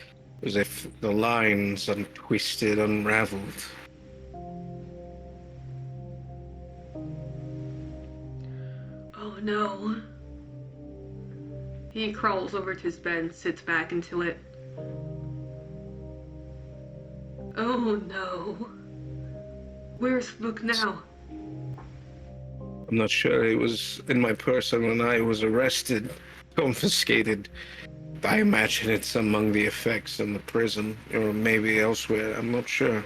as if the lines untwisted, unraveled. Oh no. He crawls over to his bed and sits back into it. Oh no. Where's the book now? I'm not sure. It was in my person when I was arrested, confiscated. I imagine it's among the effects in the prison, or maybe elsewhere. I'm not sure.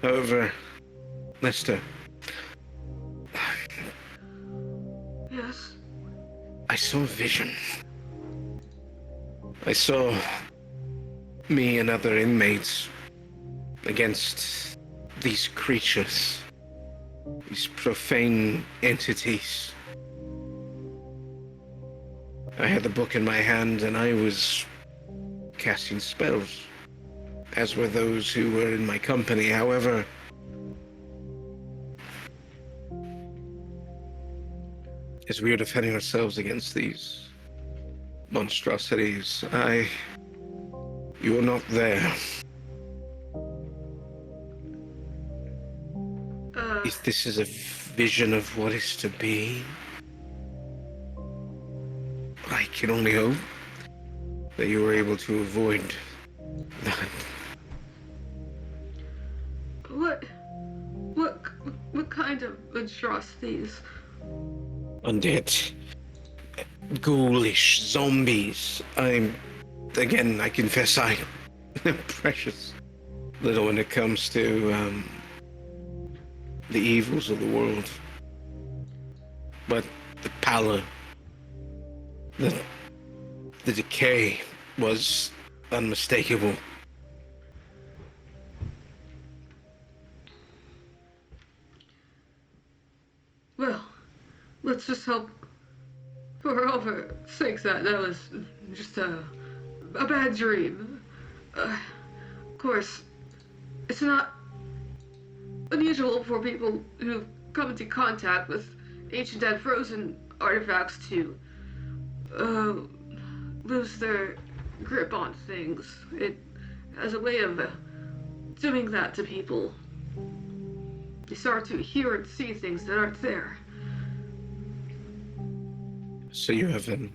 However, Lester. Yes? I saw a vision. I saw me and other inmates against these creatures, these profane entities. I had the book in my hand and I was casting spells, as were those who were in my company. However, as we were defending ourselves against these monstrosities, you were not there. If this is a vision of what is to be, I can only hope that you were able to avoid that. What kind of monstrosities? Undead, ghoulish zombies. I confess I'm precious little when it comes to the evils of the world. But the pallor, the decay was unmistakable. Well, let's just hope for all of our sakes that was just a bad dream. Of course, it's not unusual for people who come into contact with ancient and frozen artifacts to lose their grip on things. It has a way of doing that to people. You start to hear and see things that aren't there. So you have an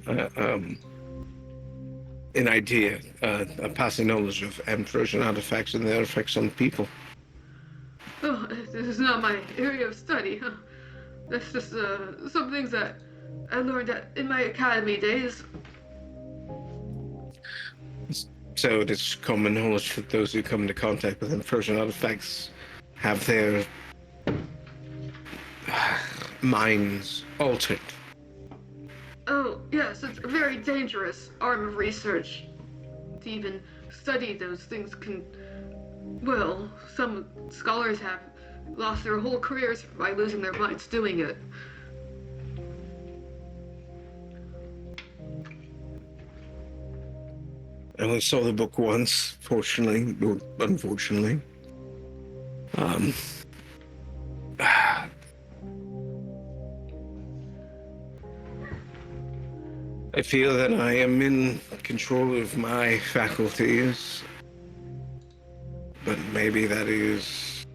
idea, a passing knowledge of Ambrosian artifacts and their effects on people. Oh, this is not my area of study. That's just some things that I learned in my academy days. So it is common knowledge that those who come into contact with Ambrosian artifacts have their minds altered. Oh, yes, it's a very dangerous arm of research. To even study those things well, some scholars have lost their whole careers by losing their minds doing it. I only saw the book once, fortunately, or unfortunately. I feel that I am in control of my faculties, but maybe that is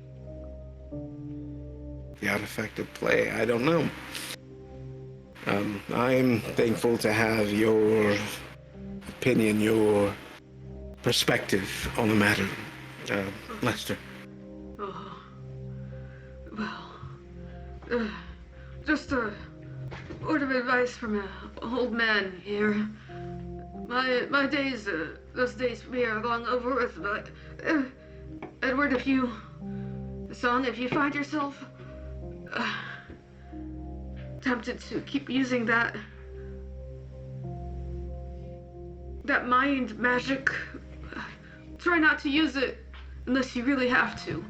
the artifact at play. I don't know. I'm thankful to have your opinion, your perspective on the matter, Lester. Oh, well, uh, just a word of advice from an old man here. My days, those days for me are long over with, but, Edward, if you find yourself tempted to keep using that mind magic, try not to use it unless you really have to.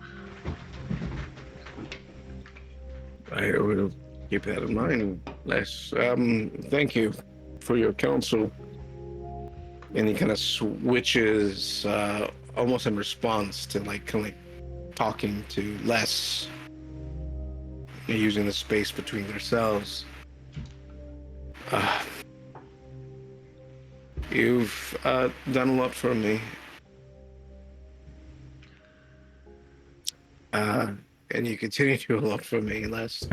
I will keep that in mind, Les. Thank you for your counsel. And he kind of switches, almost in response to kind of talking to Les, using the space between themselves. You've done a lot for me. And you continue to do a lot for me, Les.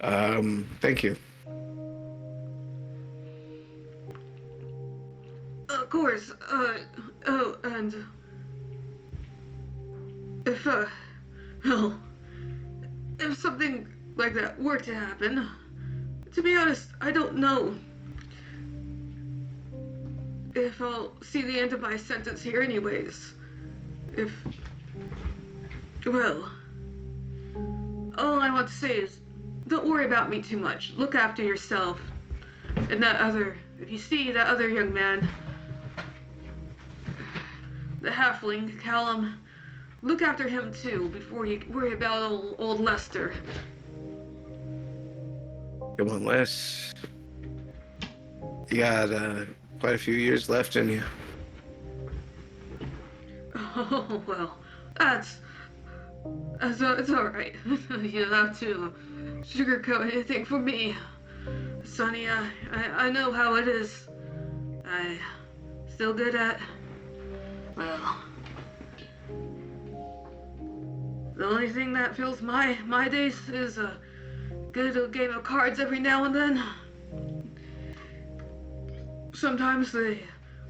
Thank you. Of course, and if, well, if something like that were to happen, to be honest, I don't know if I'll see the end of my sentence here anyways. Well, all I want to say is, don't worry about me too much. Look after yourself. And if you see that other young man, the halfling, Callum, look after him too before you worry about old Lester. Come on, Les. You got quite a few years left in you. Oh, well, it's all right. You don't have to sugarcoat anything for me. Sonny, I know how it is. I still good at, well, the only thing that fills my days is a good game of cards every now and then. Sometimes they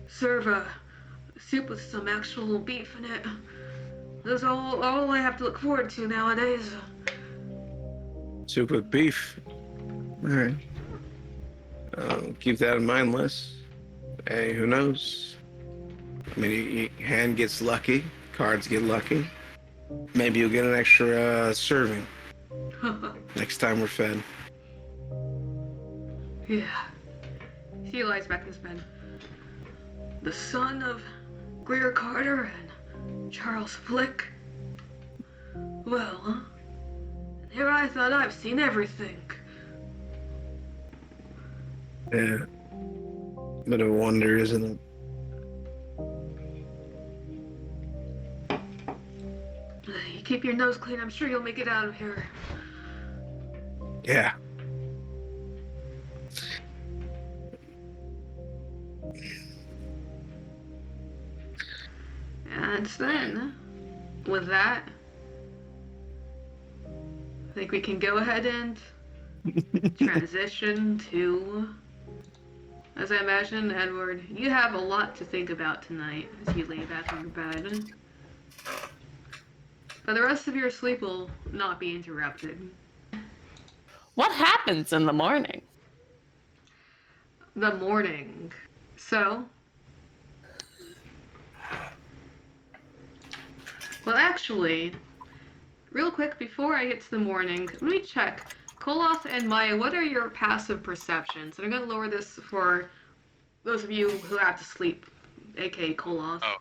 serve a soup with some actual beef in it. That's all I have to look forward to nowadays. Soup with beef. All right. Keep that in mind, Les. Hey, who knows? I mean, your hand gets lucky, cards get lucky. Maybe you'll get an extra serving next time we're fed. Yeah. He lies back in his bed. The son of Greer Carter and Charles Flick. Well, here I thought I've seen everything. Yeah. Bit of a wonder, isn't it? You keep your nose clean, I'm sure you'll make it out of here. Yeah. And then, with that, I think we can go ahead and transition to, as I imagine, Edward, you have a lot to think about tonight as you lay back on your bed. But the rest of your sleep will not be interrupted. What happens in the morning? The morning. So, well, actually, real quick, before I get to the morning, let me check. Koloth and Maya, what are your passive perceptions? And I'm going to lower this for those of you who have to sleep, aka Koloth. Oh.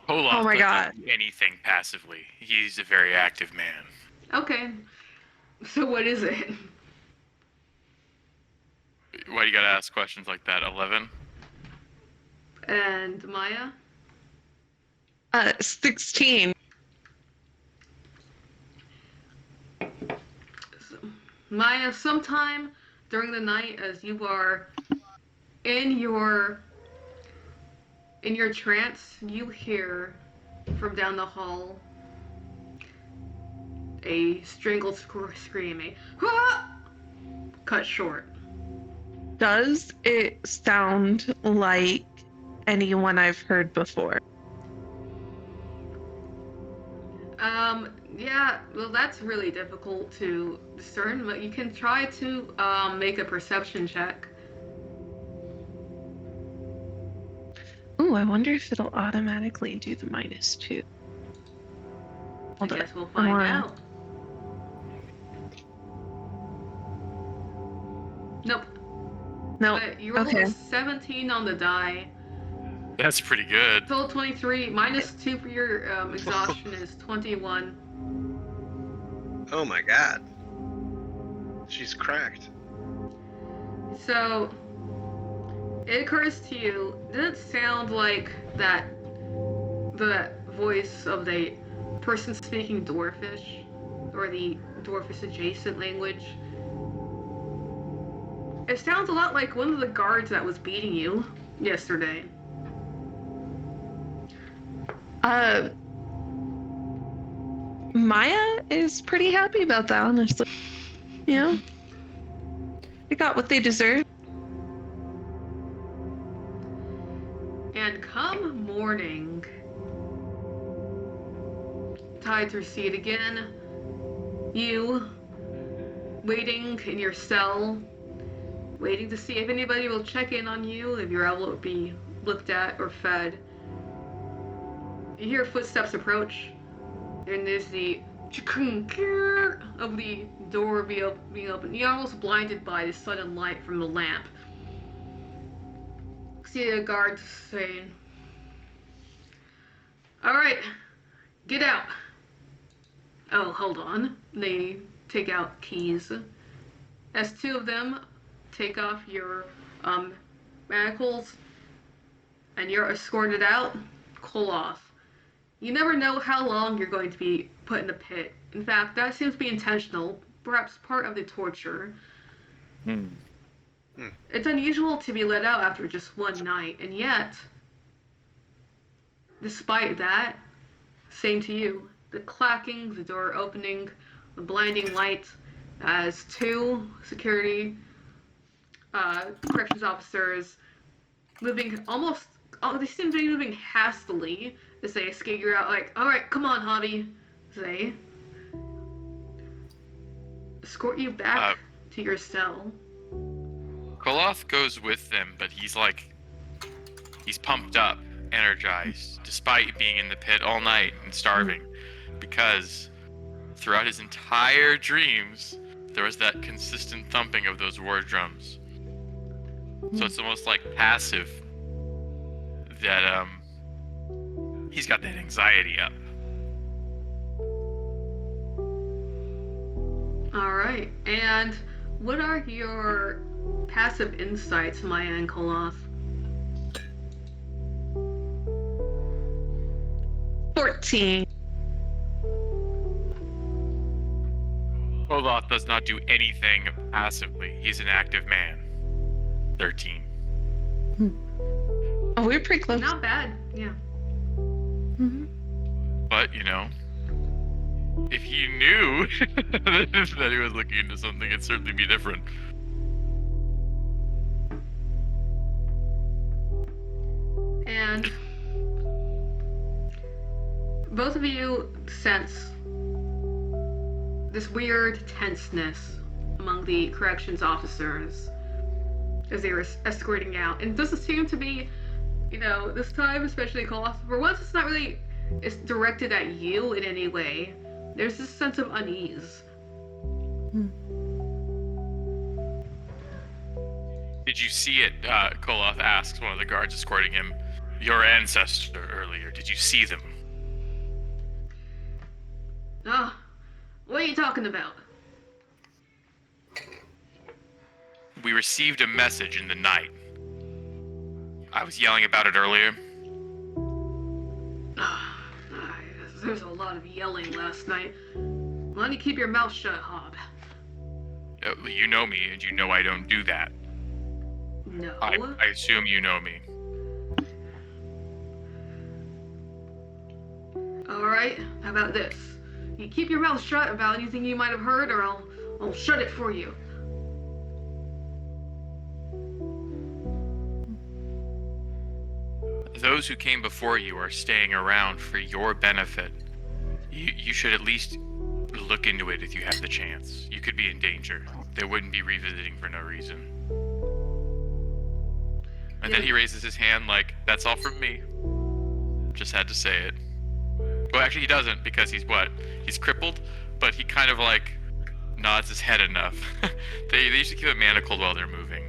Koloth Oh my God. doesn't do anything passively. He's a very active man. Okay. So what is it? Why do you gotta ask questions like that? 11? And Maya? 16. Maya, sometime during the night as you are in your trance, you hear from down the hall a strangled scream, a "Ah!" cut short. Does it sound like anyone I've heard before? Yeah, well, that's really difficult to discern, but you can try to make a perception check. Ooh, I wonder if it'll automatically do the -2. Hold I on. guess we'll find out. Nope. No. But you rolled Okay. a 17 on the die. That's pretty good. Total 23, -2 for your exhaustion is 21. Oh my god. She's cracked. So, it occurs to you, doesn't sound like the voice of the person speaking Dwarfish, or the Dwarfish adjacent language. It sounds a lot like one of the guards that was beating you yesterday. Maya is pretty happy about that, honestly. You know? They got what they deserve. And come morning, tied to your seat again, you, waiting in your cell, waiting to see if anybody will check in on you, if you're able to be looked at or fed. You hear footsteps approach, and there's the of the door being open. You're almost blinded by the sudden light from the lamp. See a guard saying, "Alright, get out." Oh, hold on. They take out keys. As two of them take off your manacles and you're escorted out, Koloth. You never know how long you're going to be put in the pit. In fact, that seems to be intentional, perhaps part of the torture. It's unusual to be let out after just one night, and yet, despite that, same to you. The clacking, the door opening, the blinding light, as two security corrections officers moving they seem to be moving hastily as they escape you out like, "Alright, come on, Hobby." They escort you back to your cell. Koloth goes with them, but he's pumped up, energized, despite being in the pit all night and starving, because throughout his entire dreams, there was that consistent thumping of those war drums. So it's almost like passive that he's got that anxiety up. Alright, and what are your passive insights, Maya and Koloth? 14. Koloth does not do anything passively. He's an active man. 13. Oh, we're pretty close. Not bad, yeah. But, you know, if he knew that he was looking into something, it'd certainly be different. And both of you sense this weird tenseness among the corrections officers as they were escorting out. And it doesn't seem to be, this time, especially Koloth, for once it's not really directed at you in any way. There's this sense of unease. Did you see it? Koloth asks one of the guards escorting him, your ancestor earlier. Did you see them? Oh, what are you talking about? We received a message in the night. I was yelling about it earlier. There's a lot of yelling last night. Why don't you keep your mouth shut, Hob? You know me, and you know I don't do that. No. I assume you know me. Alright, how about this? You keep your mouth shut about anything you might have heard, or I'll shut it for you. those who came before you are staying around for your benefit. You should at least look into it if you have the chance. You could be in danger. They wouldn't be revisiting for no reason. And then he raises his hand like, that's all from me. Just had to say it. Well, actually he doesn't, because he's what? He's crippled, but he kind of like nods his head enough. They usually keep it manacled while they're moving.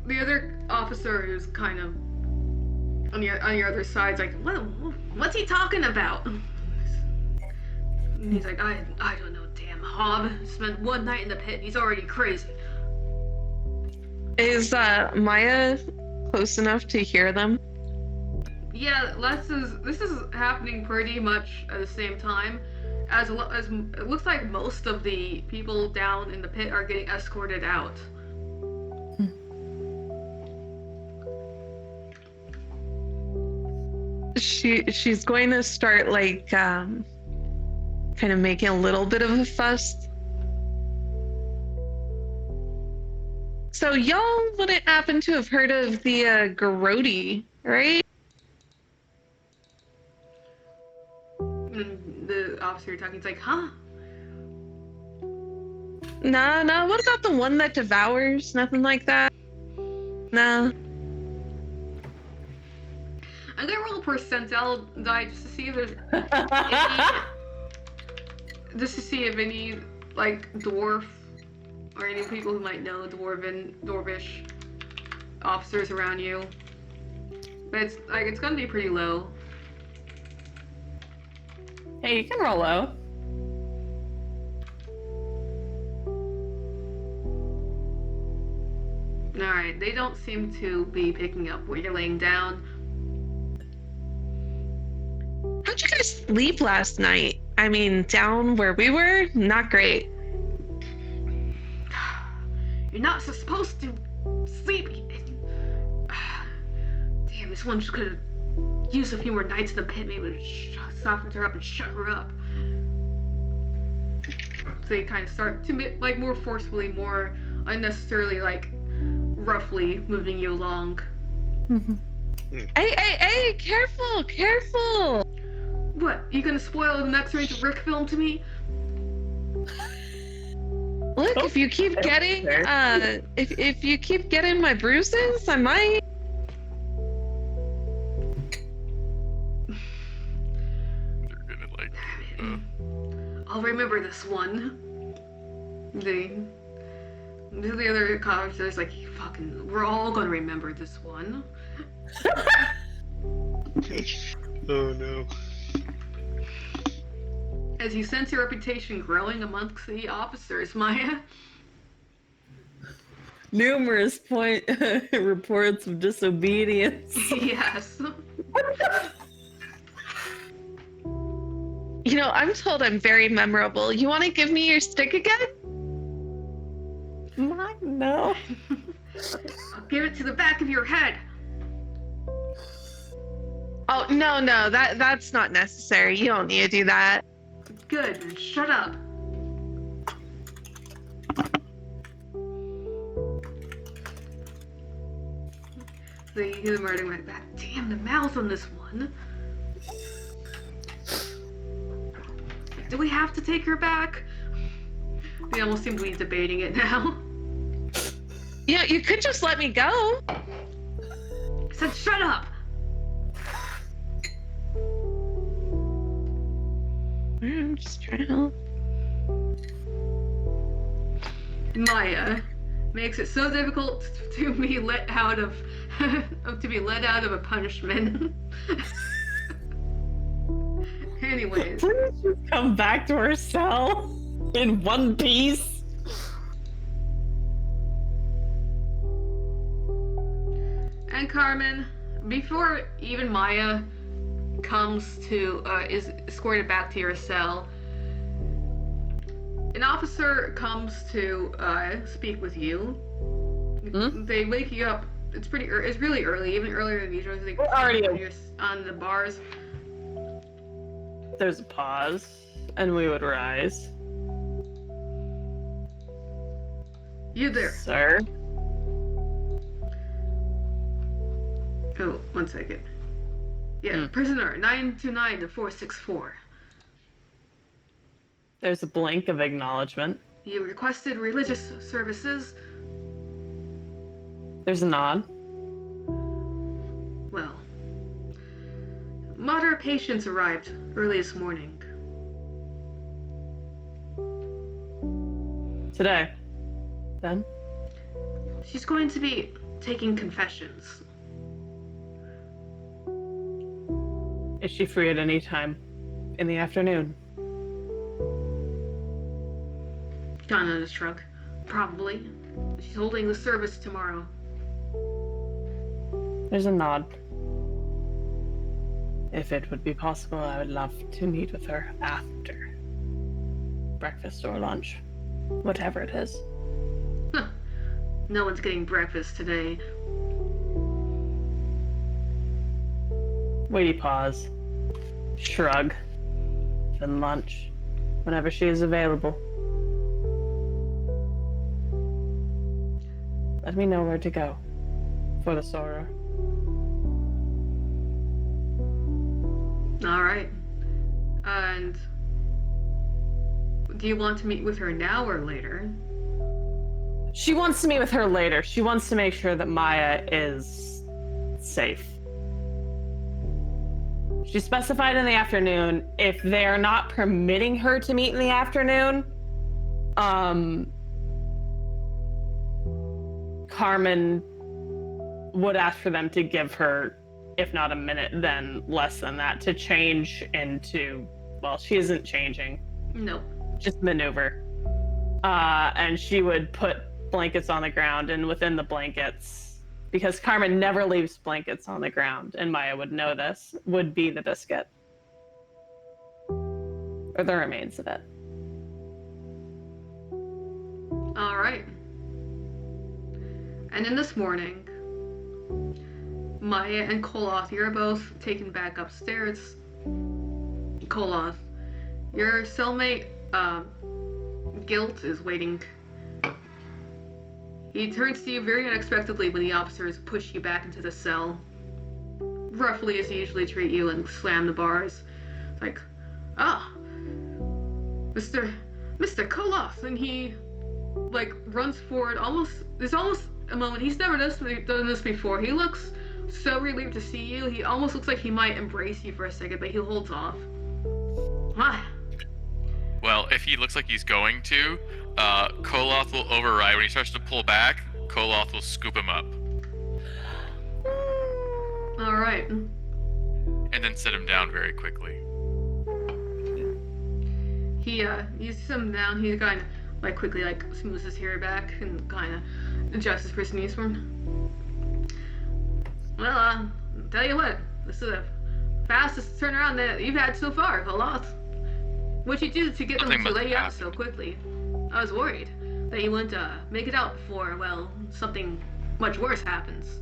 The other officer who's kind of on your other side's like, what's he talking about? And he's like, I don't know, damn hob. Spent one night in the pit and he's already crazy. Is Maya close enough to hear them? Yeah, this is happening pretty much at the same time. As it looks like most of the people down in the pit are getting escorted out. She's going to start like kind of making a little bit of a fuss. So y'all wouldn't happen to have heard of the Garrodi, right? And the officer you're talking is like, huh? No. What about the one that devours? Nothing like that? No. I'm gonna roll a percentile die just to see if there's any like dwarf or any people who might know dwarvish officers around you. But it's gonna be pretty low. Hey, you can roll low. Alright, they don't seem to be picking up what you're laying down. How'd you guys sleep last night? I mean, down where we were, not great. You're not supposed to sleep. Damn, this one just could have used a few more nights in the pit. Maybe it softened her up and shut her up. So they kind of start to like more forcefully, more unnecessarily, like roughly moving you along. Hey, careful! What? You gonna spoil the next range of Rick film to me? Look, if you keep getting if you keep getting my bruises, I might. They're gonna like I'll remember this one. The other officers like, fucking, we're all gonna remember this one. Oh no. As you sense your reputation growing amongst the officers, Maya. Numerous reports of disobedience. Yes. You know, I'm told I'm very memorable. You want to give me your stick again? No. I'll give it to the back of your head. Oh, no, that's not necessary. You don't need to do that. Good, then shut up. So you hear the murder went back. Damn, the mouth on this one. Do we have to take her back? They almost seem to be debating it now. Yeah, you could just let me go. I said shut up! I'm just trying to help. Maya makes it so difficult to be let out of a punishment. Anyways. Please just come back to her cell in one piece. And Carmen, before even Maya comes to is escorted back to your cell, an officer comes to speak with you. They wake you up. It's really early, even earlier than usual. They We're already on the bars. There's a pause, and we would rise. You there? Sir? Oh, 1 second. Yeah, prisoner 929-464. There's a blink of acknowledgement. You requested religious services. There's a nod. Well, moderate patients arrived early this morning. Today. Then? She's going to be taking confessions. Is she free at any time in the afternoon? Kind of a shrug. Probably. She's holding the service tomorrow. There's a nod. If it would be possible, I would love to meet with her after breakfast or lunch. Whatever it is. Huh. No one's getting breakfast today. Weighty pause. Shrug. Then lunch. Whenever she is available. Let me know where to go. For the sorrow. Alright. And do you want to meet with her now or later? She wants to meet with her later. She wants to make sure that Maya is safe. She specified in the afternoon. If they're not permitting her to meet in the afternoon, Carmen would ask for them to give her, if not a minute, then less than that, to change into, well, she isn't changing. Nope. Just maneuver. And she would put blankets on the ground, and within the blankets, because Carmen never leaves blankets on the ground, and Maya would know this, would be the biscuit. Or the remains of it. Alright. And then this morning, Maya and Koloth, you're both taken back upstairs. Koloth, your cellmate, Guilt, is waiting. He turns to you very unexpectedly when the officers push you back into the cell. Roughly as he usually treat you and slam the bars. It's like, Mr. Koloth, and he, like, runs forward there's almost a moment, he's never done this before. He looks so relieved to see you. He almost looks like he might embrace you for a second, but he holds off. Well, if he looks like he's going to, Koloth will override. When he starts to pull back, Koloth will scoop him up. Alright. And then set him down very quickly. He sits him down. He kind of, like, quickly, like, smooths his hair back and kind of adjusts his person's form. Well, tell you what, this is the fastest turnaround that you've had so far, Koloth. What'd you do to get them to lay you out so quickly? I was worried that you wouldn't make it out before, well, something much worse happens.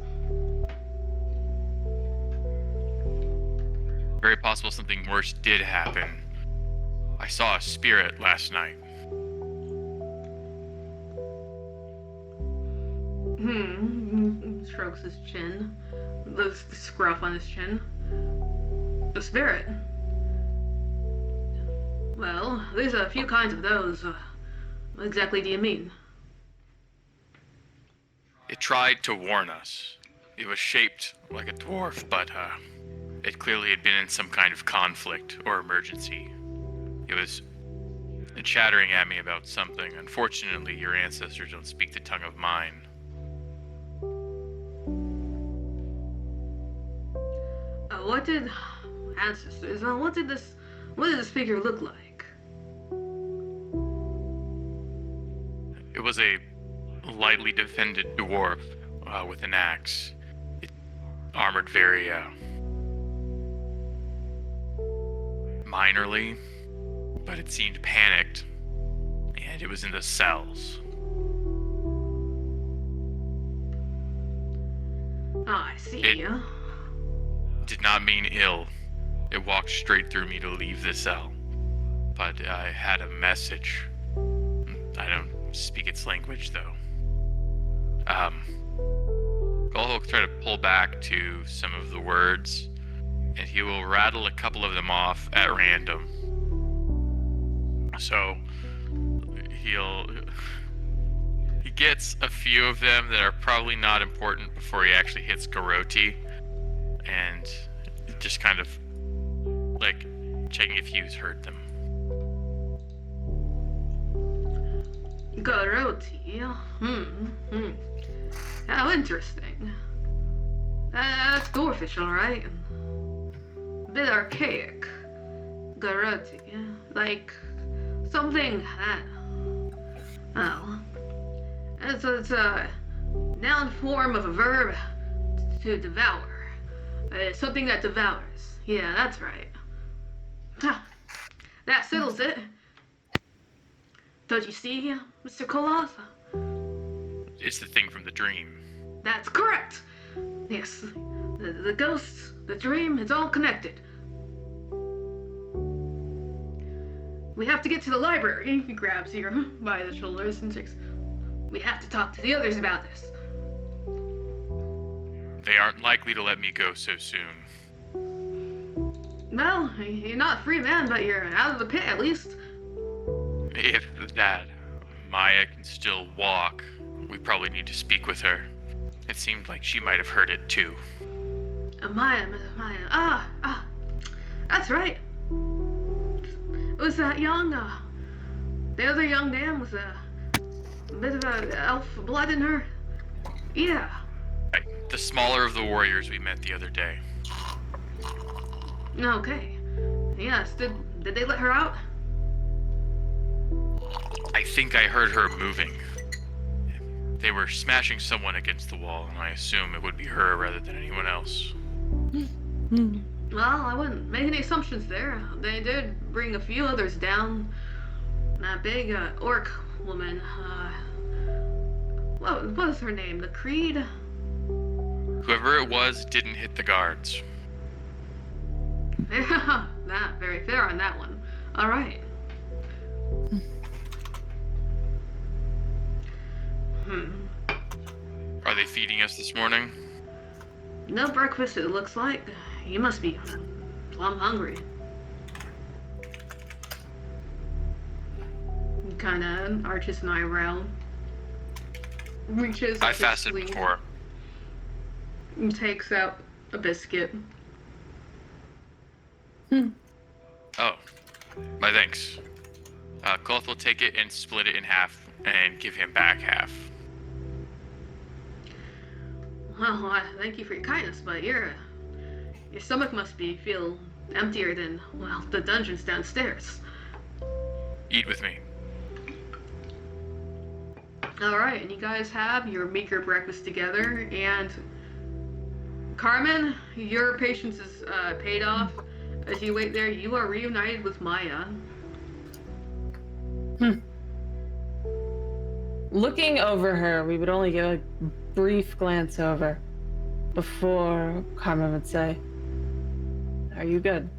Very possible something worse did happen. I saw a spirit last night. Strokes his chin. The scruff on his chin. The spirit. Well, there's a few kinds of those. What exactly do you mean? It tried to warn us. It was shaped like a dwarf, but it clearly had been in some kind of conflict or emergency. It was chattering at me about something. Unfortunately, your ancestors don't speak the tongue of mine. What did ancestors? What did this figure look like? It was a lightly defended dwarf with an axe. It armored very minorly, but it seemed panicked, and it was in the cells. I see. It did not mean ill. It walked straight through me to leave the cell. But I had a message. I don't speak its language, though. Gull will try to pull back to some of the words, and he will rattle a couple of them off at random. So he gets a few of them that are probably not important before he actually hits Garoti, and just kind of like checking if he's heard them. Garoti. How interesting. That's dwarfish, alright. A bit archaic. Garoti. Like something that. Oh. It's a noun form of a verb to devour. Something that devours. Yeah, that's right. That settles it. Don't you see, Mr. Koloth? It's the thing from the dream. That's correct. Yes, the ghosts, the dream, it's all connected. We have to get to the library. He grabs you by the shoulders and says, we have to talk to the others about this. They aren't likely to let me go so soon. Well, you're not a free man, but you're out of the pit at least. If that Maya can still walk, we probably need to speak with her. It seemed like she might have heard it too. Maya. That's right. Was that young, the other young dame with a bit of elf blood in her? Yeah. Right. The smaller of the warriors we met the other day. Okay. Yes, did they let her out? I think I heard her moving. They were smashing someone against the wall, and I assume it would be her rather than anyone else. Well, I wouldn't make any assumptions there. They did bring a few others down. That big orc woman, what was her name? The Creed? Whoever it was didn't hit the guards. Yeah, that very fair on that one. All right. Are they feeding us this morning? No breakfast, it looks like. You must be plumb hungry. He kind of arches an eyebrow. Reaches I up his fasted sleeve before. and takes out a biscuit. Oh, my thanks. Koth will take it and split it in half and give him back half. Well, thank you for your kindness, but your stomach must feel emptier than, well, the dungeons downstairs. Eat with me. Alright, and you guys have your meager breakfast together, and Carmen, your patience is paid off. As you wait there, you are reunited with Maya. Looking over her, we would only give a brief glance over before Carmen would say, "Are you good?"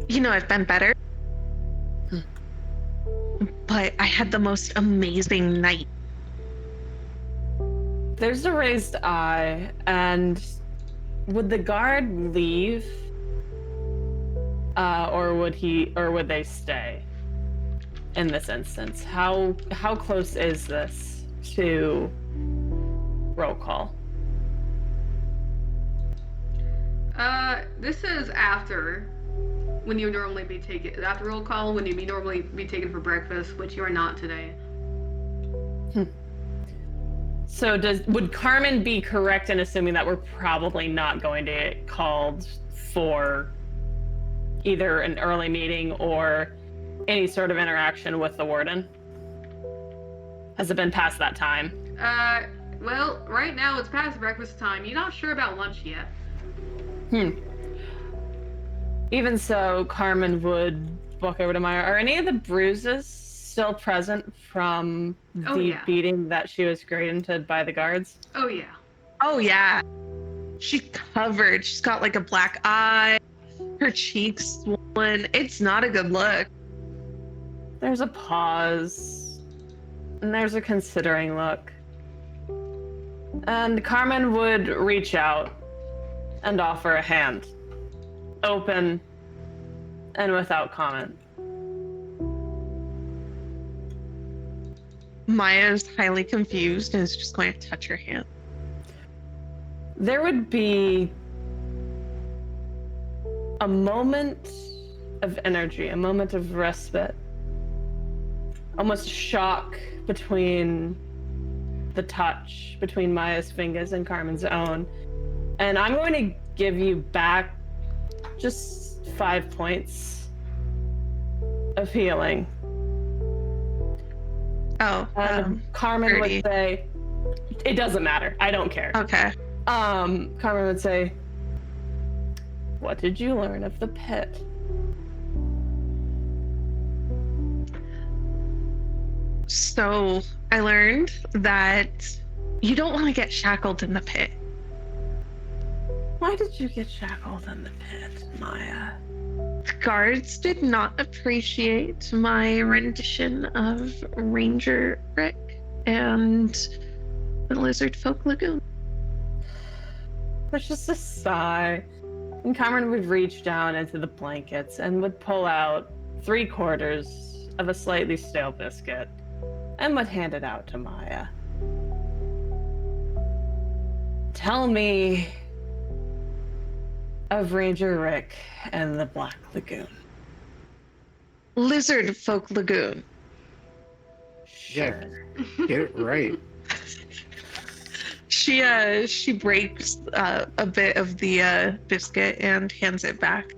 You know, I've been better. But I had the most amazing night. There's a raised eye, and would the guard leave? Or would they stay? In this instance, how close is this to roll call? This is after when you normally be taken after roll call, when you normally be taken for breakfast, which you are not today. So would Carmen be correct in assuming that we're probably not going to get called for either an early meeting or any sort of interaction with the warden? Has it been past that time? Well, right now it's past breakfast time. You're not sure about lunch yet. Even so, Carmen would walk over to Maya. Are any of the bruises still present from the beating that she was granted by the guards? Oh, yeah. Oh, yeah. She's covered. She's got like a black eye. Her cheeks swollen. It's not a good look. There's a pause. And there's a considering look. And Carmen would reach out and offer a hand, open and without comment. Maya's highly confused and is just going to touch her hand. There would be a moment of energy, a moment of respite, almost a shock between the touch between Maya's fingers and Carmen's own. And I'm going to give you back just 5 points of healing. Oh, Carmen 30. would say, it doesn't matter. I don't care. Okay. Carmen would say, what did you learn of the pit? So I learned that you don't want to get shackled in the pit. Why did you get shackled in the pit, Maya? The guards did not appreciate my rendition of Ranger Rick and the Lizard Folk Lagoon. There's just a sigh. And Carmen would reach down into the blankets and would pull out 3/4 of a slightly stale biscuit and would hand it out to Maya. Tell me of Ranger Rick and the Black Lagoon. Lizard Folk Lagoon. Yeah, get it right. She breaks a bit of the biscuit and hands it back.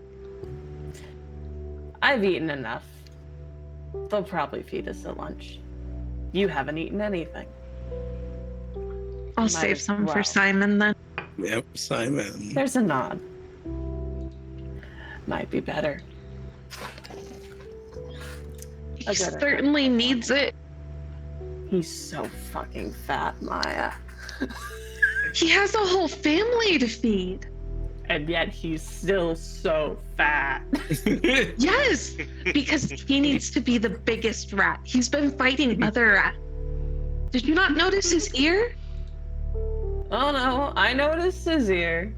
I've eaten enough. They'll probably feed us at lunch. You haven't eaten anything. I'll Might save as some for well. Simon then. Yep, Simon. There's a nod. Might be better. He I get it. certainly needs it. He's so fucking fat, Maya. He has a whole family to feed. And yet he's still so fat. Yes, because he needs to be the biggest rat. He's been fighting other rats. Did you not notice his ear? Oh no, I noticed his ear.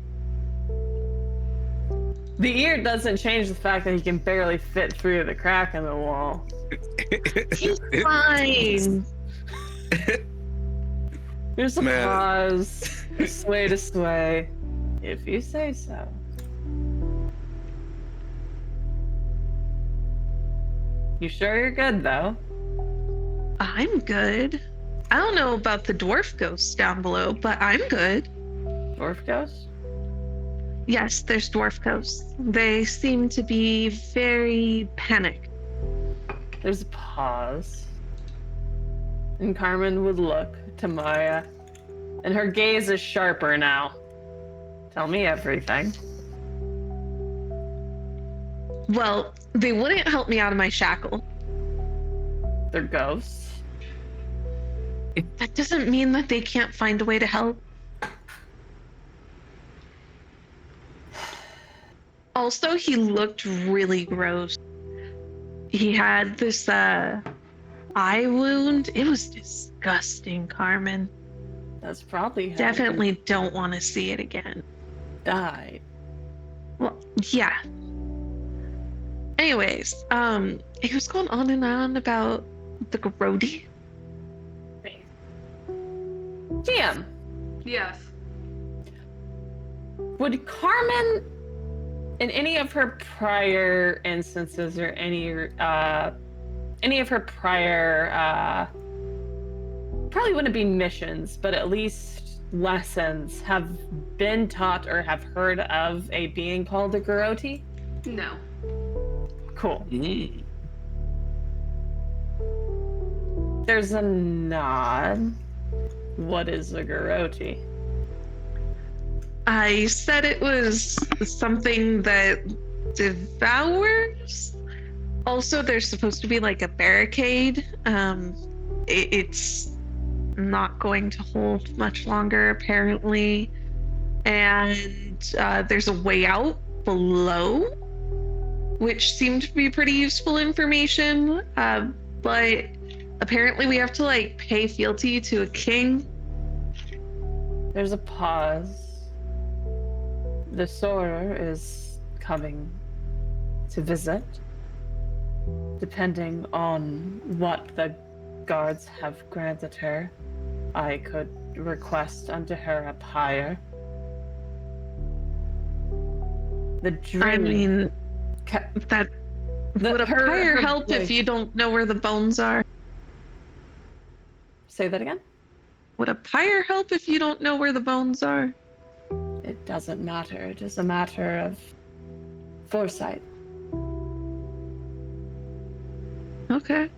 The ear doesn't change the fact that he can barely fit through the crack in the wall. He's fine. There's a Man. pause, a sway to sway, if you say so. You sure you're good, though? I'm good. I don't know about the dwarf ghosts down below, but I'm good. Dwarf ghost? Yes, there's dwarf ghosts. They seem to be very panicked. There's a pause. And Carmen would look to Maya, and her gaze is sharper now. Tell me everything. Well, they wouldn't help me out of my shackle. They're ghosts. That doesn't mean that they can't find a way to help. Also, he looked really gross. He had this eye wound. It was disgusting, Carmen. That's probably how Definitely don't want to see it again. he died. Well, yeah. Anyways, he was going on and on about the Grody. GM, Yes. would Carmen, in any of her prior instances or any of her prior, probably wouldn't be missions, but at least lessons, have been taught or have heard of a being called a Garoti? No. Cool. Mm. There's a nod. What is a Garoti? I said it was something that devours. Also, there's supposed to be like a barricade. It's not going to hold much longer, apparently. And there's a way out below, which seemed to be pretty useful information. But apparently we have to like pay fealty to a king. There's a pause. The soror is coming to visit. Depending on what the guards have granted her, I could request unto her a pyre. The dream. I mean, that would a her pyre help if voice- you don't know where the bones are? Say that again? Would a pyre help if you don't know where the bones are? It doesn't matter. It is a matter of foresight. Okay.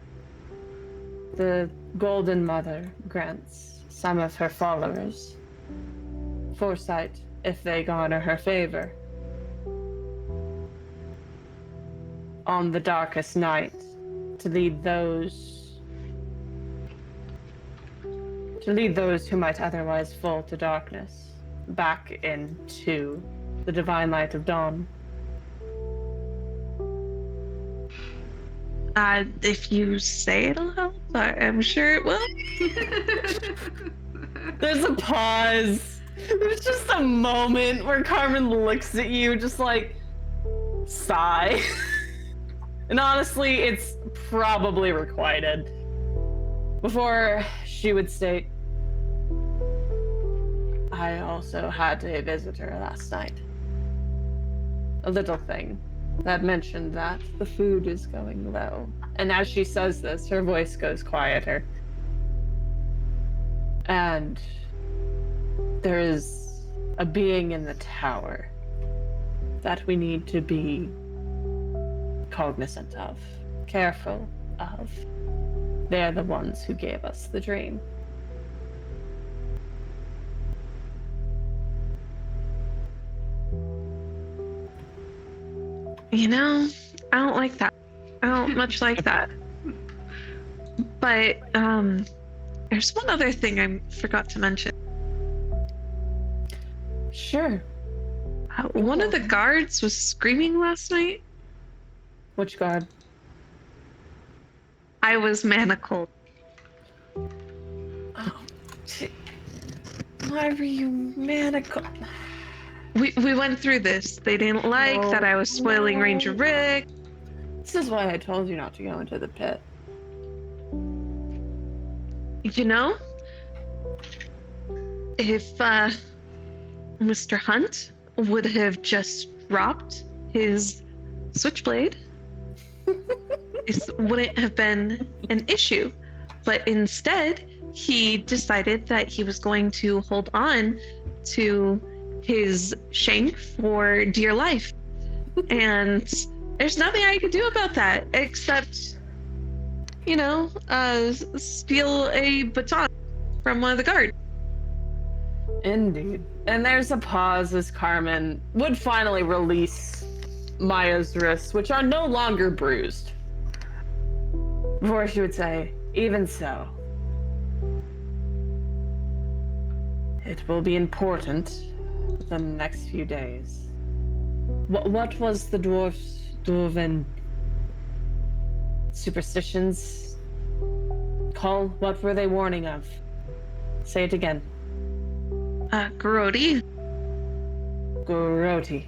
The Golden Mother grants some of her followers foresight if they garner her favor. On the darkest night, to lead those who might otherwise fall to darkness back into the divine light of dawn. If you say it'll help, I'm sure it will. There's a pause. There's just a moment where Carmen looks at you, just like, sigh. And honestly, it's probably requited. Before she would state, I also had a visitor last night. A little thing that mentioned that the food is going low. And as she says this, her voice goes quieter. And there is a being in the tower that we need to be cognizant of, careful of. They're the ones who gave us the dream. You know, I don't like that. I don't much like that. But there's one other thing I forgot to mention. Sure. One of the guards was screaming last night. Which guard? I was manacled. Oh, why were you manacled? We went through this. They didn't like that I was spoiling Ranger Rick. This is why I told you not to go into the pit. You know, if Mr. Hunt would have just dropped his switchblade, this wouldn't have been an issue. But instead, he decided that he was going to hold on to his shank for dear life. And there's nothing I could do about that except, you know, steal a baton from one of the guards. Indeed. And there's a pause as Carmen would finally release Maya's wrists, which are no longer bruised. Before she would say, even so, it will be important the next few days. What was the dwarven superstitions called? What were they warning of? Say it again. Garoti. Garoti.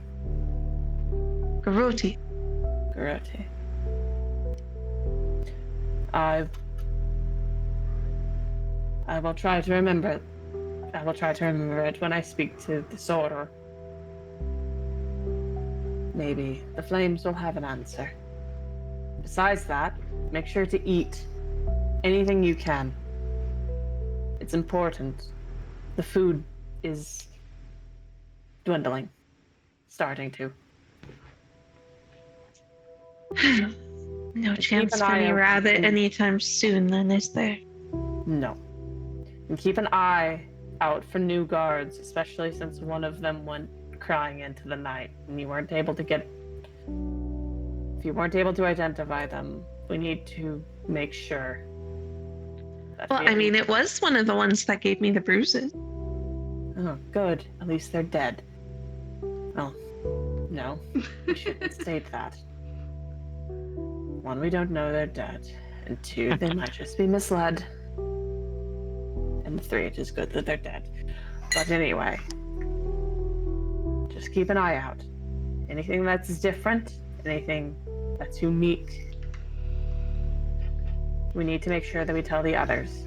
Garoti. Garoti. I will try to remember it. I will try to remember it when I speak to the soror. Maybe the flames will have an answer. Besides that, make sure to eat anything you can. It's important. The food is dwindling. Starting to. No Keep chance an for eye me out. rabbit anytime soon, then, is there? No. And keep an eye out for new guards, especially since one of them went crying into the night and you weren't able to get. If you weren't able to identify them, we need to make sure. That Well, I mean, it was one of the ones that gave me the bruises. Oh, good. At least they're dead. Oh, no. We shouldn't state that. One, we don't know they're dead. And two, they might just be misled. And three, it is good that they're dead. But anyway, just keep an eye out. Anything that's different, anything that's unique, we need to make sure that we tell the others.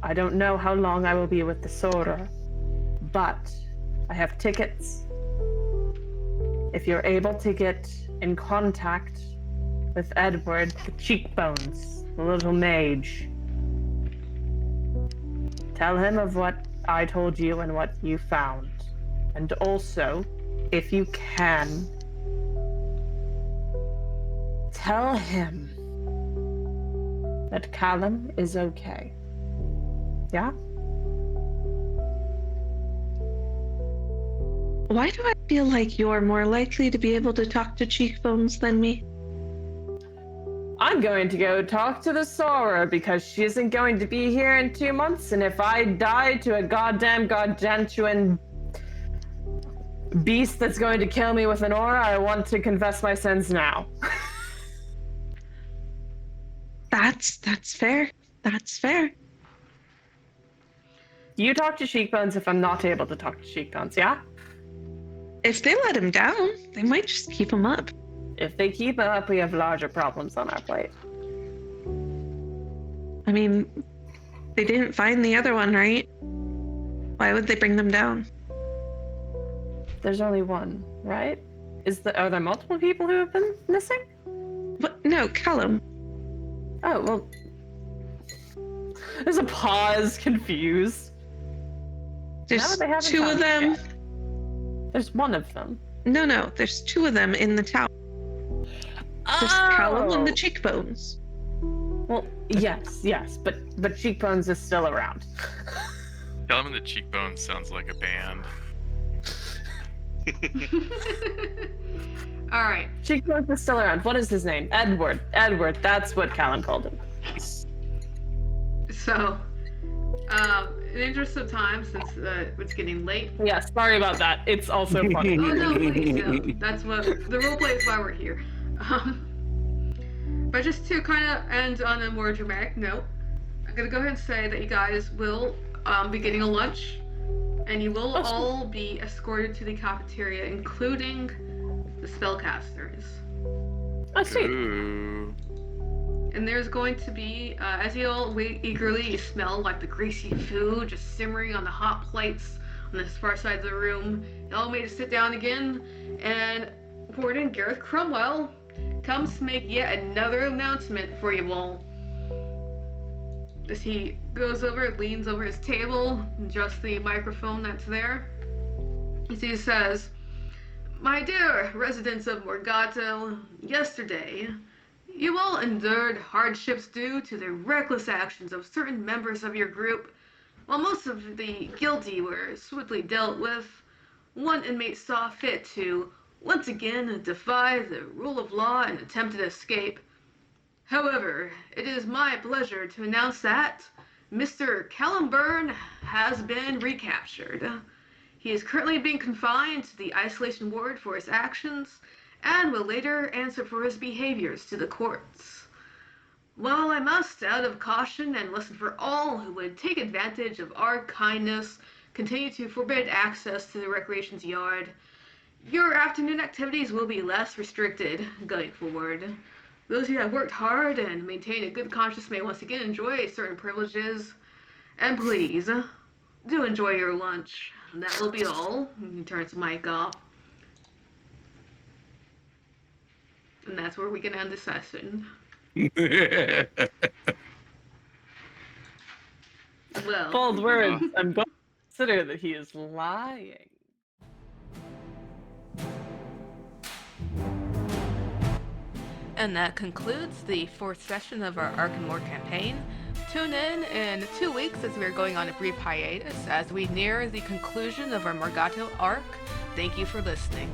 I don't know how long I will be with the Sora, but I have tickets. If you're able to get in contact with Edward, the cheekbones, the little mage, tell him of what I told you and what you found. And also, if you can, tell him that Callum is okay. Yeah? Why do I feel like you're more likely to be able to talk to cheekbones than me? I'm going to go talk to the Sora because she isn't going to be here in 2 months, and if I die to a goddamn gargantuan beast that's going to kill me with an aura, I want to confess my sins now. That's fair. That's fair. You talk to Cheekbones if I'm not able to talk to Cheekbones, yeah? If they let him down, they might just keep him up. If they keep him up, we have larger problems on our plate. I mean, they didn't find the other one, right? Why would they bring them down? There's only one, right? Are there multiple people who have been missing? What? No, Callum. Oh, well. There's a pause, confused. There's they haven't two of found it them. yet. There's one of them. No, there's two of them in the tower. There's Callum and the cheekbones. Well, yes, but Cheekbones is still around. Callum and the Cheekbones sounds like a band. All right. Cheekbones is still around. What is his name? Edward. That's what Callum called him. So, in the interest of time, since it's getting late. Yeah, sorry about that. It's also funny. Oh no, please, no. That's what the roleplay is why we're here. But just to kind of end on a more dramatic note, I'm gonna go ahead and say that you guys will be getting a lunch, and you will all be escorted to the cafeteria, including the spellcasters. Oh, sweet. Ooh. And there's going to be, as you all wait eagerly, you smell like the greasy food just simmering on the hot plates on this far side of the room. You all made to sit down again, and Warden Gareth Cromwell comes to make yet another announcement for you all. As he goes over, leans over his table, adjusts the microphone that's there. As he says, "My dear residents of Morgato, yesterday, you all endured hardships due to the reckless actions of certain members of your group. While most of the guilty were swiftly dealt with, one inmate saw fit to once again defy the rule of law and attempted escape. However, it is my pleasure to announce that Mr. Callum Byrne has been recaptured. He is currently being confined to the isolation ward for his actions and will later answer for his behaviors to the courts. While I must, out of caution and listen for all who would take advantage of our kindness, continue to forbid access to the recreations yard, your afternoon activities will be less restricted going forward. Those who have worked hard and maintained a good conscience may once again enjoy certain privileges. And please, do enjoy your lunch. That will be all." He turns the mic off. And that's where we can end the session. Well, Bold words. I'm going to consider that he is lying. and that concludes the 4th session of our Arkenmore campaign. Tune in 2 weeks as we're going on a brief hiatus as we near the conclusion of our Morgato arc. Thank you for listening.